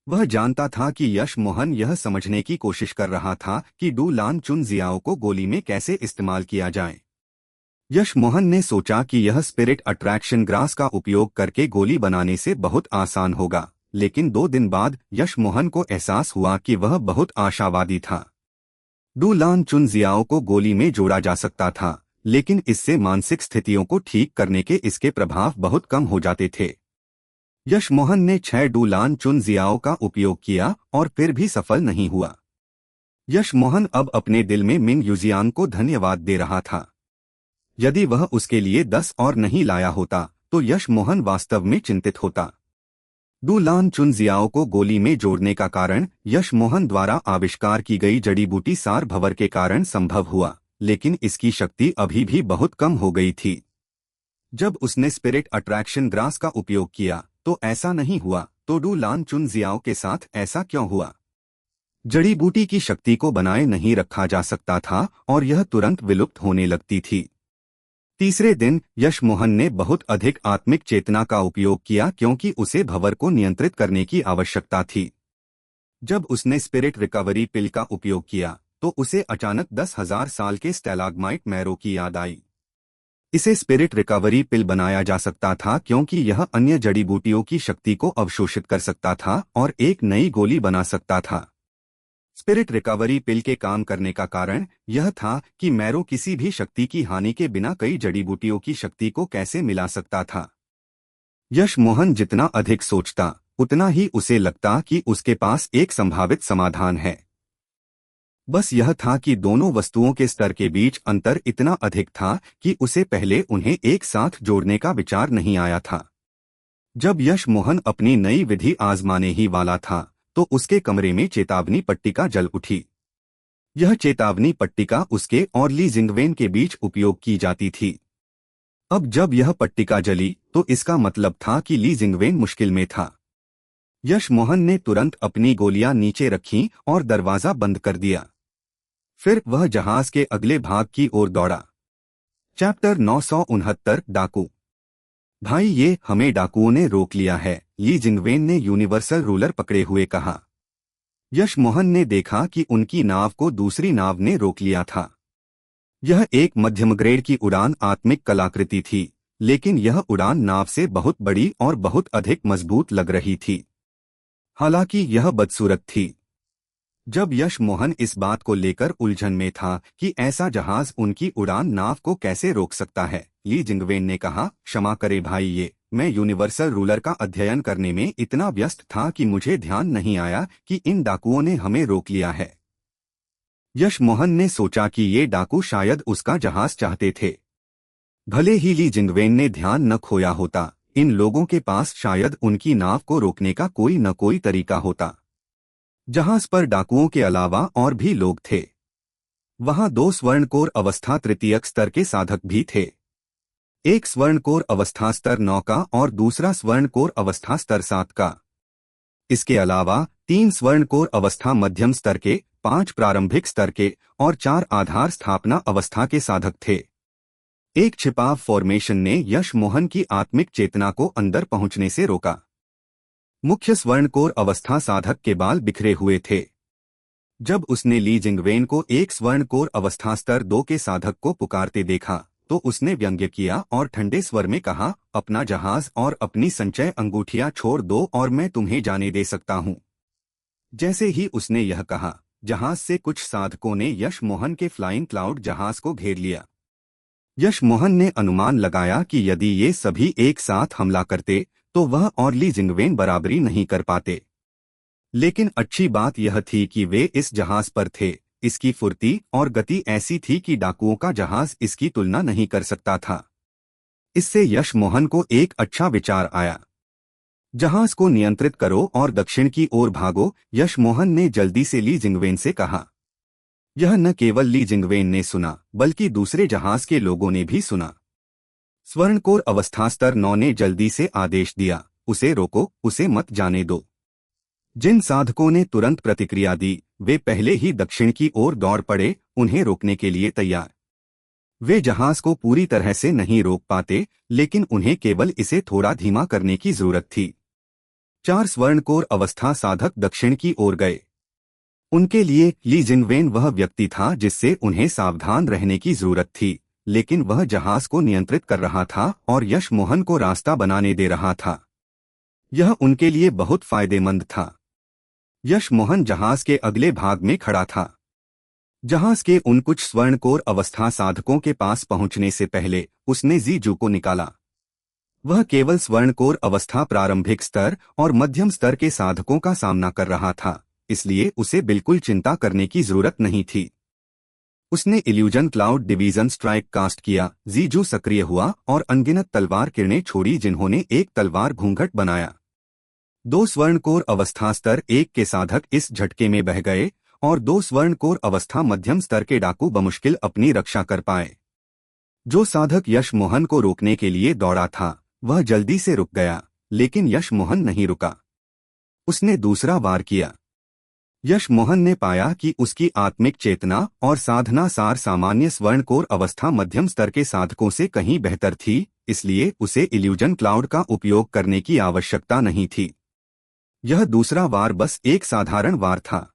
वह जानता था कि यश मोहन यह समझने की कोशिश कर रहा था कि डू लान चुन जियाओ को गोली में कैसे इस्तेमाल किया जाए। यश मोहन ने सोचा कि यह स्पिरिट अट्रैक्शन ग्रास का उपयोग करके गोली बनाने से बहुत आसान होगा, लेकिन 2 दिन बाद यश मोहन को एहसास हुआ कि वह बहुत आशावादी था। डू लान चुन जियाओ को गोली में जोड़ा जा सकता था, लेकिन इससे मानसिक स्थितियों को ठीक करने के इसके प्रभाव बहुत कम हो जाते थे। यश मोहन ने 6 डू लान चुन जियाओ का उपयोग किया और फिर भी सफल नहीं हुआ। यश मोहन अब अपने दिल में मिंग युजियान को धन्यवाद दे रहा था। यदि वह उसके लिए 10 और नहीं लाया होता तो यश मोहन वास्तव में चिंतित होता। डू लान चुन जियाओ को गोली में जोड़ने का कारण यश मोहन द्वारा आविष्कार की गई जड़ी बूटी सार भंवर के कारण संभव हुआ, लेकिन इसकी शक्ति अभी भी बहुत कम हो गई थी। जब उसने स्पिरिट अट्रैक्शन ग्रास का उपयोग किया तो ऐसा नहीं हुआ, तो डू लान चुन जियाओ के साथ ऐसा क्यों हुआ? जड़ी बूटी की शक्ति को बनाए नहीं रखा जा सकता था और यह तुरंत विलुप्त होने लगती थी। तीसरे दिन यश मोहन ने बहुत अधिक आत्मिक चेतना का उपयोग किया क्योंकि उसे भंवर को नियंत्रित करने की आवश्यकता थी। जब उसने स्पिरिट रिकवरी पिल का उपयोग किया तो उसे अचानक 10,000 साल के स्टैलाग्माइट मैरो की याद आई। इसे स्पिरिट रिकवरी पिल बनाया जा सकता था क्योंकि यह अन्य जड़ी बूटियों की शक्ति को अवशोषित कर सकता था और एक नई गोली बना सकता था। स्पिरिट रिकवरी पिल के काम करने का कारण यह था कि मैरो किसी भी शक्ति की हानि के बिना कई जड़ी बूटियों की शक्ति को कैसे मिला सकता था। यश मोहन जितना अधिक सोचता उतना ही उसे लगता कि उसके पास एक संभावित समाधान है। बस यह था कि दोनों वस्तुओं के स्तर के बीच अंतर इतना अधिक था कि उसे पहले उन्हें एक साथ जोड़ने का विचार नहीं आया था। जब यश मोहन अपनी नई विधि आजमाने ही वाला था तो उसके कमरे में चेतावनी पट्टिका जल उठी। यह चेतावनी पट्टिका उसके और ली जिंगवेन के बीच उपयोग की जाती थी। अब जब यह पट्टिका जली तो इसका मतलब था कि ली जिंगवेन मुश्किल में था। यश मोहन ने तुरंत अपनी गोलियां नीचे रखीं और दरवाजा बंद कर दिया। फिर वह जहाज के अगले भाग की ओर दौड़ा। चैप्टर 969 डाकू। भाई, ये हमें डाकुओं ने रोक लिया है, ली जिंगवेन ने यूनिवर्सल रूलर पकड़े हुए कहा। यश मोहन ने देखा कि उनकी नाव को दूसरी नाव ने रोक लिया था। यह एक मध्यम ग्रेड की उड़ान आत्मिक कलाकृति थी, लेकिन यह उड़ान नाव से बहुत बड़ी और बहुत अधिक मजबूत लग रही थी। हालांकि यह बदसूरत थी। जब यश मोहन इस बात को लेकर उलझन में था कि ऐसा जहाज उनकी उड़ान नाव को कैसे रोक सकता है, ली जिंगवेन ने कहा, क्षमा करे भाई, मैं यूनिवर्सल रूलर का अध्ययन करने में इतना व्यस्त था कि मुझे ध्यान नहीं आया कि इन डाकुओं ने हमें रोक लिया है। यश मोहन ने सोचा कि ये डाकू शायद उसका जहाज चाहते थे। भले ही ली जिंगवेन ने ध्यान न खोया होता, इन लोगों के पास शायद उनकी नाव को रोकने का कोई न कोई तरीका होता। जहाज पर डाकुओं के अलावा और भी लोग थे। वहां 2 स्वर्णकोर अवस्था तृतीयक स्तर के साधक भी थे। एक स्वर्णकोर अवस्था स्तर 9 का और दूसरा स्वर्णकोर अवस्था स्तर 7 का। इसके अलावा 3 स्वर्ण कोर अवस्था मध्यम स्तर के, 5 प्रारंभिक स्तर के और 4 आधार स्थापना अवस्था के साधक थे। एक छिपाव फॉर्मेशन ने यश मोहन की आत्मिक चेतना को अंदर पहुंचने से रोका। मुख्य स्वर्ण कोर अवस्था साधक के बाल बिखरे हुए थे। जब उसने ली जिंगवेन को एक स्वर्ण कोर अवस्था स्तर 2 के साधक को पुकारते देखा तो उसने व्यंग्य किया और ठंडे स्वर में कहा, अपना जहाज और अपनी संचय अंगूठियां छोड़ दो और मैं तुम्हें जाने दे सकता हूं। जैसे ही उसने यह कहा, जहाज से कुछ साधकों ने यश मोहन के फ्लाइंग क्लाउड जहाज को घेर लिया। यश मोहन ने अनुमान लगाया कि यदि ये सभी एक साथ हमला करते तो वह और ली जिंगवेन बराबरी नहीं कर पाते। लेकिन अच्छी बात यह थी कि वे इस जहाज पर थे। इसकी फुर्ती और गति ऐसी थी कि डाकुओं का जहाज इसकी तुलना नहीं कर सकता था। इससे यश मोहन को एक अच्छा विचार आया। जहाज को नियंत्रित करो और दक्षिण की ओर भागो, यश मोहन ने जल्दी से ली जिंगवेन से कहा। यह न केवल ली जिंगवेन ने सुना बल्कि दूसरे जहाज के लोगों ने भी सुना। स्वर्णकोर अवस्था स्तर 9 ने जल्दी से आदेश दिया, उसे रोको, उसे मत जाने दो। जिन साधकों ने तुरंत प्रतिक्रिया दी वे पहले ही दक्षिण की ओर दौड़ पड़े, उन्हें रोकने के लिए तैयार। वे जहाज को पूरी तरह से नहीं रोक पाते, लेकिन उन्हें केवल इसे थोड़ा धीमा करने की जरूरत थी। 4 स्वर्णकोर अवस्था साधक दक्षिण की ओर गए। उनके लिए ली जिंगवेन वह व्यक्ति था जिससे उन्हें सावधान रहने की जरूरत थी, लेकिन वह जहाज को नियंत्रित कर रहा था और यश मोहन को रास्ता बनाने दे रहा था। यह उनके लिए बहुत फायदेमंद था। यश मोहन जहाज के अगले भाग में खड़ा था। जहाज के उन कुछ स्वर्णकोर अवस्था साधकों के पास पहुंचने से पहले उसने जीजू को निकाला। वह केवल स्वर्णकोर अवस्था प्रारंभिक स्तर और मध्यम स्तर के साधकों का सामना कर रहा था, इसलिए उसे बिल्कुल चिंता करने की जरूरत नहीं थी। उसने illusion cloud division strike cast किया। जीजू सक्रिय हुआ और अनगिनत तलवार किरणें छोड़ी जिन्होंने एक तलवार घूंघट बनाया। 2 स्वर्णकोर अवस्था स्तर 1 के साधक इस झटके में बह गए और 2 स्वर्णकोर अवस्था मध्यम स्तर के डाकू बमुश्किल अपनी रक्षा कर पाए। जो साधक यश मोहन को रोकने के लिए दौड़ा था वह जल्दी से रुक गया, लेकिन यश मोहन नहीं रुका। उसने दूसरा वार किया। यश मोहन ने पाया कि उसकी आत्मिक चेतना और साधना सार सामान्य स्वर्णकोर अवस्था मध्यम स्तर के साधकों से कहीं बेहतर थी, इसलिए उसे इल्यूजन क्लाउड का उपयोग करने की आवश्यकता नहीं थी। यह दूसरा वार बस एक साधारण वार था।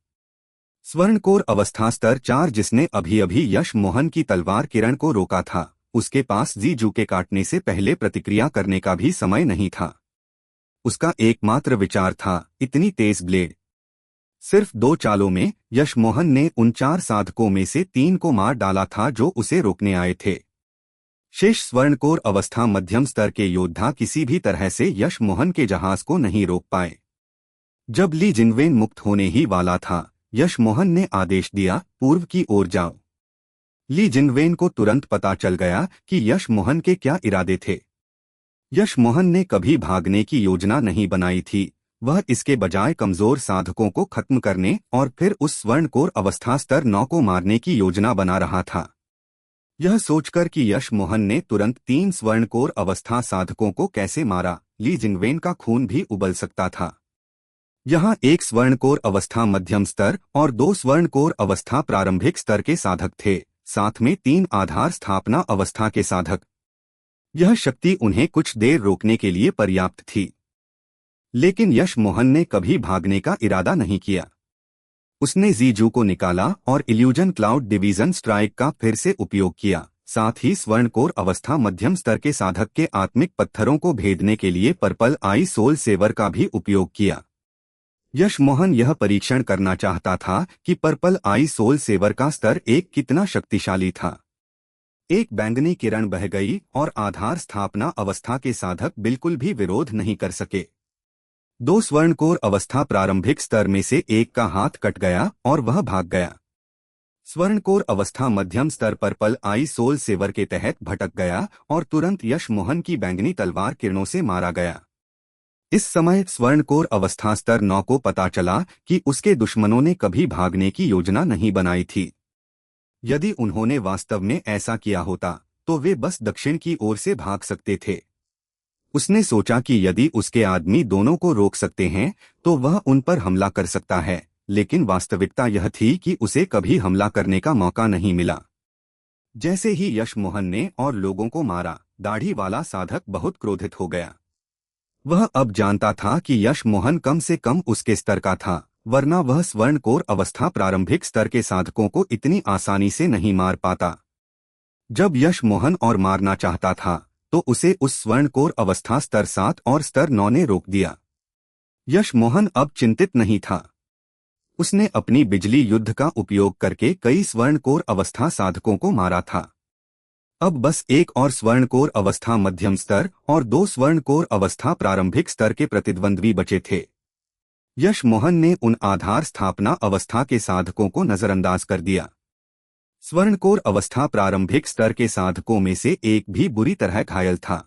स्वर्णकोर अवस्था स्तर 4 जिसने अभी अभी यश मोहन की तलवार किरण को रोका था, उसके पास जीजू के काटने से पहले प्रतिक्रिया करने का भी समय नहीं था। उसका एकमात्र विचार था, इतनी तेज ब्लेड। सिर्फ 2 चालों में यश मोहन ने उन 4 साधकों में से 3 को मार डाला था जो उसे रोकने आए थे। शेष स्वर्णकोर अवस्था मध्यम स्तर के योद्धा किसी भी तरह से यश मोहन के जहाज को नहीं रोक पाए। जब ली जिंगवेन मुक्त होने ही वाला था, यश मोहन ने आदेश दिया, पूर्व की ओर जाओ। ली जिंगवेन को तुरंत पता चल गया कि यश मोहन के क्या इरादे थे। यश मोहन ने कभी भागने की योजना नहीं बनाई थी, वह इसके बजाय कमजोर साधकों को खत्म करने और फिर उस स्वर्णकोर अवस्था स्तर 9 को मारने की योजना बना रहा था। यह सोचकर कि यश मोहन ने तुरंत 3 स्वर्णकोर अवस्था साधकों को कैसे मारा, ली जिंगवेन का खून भी उबल सकता था। यहाँ 1 स्वर्णकोर अवस्था मध्यम स्तर और 2 स्वर्णकोर अवस्था प्रारंभिक स्तर के साधक थे, साथ में 3 आधार स्थापना अवस्था के साधक। यह शक्ति उन्हें कुछ देर रोकने के लिए पर्याप्त थी। लेकिन यश मोहन ने कभी भागने का इरादा नहीं किया। उसने जीजू को निकाला और इल्यूजन क्लाउड डिवीजन स्ट्राइक का फिर से उपयोग किया। साथ ही स्वर्णकोर अवस्था मध्यम स्तर के साधक के आत्मिक पत्थरों को भेदने के लिए पर्पल आई सोल सेवर का भी उपयोग किया। यश मोहन यह परीक्षण करना चाहता था कि पर्पल आई सोल सेवर का स्तर 1 कितना शक्तिशाली था। एक बैंगनी किरण बह गई और आधार स्थापना अवस्था के साधक बिल्कुल भी विरोध नहीं कर सके। 2 स्वर्णकोर अवस्था प्रारंभिक स्तर में से एक का हाथ कट गया और वह भाग गया। स्वर्णकोर अवस्था मध्यम स्तर पर्पल आई सोल सेवर के तहत भटक गया और तुरंत यश मोहन की बैंगनी तलवार किरणों से मारा गया। इस समय स्वर्णकोर अवस्था स्तर 9 को पता चला कि उसके दुश्मनों ने कभी भागने की योजना नहीं बनाई थी। यदि उन्होंने वास्तव में ऐसा किया होता तो वे बस दक्षिण की ओर से भाग सकते थे। उसने सोचा कि यदि उसके आदमी दोनों को रोक सकते हैं तो वह उन पर हमला कर सकता है, लेकिन वास्तविकता यह थी कि उसे कभी हमला करने का मौका नहीं मिला। जैसे ही यश मोहन ने और लोगों को मारा, दाढ़ी वाला साधक बहुत क्रोधित हो गया। वह अब जानता था कि यश मोहन कम से कम उसके स्तर का था, वरना वह स्वर्णकोर अवस्था प्रारंभिक स्तर के साधकों को इतनी आसानी से नहीं मार पाता। जब यश मोहन और मारना चाहता था तो उसे उस स्वर्णकोर अवस्था स्तर 7 और स्तर 9 ने रोक दिया। यश मोहन अब चिंतित नहीं था। उसने अपनी बिजली युद्ध का उपयोग करके कई स्वर्णकोर अवस्था साधकों को मारा था। अब बस एक और स्वर्णकोर अवस्था मध्यम स्तर और 2 स्वर्णकोर अवस्था प्रारंभिक स्तर के प्रतिद्वंद्वी बचे थे। यश मोहन ने उन आधार स्थापना अवस्था के साधकों को नजरअंदाज कर दिया। स्वर्णकोर अवस्था प्रारंभिक स्तर के साधकों में से एक भी बुरी तरह घायल था।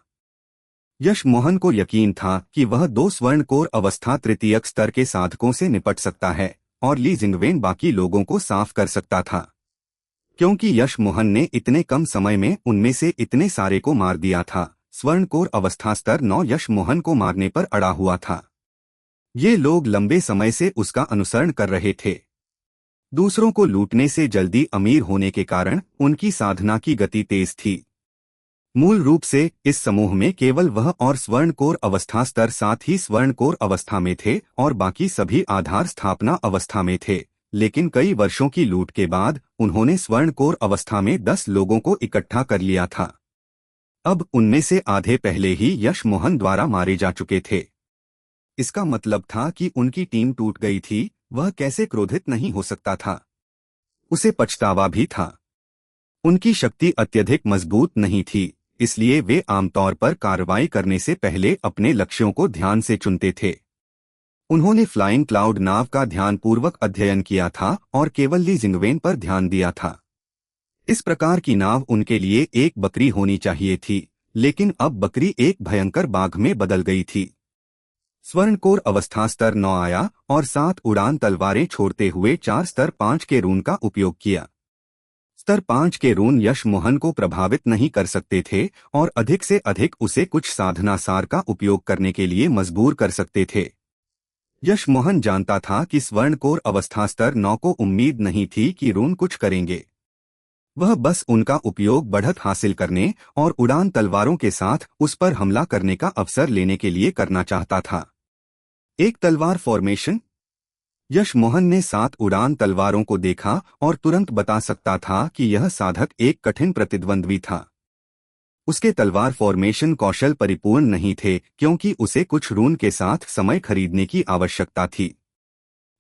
यश मोहन को यकीन था कि वह 2 स्वर्णकोर अवस्था तृतीयक स्तर के साधकों से निपट सकता है और ली जिंगवेन बाकी लोगों को साफ कर सकता था, क्योंकि यश मोहन ने इतने कम समय में उनमें से इतने सारे को मार दिया था। स्वर्णकोर अवस्था स्तर 9 यश मोहन को मारने पर अड़ा हुआ था। ये लोग लंबे समय से उसका अनुसरण कर रहे थे। दूसरों को लूटने से जल्दी अमीर होने के कारण उनकी साधना की गति तेज थी। मूल रूप से इस समूह में केवल वह और स्वर्णकोर अवस्था स्तर 7 ही स्वर्णकोर अवस्था में थे और बाकी सभी आधार स्थापना अवस्था में थे। लेकिन कई वर्षों की लूट के बाद उन्होंने स्वर्णकोर अवस्था में 10 लोगों को इकट्ठा कर लिया था। अब उनमें से आधे पहले ही यश मोहन द्वारा मारे जा चुके थे। इसका मतलब था कि उनकी टीम टूट गई थी। वह कैसे क्रोधित नहीं हो सकता था? उसे पछतावा भी था। उनकी शक्ति अत्यधिक मजबूत नहीं थी, इसलिए वे आमतौर पर कार्रवाई करने से पहले अपने लक्ष्यों को ध्यान से चुनते थे। उन्होंने फ्लाइंग क्लाउड नाव का ध्यानपूर्वक अध्ययन किया था और केवल ली जिंगवेन पर ध्यान दिया था। इस प्रकार की नाव उनके लिए एक बकरी होनी चाहिए थी, लेकिन अब बकरी एक भयंकर बाघ में बदल गई थी। स्वर्णकोर अवस्था स्तर 9 आया और 7 उड़ान तलवारें छोड़ते हुए 4 स्तर 5 के रून का उपयोग किया। स्तर 5 के रून यश मोहन को प्रभावित नहीं कर सकते थे और अधिक से अधिक उसे कुछ साधना सार का उपयोग करने के लिए मजबूर कर सकते थे। यश मोहन जानता था कि स्वर्णकोर अवस्था स्तर 9 को उम्मीद नहीं थी कि रून कुछ करेंगे। वह बस उनका उपयोग बढ़त हासिल करने और उड़ान तलवारों के साथ उस पर हमला करने का अवसर लेने के लिए करना चाहता था। एक तलवार फॉर्मेशन। यश मोहन ने 7 उड़ान तलवारों को देखा और तुरंत बता सकता था कि यह साधक एक कठिन प्रतिद्वंद्वी था। उसके तलवार फॉर्मेशन कौशल परिपूर्ण नहीं थे क्योंकि उसे कुछ रून के साथ समय खरीदने की आवश्यकता थी।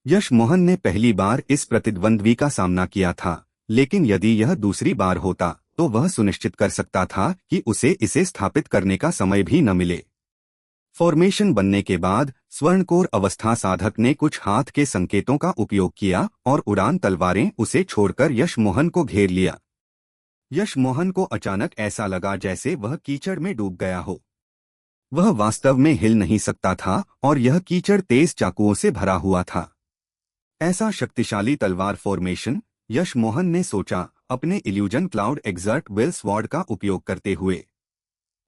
यश मोहन ने पहली बार इस प्रतिद्वंद्वी का सामना किया था, लेकिन यदि यह दूसरी बार होता तो वह सुनिश्चित कर सकता था कि उसे इसे स्थापित करने का समय भी न मिले। फॉर्मेशन बनने के बाद स्वर्णकोर अवस्था साधक ने कुछ हाथ के संकेतों का उपयोग किया और उड़ान तलवारें उसे छोड़कर यश मोहन को घेर लिया। यश मोहन को अचानक ऐसा लगा जैसे वह कीचड़ में डूब गया हो। वह वास्तव में हिल नहीं सकता था और यह कीचड़ तेज चाकुओं से भरा हुआ था। ऐसा शक्तिशाली तलवार फॉर्मेशन, यश मोहन ने सोचा, अपने illusion cloud exert will sword का उपयोग करते हुए।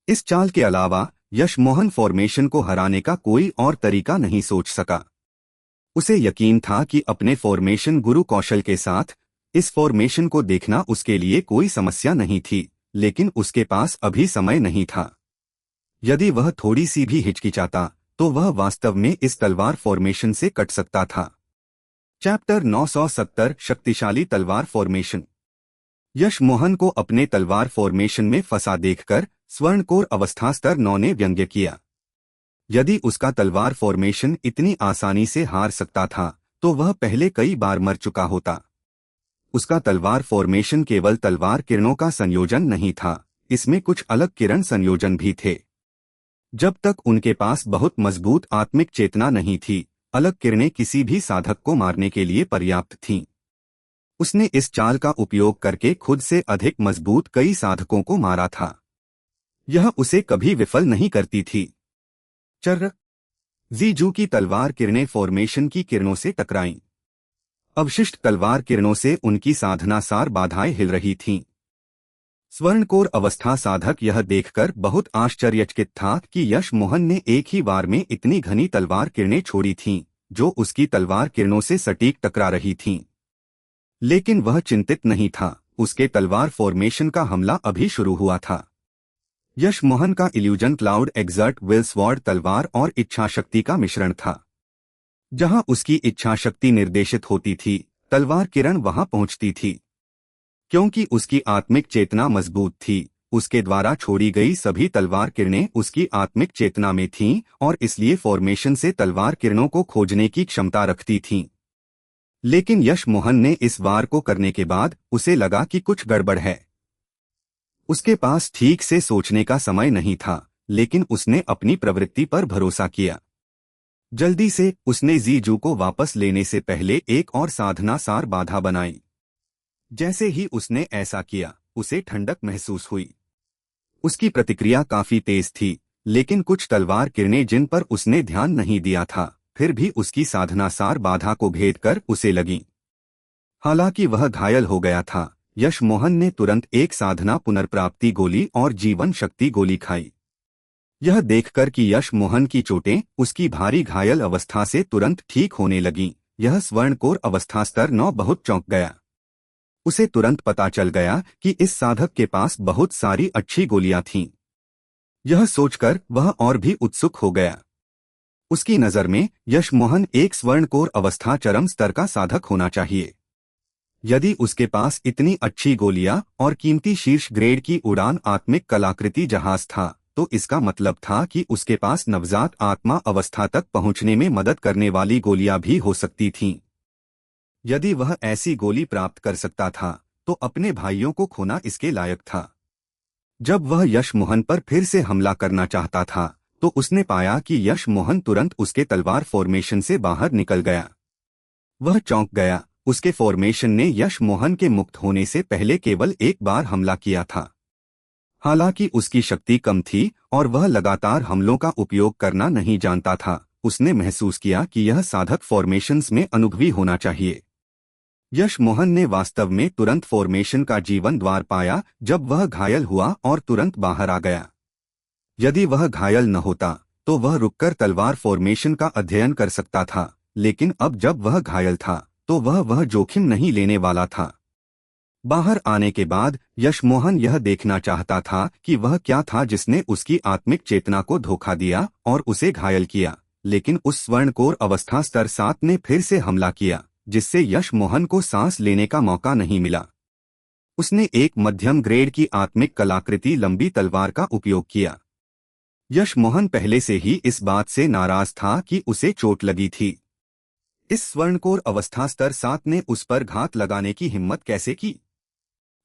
इस चाल के अलावा यश मोहन फॉर्मेशन को हराने का कोई और तरीका नहीं सोच सका। उसे यकीन था कि अपने फॉर्मेशन गुरु कौशल के साथ इस फॉर्मेशन को देखना उसके लिए कोई समस्या नहीं थी, लेकिन उसके पास अभी समय नहीं था। यदि वह थोड़ी सी भी हिचकिचाता तो वह वास्तव में इस तलवार फॉर्मेशन से कट सकता था। चैप्टर 970 शक्तिशाली तलवार फॉर्मेशन। यश मोहन को अपने तलवार फॉर्मेशन में फंसा देखकर स्वर्णकोर अवस्था स्तर 9 ने व्यंग्य किया। यदि उसका तलवार फॉर्मेशन इतनी आसानी से हार सकता था तो वह पहले कई बार मर चुका होता। उसका तलवार फॉर्मेशन केवल तलवार किरणों का संयोजन नहीं था, इसमें कुछ अलग किरण संयोजन भी थे। जब तक उनके पास बहुत मजबूत आत्मिक चेतना नहीं थी, अलग किरणें किसी भी साधक को मारने के लिए पर्याप्त थीं। उसने इस चाल का उपयोग करके खुद से अधिक मजबूत कई साधकों को मारा था। यह उसे कभी विफल नहीं करती थी। चर्र जीजू की तलवार किरणें फॉर्मेशन की किरणों से टकराईं। अवशिष्ट तलवार किरणों से उनकी साधना सार बाधाएं हिल रही थीं। स्वर्णकोर अवस्था साधक यह देखकर बहुत आश्चर्यचकित था कि यश मोहन ने एक ही बार में इतनी घनी तलवार किरणें छोड़ी थीं, जो उसकी तलवार किरणों से सटीक टकरा रही थीं। लेकिन वह चिंतित नहीं था, उसके तलवार फॉर्मेशन का हमला अभी शुरू हुआ था। यश मोहन का illusion cloud exert will sword तलवार और इच्छा शक्ति का मिश्रण था। जहां उसकी इच्छा शक्ति निर्देशित होती थी, तलवार किरण वहां पहुंचती थी। क्योंकि उसकी आत्मिक चेतना मजबूत थी, उसके द्वारा छोड़ी गई सभी तलवार किरणें उसकी आत्मिक चेतना में थीं और इसलिए फॉर्मेशन से तलवार किरणों को खोजने की क्षमता रखती थीं। लेकिन यश मोहन ने इस वार को करने के बाद उसे लगा कि कुछ गड़बड़ है। उसके पास ठीक से सोचने का समय नहीं था, लेकिन उसने अपनी प्रवृत्ति पर भरोसा किया। जल्दी से उसने जीजू को वापस लेने से पहले एक और साधना सार बाधा बनाई। जैसे ही उसने ऐसा किया, उसे ठंडक महसूस हुई। उसकी प्रतिक्रिया काफी तेज थी, लेकिन कुछ तलवार किरणें जिन पर उसने ध्यान नहीं दिया था, फिर भी उसकी साधना सार बाधा को भेद कर उसे लगीं। हालांकि वह घायल हो गया था, यश मोहन ने तुरंत एक साधना पुनर्प्राप्ति गोली और जीवन शक्ति गोली खाई। यह देखकर कि यश मोहन की चोटें उसकी भारी घायल अवस्था से तुरंत ठीक होने लगीं, यह स्वर्णकोर अवस्था स्तर 9 बहुत चौंक गया। उसे तुरंत पता चल गया कि इस साधक के पास बहुत सारी अच्छी गोलियां थीं। यह सोचकर वह और भी उत्सुक हो गया। उसकी नजर में यश मोहन एक स्वर्णकोर अवस्था चरम स्तर का साधक होना चाहिए। यदि उसके पास इतनी अच्छी गोलियां और कीमती शीर्ष ग्रेड की उड़ान आत्मिक कलाकृति जहाज था, तो इसका मतलब था कि उसके पास नवजात आत्मा अवस्था तक पहुंचने में मदद करने वाली गोलियां भी हो सकती थीं। यदि वह ऐसी गोली प्राप्त कर सकता था, तो अपने भाइयों को खोना इसके लायक था। जब वह यश मोहन पर फिर से हमला करना चाहता था, तो उसने पाया कि यश मोहन तुरंत उसके तलवार फॉर्मेशन से बाहर निकल गया। वह चौंक गया, उसके फॉर्मेशन ने यश मोहन के मुक्त होने से पहले केवल एक बार हमला किया था। हालांकि उसकी शक्ति कम थी और वह लगातार हमलों का उपयोग करना नहीं जानता था, उसने महसूस किया कि यह साधक फॉर्मेशंस में अनुभवी होना चाहिए। यश मोहन ने वास्तव में तुरंत फॉर्मेशन का जीवन द्वार पाया जब वह घायल हुआ और तुरंत बाहर आ गया। यदि वह घायल न होता, तो वह रुककर तलवार फॉर्मेशन का अध्ययन कर सकता था, लेकिन अब जब वह घायल था, तो वह जोखिम नहीं लेने वाला था। बाहर आने के बाद यश मोहन यह देखना चाहता था कि वह क्या था जिसने उसकी आत्मिक चेतना को धोखा दिया और उसे घायल किया, लेकिन उस स्वर्णकोर अवस्था स्तर 7 ने फिर से हमला किया, जिससे यश मोहन को सांस लेने का मौका नहीं मिला। उसने एक मध्यम ग्रेड की आत्मिक कलाकृति लंबी तलवार का उपयोग किया। यश मोहन पहले से ही इस बात से नाराज था कि उसे चोट लगी थी। इस स्वर्णकोर अवस्था स्तर 7 ने उस पर घात लगाने की हिम्मत कैसे की?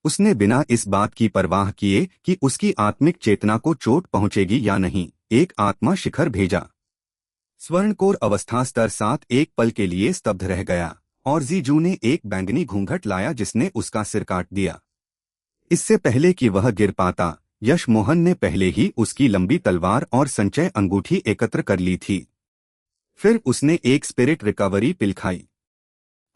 उसने बिना इस बात की परवाह किए कि उसकी आत्मिक चेतना को चोट पहुंचेगी या नहीं, एक आत्मा शिखर भेजा। स्वर्णकोर अवस्था स्तर 7 एक पल के लिए स्तब्ध रह गया और जीजू ने एक बैंगनी घूंघट लाया जिसने उसका सिर काट दिया। इससे पहले कि वह गिर पाता, यश मोहन ने पहले ही उसकी लंबी तलवार और संचय अंगूठी एकत्र कर ली थी। फिर उसने एक स्पिरिट रिकवरी पिल खाई।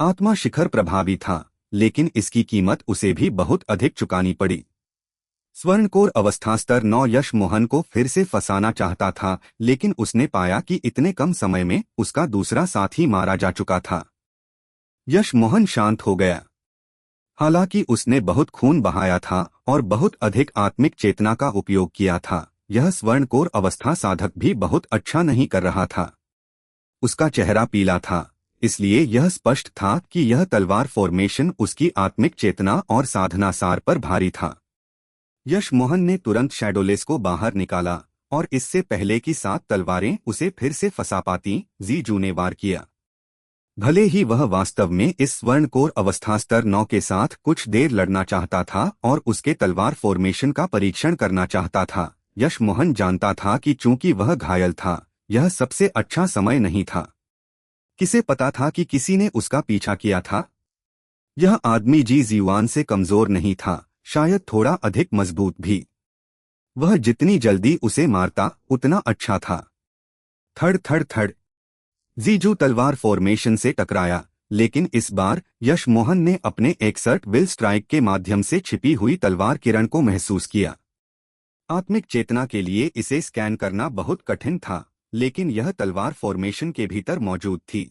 आत्मा शिखर प्रभावी था, लेकिन इसकी कीमत उसे भी बहुत अधिक चुकानी पड़ी। स्वर्णकोर अवस्था स्तर 9 यश मोहन को फिर से फंसाना चाहता था, लेकिन उसने पाया कि इतने कम समय में उसका दूसरा साथी मारा जा चुका था। यश मोहन शांत हो गया। हालांकि उसने बहुत खून बहाया था और बहुत अधिक आत्मिक चेतना का उपयोग किया था, यह स्वर्णकोर अवस्था साधक भी बहुत अच्छा नहीं कर रहा था। उसका चेहरा पीला था, इसलिए यह स्पष्ट था कि यह तलवार फॉर्मेशन उसकी आत्मिक चेतना और साधना सार पर भारी था। यश मोहन ने तुरंत शैडोलेस को बाहर निकाला और इससे पहले कि 7 तलवारें उसे फिर से फंसा पाती, जीजू ने वार किया। भले ही वह वास्तव में इस स्वर्णकोर अवस्था स्तर 9 के साथ कुछ देर लड़ना चाहता था और उसके तलवार फॉर्मेशन का परीक्षण करना चाहता था, यश मोहन जानता था कि चूंकि वह घायल था, यह सबसे अच्छा समय नहीं था। किसे पता था कि किसी ने उसका पीछा किया था? यह आदमी जी जीवान से कमजोर नहीं था, शायद थोड़ा अधिक मजबूत भी। वह जितनी जल्दी उसे मारता उतना अच्छा था। थड़ थड़ थड़ जीजू तलवार फॉर्मेशन से टकराया, लेकिन इस बार यश मोहन ने अपने एक्सर्ट विल स्ट्राइक के माध्यम से छिपी हुई तलवार किरण को महसूस किया। आत्मिक चेतना के लिए इसे स्कैन करना बहुत कठिन था, लेकिन यह तलवार फॉर्मेशन के भीतर मौजूद थी।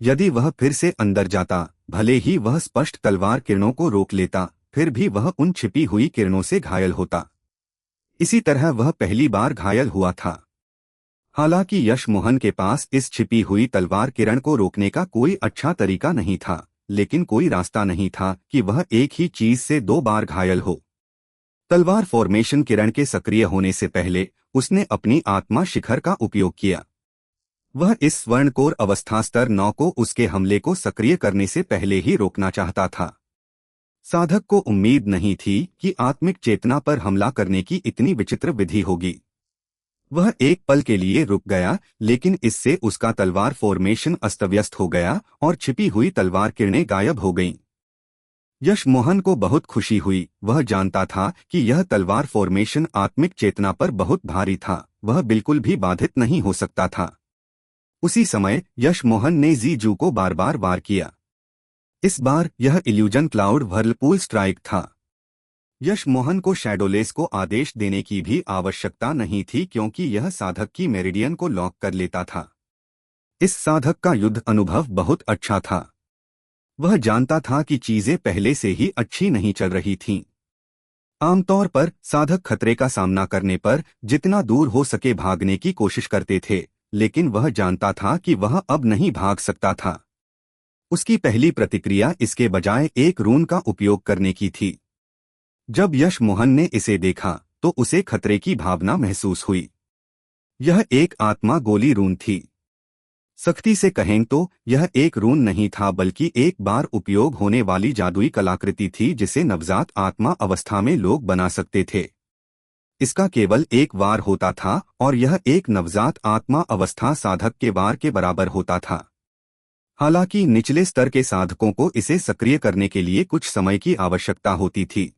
यदि वह फिर से अंदर जाता, भले ही वह स्पष्ट तलवार किरणों को रोक लेता, फिर भी वह उन छिपी हुई किरणों से घायल होता। इसी तरह वह पहली बार घायल हुआ था। हालांकि यश मोहन के पास इस छिपी हुई तलवार किरण को रोकने का कोई अच्छा तरीका नहीं था, लेकिन कोई रास्ता नहीं था कि वह एक ही चीज से 2 बार घायल हो। तलवार फॉर्मेशन किरण के सक्रिय होने से पहले उसने अपनी आत्मा शिखर का उपयोग किया। वह इस स्वर्णकोर अवस्था स्तर 9 को उसके हमले को सक्रिय करने से पहले ही रोकना चाहता था। साधक को उम्मीद नहीं थी कि आत्मिक चेतना पर हमला करने की इतनी विचित्र विधि होगी। वह एक पल के लिए रुक गया, लेकिन इससे उसका तलवार फॉर्मेशन अस्तव्यस्त हो गया और छिपी हुई तलवार किरणें गायब हो गईं। यश मोहन को बहुत खुशी हुई। वह जानता था कि यह तलवार फॉर्मेशन आत्मिक चेतना पर बहुत भारी था, वह बिल्कुल भी बाधित नहीं हो सकता था। उसी समय यश मोहन ने जीजू को बार बार वार किया। इस बार यह इल्यूजन क्लाउड व्हर्लपूल स्ट्राइक था। यश मोहन को शैडोलेस को आदेश देने की भी आवश्यकता नहीं थी, क्योंकि यह साधक की मेरिडियन को लॉक कर लेता था। इस साधक का युद्ध अनुभव बहुत अच्छा था। वह जानता था कि चीजें पहले से ही अच्छी नहीं चल रही थीं। आमतौर पर साधक खतरे का सामना करने पर जितना दूर हो सके भागने की कोशिश करते थे, लेकिन वह जानता था कि वह अब नहीं भाग सकता था। उसकी पहली प्रतिक्रिया इसके बजाय एक रून का उपयोग करने की थी। जब यश मोहन ने इसे देखा तो उसे खतरे की भावना महसूस हुई। यह एक आत्मा गोली रून थी। सख्ती से कहें तो यह एक रून नहीं था, बल्कि एक बार उपयोग होने वाली जादुई कलाकृति थी जिसे नवजात आत्मा अवस्था में लोग बना सकते थे। इसका केवल एक वार होता था और यह एक नवजात आत्मा अवस्था साधक के वार के बराबर होता था। हालांकि निचले स्तर के साधकों को इसे सक्रिय करने के लिए कुछ समय की आवश्यकता होती थी।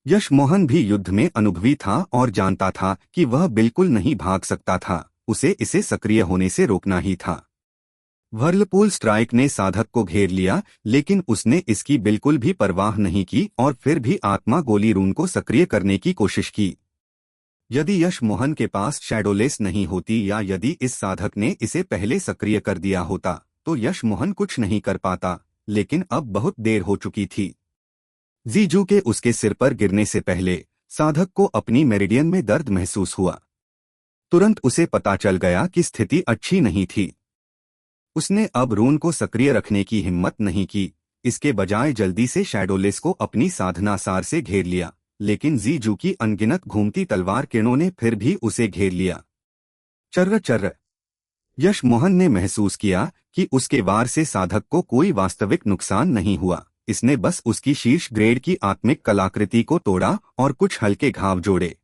यश मोहन भी युद्ध में अनुभवी था और जानता था कि वह बिल्कुल नहीं भाग सकता था, उसे इसे सक्रिय होने से रोकना ही था। व्हर्लपूल स्ट्राइक ने साधक को घेर लिया, लेकिन उसने इसकी बिल्कुल भी परवाह नहीं की और फिर भी आत्मा गोली रून को सक्रिय करने की कोशिश की। यदि यश मोहन के पास शैडोलेस नहीं होती या यदि इस साधक ने इसे पहले सक्रिय कर दिया होता तो यश मोहन कुछ नहीं कर पाता, लेकिन अब बहुत देर हो चुकी थी। जीजू के उसके सिर पर गिरने से पहले साधक को अपनी मेरिडियन में दर्द महसूस हुआ। तुरंत उसे पता चल गया कि स्थिति अच्छी नहीं थी। उसने अब रून को सक्रिय रखने की हिम्मत नहीं की, इसके बजाय जल्दी से शैडोलेस को अपनी साधना सार से घेर लिया, लेकिन जीजू की अनगिनत घूमती तलवार किरणों ने फिर भी उसे घेर लिया। चर्र चर्र। यश मोहन ने महसूस किया कि उसके वार से साधक को कोई वास्तविक नुकसान नहीं हुआ। इसने बस उसकी शीर्ष ग्रेड की आत्मिक कलाकृति को तोड़ा और कुछ हल्के घाव जोड़े।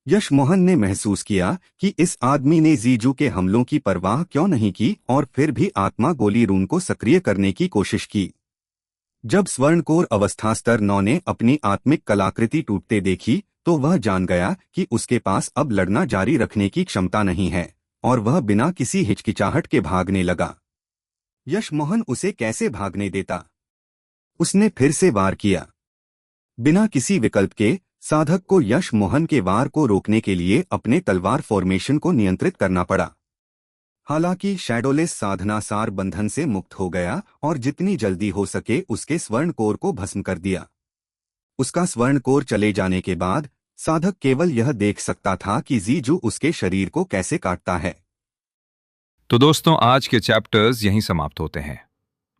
यश मोहन ने महसूस किया कि इस आदमी ने जीजू के हमलों की परवाह क्यों नहीं की और फिर भी आत्मा गोली रून को सक्रिय करने की कोशिश की। जब स्वर्णकोर अवस्था स्तर 9 ने अपनी आत्मिक कलाकृति टूटते देखी तो वह जान गया कि उसके पास अब लड़ना जारी रखने की क्षमता नहीं है और वह बिना किसी हिचकिचाहट के भागने लगा। यश मोहन उसे कैसे भागने देता? उसने फिर से वार किया। बिना किसी विकल्प के साधक को यश मोहन के वार को रोकने के लिए अपने तलवार फॉर्मेशन को नियंत्रित करना पड़ा। हालांकि शैडोलेस साधना सार बंधन से मुक्त हो गया और जितनी जल्दी हो सके उसके स्वर्ण कोर को भस्म कर दिया। उसका स्वर्ण कोर चले जाने के बाद साधक केवल यह देख सकता था कि जीजू उसके शरीर को कैसे काटता है। तो दोस्तों, आज के चैप्टर्स यहीं समाप्त होते हैं।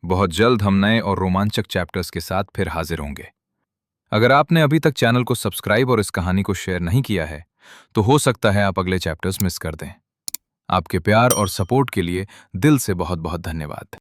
बहुत जल्द हम नए और रोमांचक चैप्टर्स के साथ फिर हाजिर होंगे। अगर आपने अभी तक चैनल को सब्सक्राइब और इस कहानी को शेयर नहीं किया है तो हो सकता है आप अगले चैप्टर्स मिस कर दें। आपके प्यार और सपोर्ट के लिए दिल से बहुत बहुत धन्यवाद।